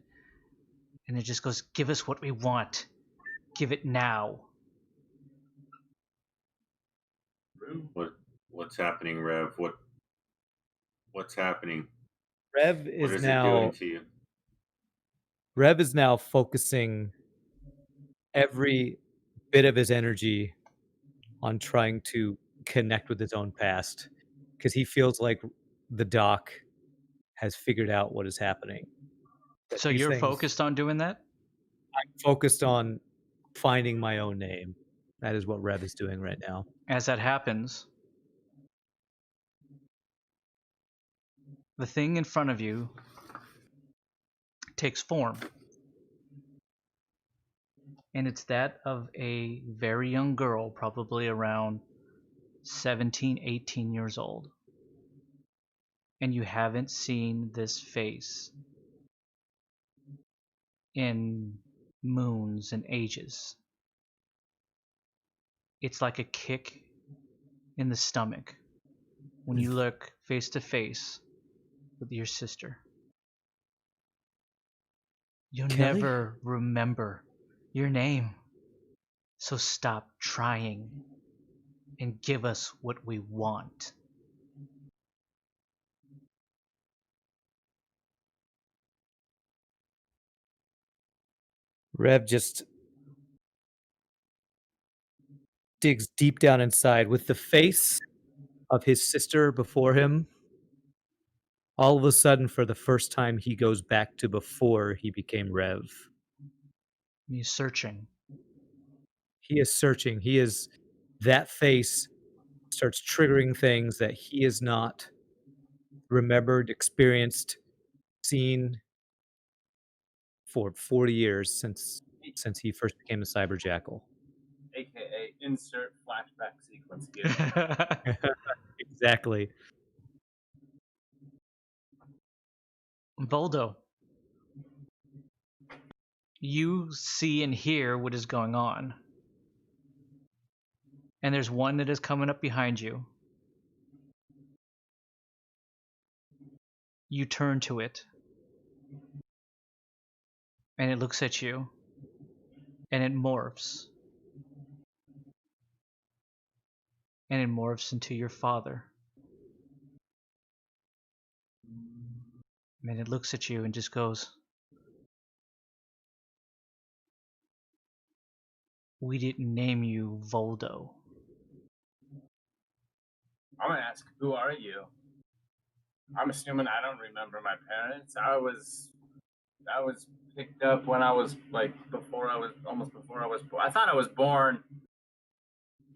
A: And it just goes, give us what we want. Give it now.
E: What's happening, Rev? What's happening?
B: Rev
E: What
B: is
E: is it
B: now
E: doing to you?
B: Rev is now focusing every bit of his energy on trying to connect with his own past because he feels like the doc has figured out what is happening. That
A: So
B: these
A: you're
B: things
A: focused on doing that?
B: focused on finding my own name. That is what Rev is doing right now.
A: As that happens, the thing in front of you takes form. And it's that of a very young girl, probably around 17, 18 years old. And you haven't seen this face in moons and ages. It's like a kick in the stomach when you look face to face with your sister. You'll
B: Kelly?
A: never remember your name. So stop trying and give us what we want.
B: Rev just digs deep down inside with the face of his sister before him. All of a sudden, for the first time, he goes back to before he became Rev.
A: He's searching.
B: He is searching. That face starts triggering things that he has not remembered, experienced, seen for 40 years since he first became a cyber jackal.
C: AKA insert flashback sequence here.
B: Exactly.
A: Voldo, you see and hear what is going on. And there's one that is coming up behind you. You turn to it. And it looks at you. And it morphs. And it morphs into your father. And it looks at you and just goes, "We didn't name you Voldo."
C: I'm gonna ask, who are you? I'm assuming I don't remember my parents. I was picked up when I was like before I was born. I thought I was born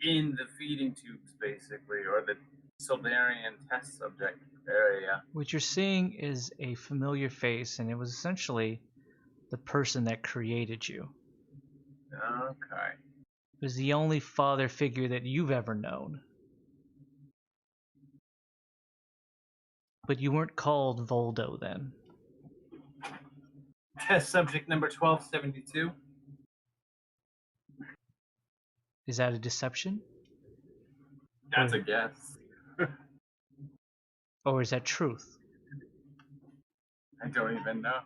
C: in the feeding tubes, basically, or the Sildarian test subject area.
A: What you're seeing is a familiar face, and it was essentially the person that created you.
C: Okay.
A: It was the only father figure that you've ever known. But you weren't called Voldo then.
C: Test subject number 1272.
A: Is that a deception?
C: That's a guess.
A: Or is that truth?
C: I don't even know.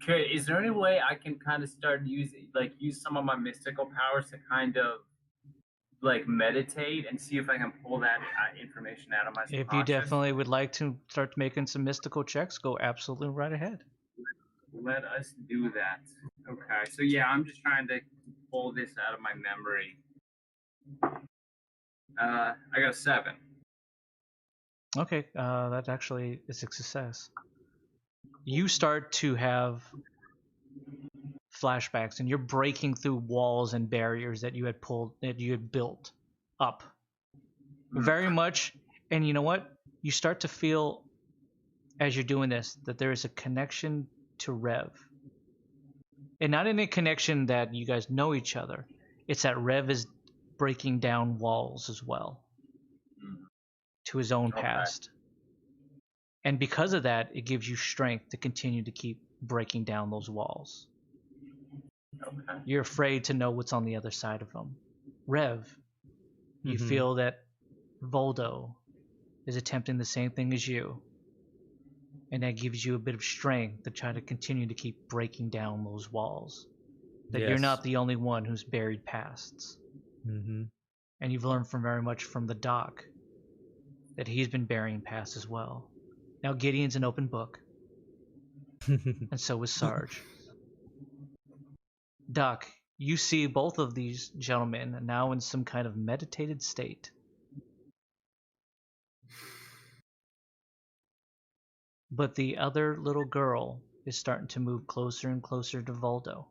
C: Okay, is there any way I can kind of start use some of my mystical powers to kind of like meditate and see if I can pull that information out of my subconscious?
A: If you definitely would like to start making some mystical checks, go absolutely right ahead.
C: Let us do that. Okay, so yeah, I'm just trying to pull this out of my memory. I got a 7.
A: Okay, that actually is a success. You start to have flashbacks, and you're breaking through walls and barriers that you had built up. Very much, and you know what? You start to feel, as you're doing this, that there is a connection to Rev. And not in a connection that you guys know each other. It's that Rev is breaking down walls as well to his own past. And because of that, it gives you strength to continue to keep breaking down those walls.
C: Okay.
A: You're afraid to know what's on the other side of them. Rev, you feel that Voldo is attempting the same thing as you. And that gives you a bit of strength to try to continue to keep breaking down those walls. That you're not the only one who's buried pasts.
B: Mm-hmm.
A: And you've learned very much from the doc that he's been burying pasts as well. Now Gideon's an open book. And so is Sarge. Doc, you see both of these gentlemen now in some kind of meditated state. But the other little girl is starting to move closer and closer to Voldo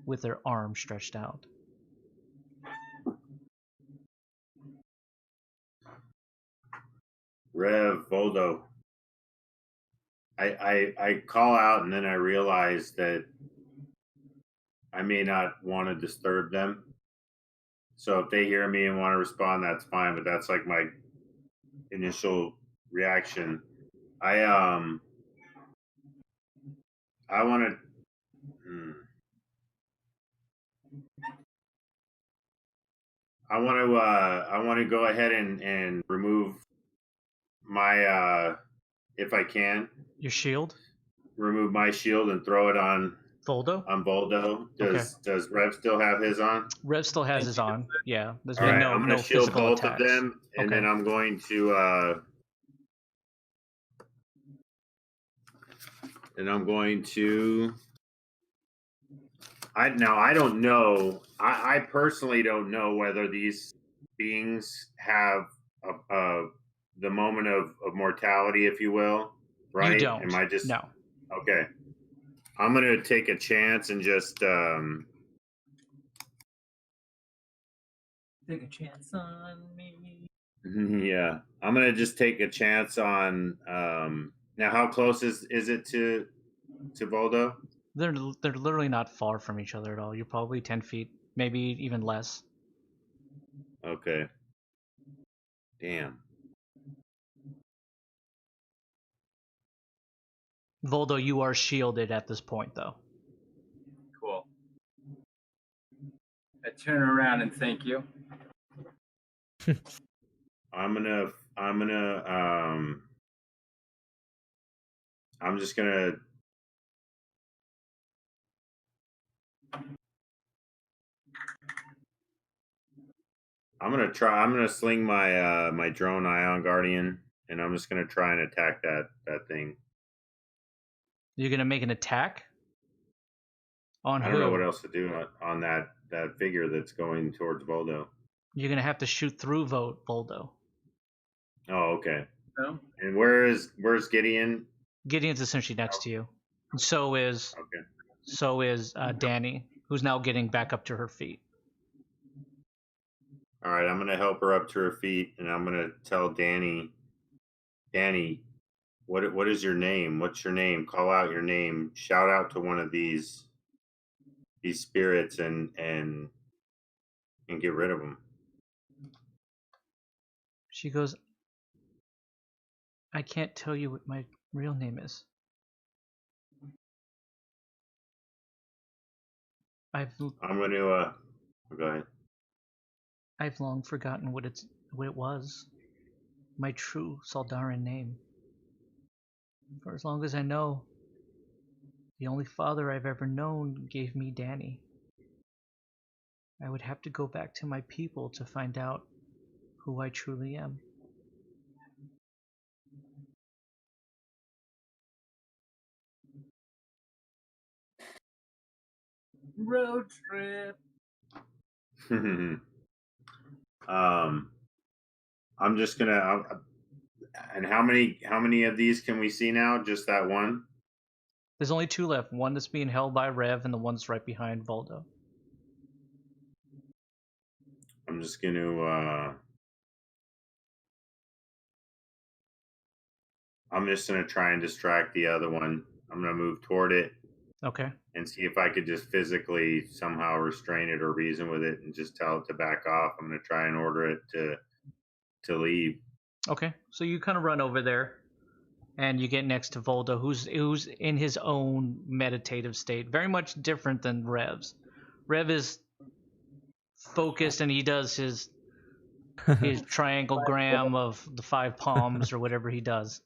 A: with her arm stretched out.
E: Rev, Voldo. I call out and then I realize that I may not want to disturb them. So if they hear me and want to respond, that's fine. But that's like my initial reaction. I want to. I want to go ahead and remove my if I can.
A: Your shield?
E: Remove my shield and throw it on
A: Voldo?
E: on Voldo. Does Rev still have his on?
A: Rev still has his on. Yeah. There's
E: All
A: been
E: right, I'm gonna
A: no
E: shield
A: physical
E: both
A: attacks.
E: of them, and
A: Okay.
E: then I'm going to I don't know. I personally don't know whether these beings have the moment of mortality, if you will. Right?
A: You don't.
E: Am I just
A: No.
E: okay? I'm gonna take a chance and just
C: Take a chance on me.
E: yeah. I'm gonna just take a chance on now. How close is it to Voldo?
A: They're literally not far from each other at all. You're probably 10 feet, maybe even less.
E: Okay. Damn.
A: Voldo, you are shielded at this point, though.
C: Cool. I turn around and thank you.
E: I'm just gonna I'm gonna sling my my drone Ion Guardian, and I'm just gonna try and attack that thing.
A: You're gonna make an attack? On
E: I
A: who?
E: don't know what else to do on that figure that's going towards Voldo.
A: You're gonna have to shoot through Voldo.
E: Oh, okay.
C: No?
E: And where's Gideon?
A: Gideon's essentially next to you. And so is Danny, who's now getting back up to her feet.
E: All right, I'm gonna help her up to her feet, and I'm gonna tell Danny, what is your name? What's your name? Call out your name. Shout out to one of these spirits and get rid of them.
A: She goes, I can't tell you what my real name is.
E: I'm gonna go ahead.
A: I've long forgotten what it was. My true Saldaran name. For as long as I know, the only father I've ever known gave me Danny. I would have to go back to my people to find out who I truly am.
C: Road trip.
E: I'm just gonna. And how many of these can we see now? Just that one?
A: There's only two left. One that's being held by Rev, and the one's right behind Voldo.
E: I'm just gonna. I'm just gonna try and distract the other one. I'm gonna move toward it.
A: Okay.
E: And see if I could just physically somehow restrain it or reason with it and just tell it to back off. I'm gonna try and order it to leave.
A: Okay. So you kind of run over there, and you get next to Voldo, who's in his own meditative state, very much different than Rev's. Rev is focused, and he does his trianglegram of the 5 palms or whatever he does.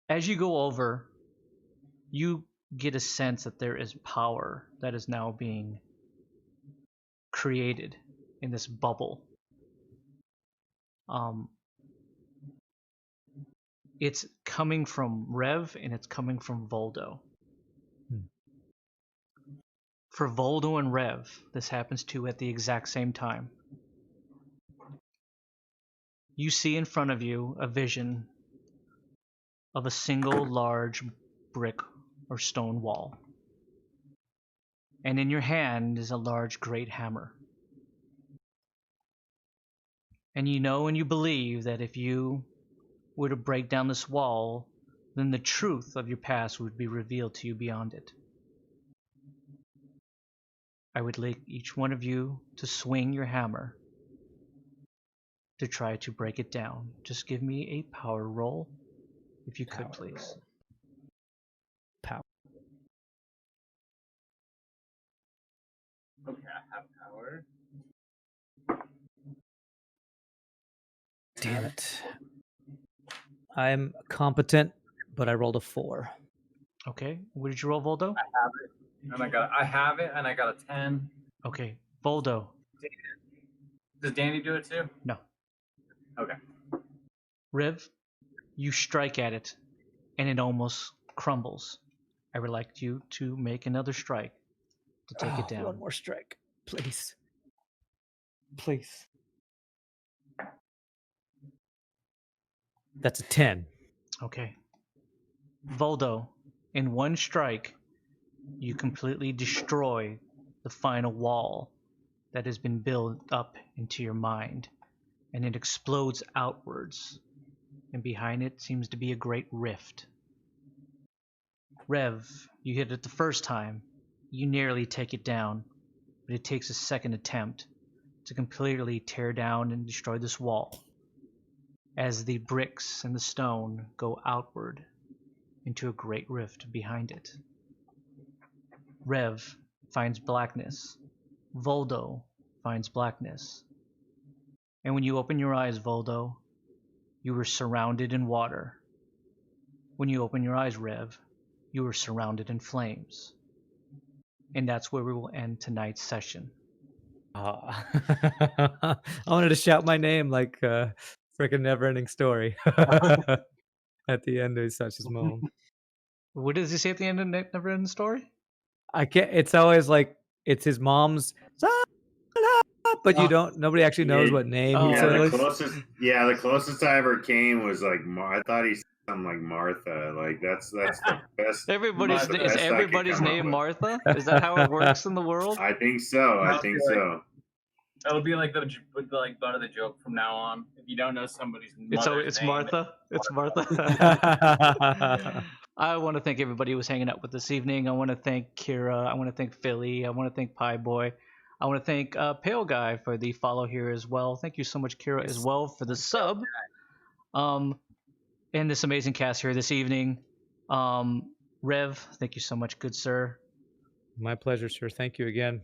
A: As you go over, you get a sense that there is power that is now being created in this bubble. It's coming from Rev and it's coming from Voldo. For Voldo and Rev, this happens too at the exact same time. You see in front of you a vision of a single large brick or stone wall. And in your hand is a large great hammer. And you know and you believe that if you were to break down this wall, then the truth of your past would be revealed to you beyond it. I would like each one of you to swing your hammer to try to break it down. Just give me a power roll, if you could, please.
B: Power.
C: Okay, I have power.
B: Damn it. I'm competent, but I rolled a 4.
A: Okay, what did you roll, Voldo?
C: I have it, and I got a 10.
A: Okay, Voldo.
C: Does Danny do it too?
A: No.
C: Okay.
A: Riv, you strike at it, and it almost crumbles. I would like you to make another strike to take it down.
B: One more strike, please. Please. That's a 10.
A: Okay. Voldo, in one strike, you completely destroy the final wall that has been built up into your mind, and it explodes outwards, and behind it seems to be a great rift. Rev, you hit it the first time. You nearly take it down, but it takes a second attempt to completely tear down and destroy this wall as the bricks and the stone go outward into a great rift behind it. Rev finds blackness. Voldo finds blackness. And when you open your eyes, Voldo, you were surrounded in water. When you open your eyes, Rev, you were surrounded in flames. And that's where we will end tonight's session.
B: I wanted to shout my name like a freaking never-ending story at the end of such as moment.
A: What does he say at the end of Never Ending Story?
B: I can't. It's always like it's his mom's, but you don't. Nobody actually knows what name he
E: Yeah,
B: says.
E: the closest I ever came was like I thought he said something like Martha. Like that's the best.
A: Everybody's
E: the
A: is
E: best I could
A: everybody's
E: come up
A: name
E: with.
A: Martha? Is that how it works in the world?
E: I think so. I think so.
C: That'll be like the butt of the joke from now on. If you don't know somebody's mother's name,
A: Martha. It's Martha. I want to thank everybody who was hanging out with this evening. I want to thank Kira. I want to thank Philly. I want to thank Pie Boy. I want to thank Pale Guy for the follow here as well. Thank you so much, Kira, as well for the sub. And this amazing cast here this evening. Rev, thank you so much, good sir.
B: My pleasure, sir. Thank you again.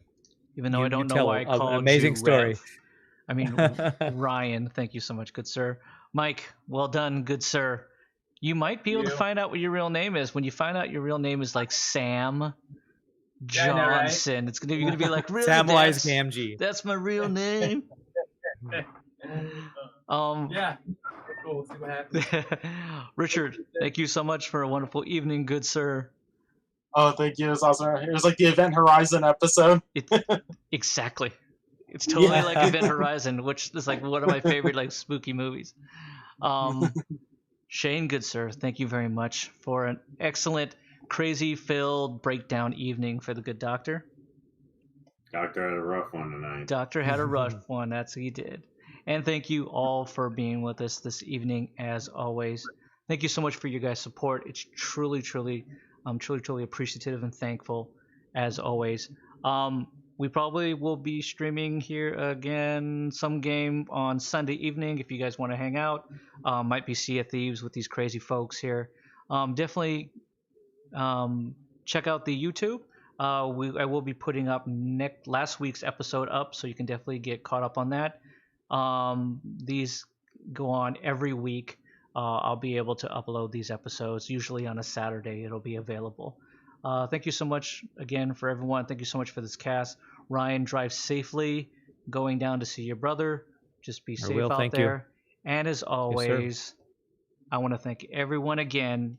A: Even though I don't know why I called
B: an amazing
A: you
B: story.
A: Rev. I mean, Ryan, thank you so much, good sir. Mike, well done, good sir. You might be able to find out what your real name is. When you find out your real name is like Sam Johnson,
C: right?
A: you're gonna be like, really?
B: Samwise Gamgee.
A: That's my real name.
C: Yeah. Cool. We'll see what happens.
A: Richard, thank you so much for a wonderful evening, good sir.
D: Oh, thank you. It was awesome. It was like the Event Horizon episode.
A: Exactly. It's totally like Event Horizon, which is like one of my favorite like spooky movies. Shane, good sir, thank you very much for an excellent, crazy-filled breakdown evening for the good doctor.
E: Doctor had a rough one tonight.
A: Doctor had a rough one. That's what he did. And thank you all for being with us this evening, as always. Thank you so much for your guys' support. It's truly appreciative and thankful, as always. We probably will be streaming here again some game on Sunday evening if you guys want to hang out. Might be Sea of Thieves with these crazy folks here. Definitely check out the YouTube. I will be putting up last week's episode up, so you can definitely get caught up on that. These go on every week. I'll be able to upload these episodes. Usually on a Saturday, it'll be available. Thank you so much again for everyone. Thank you so much for this cast. Ryan, drive safely going down to see your brother. Just be safe out there. And as always, I want to thank everyone again.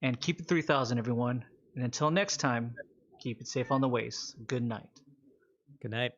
A: And keep it 3,000, everyone. And until next time, Keep it safe on the ways. Good night.
B: Good night.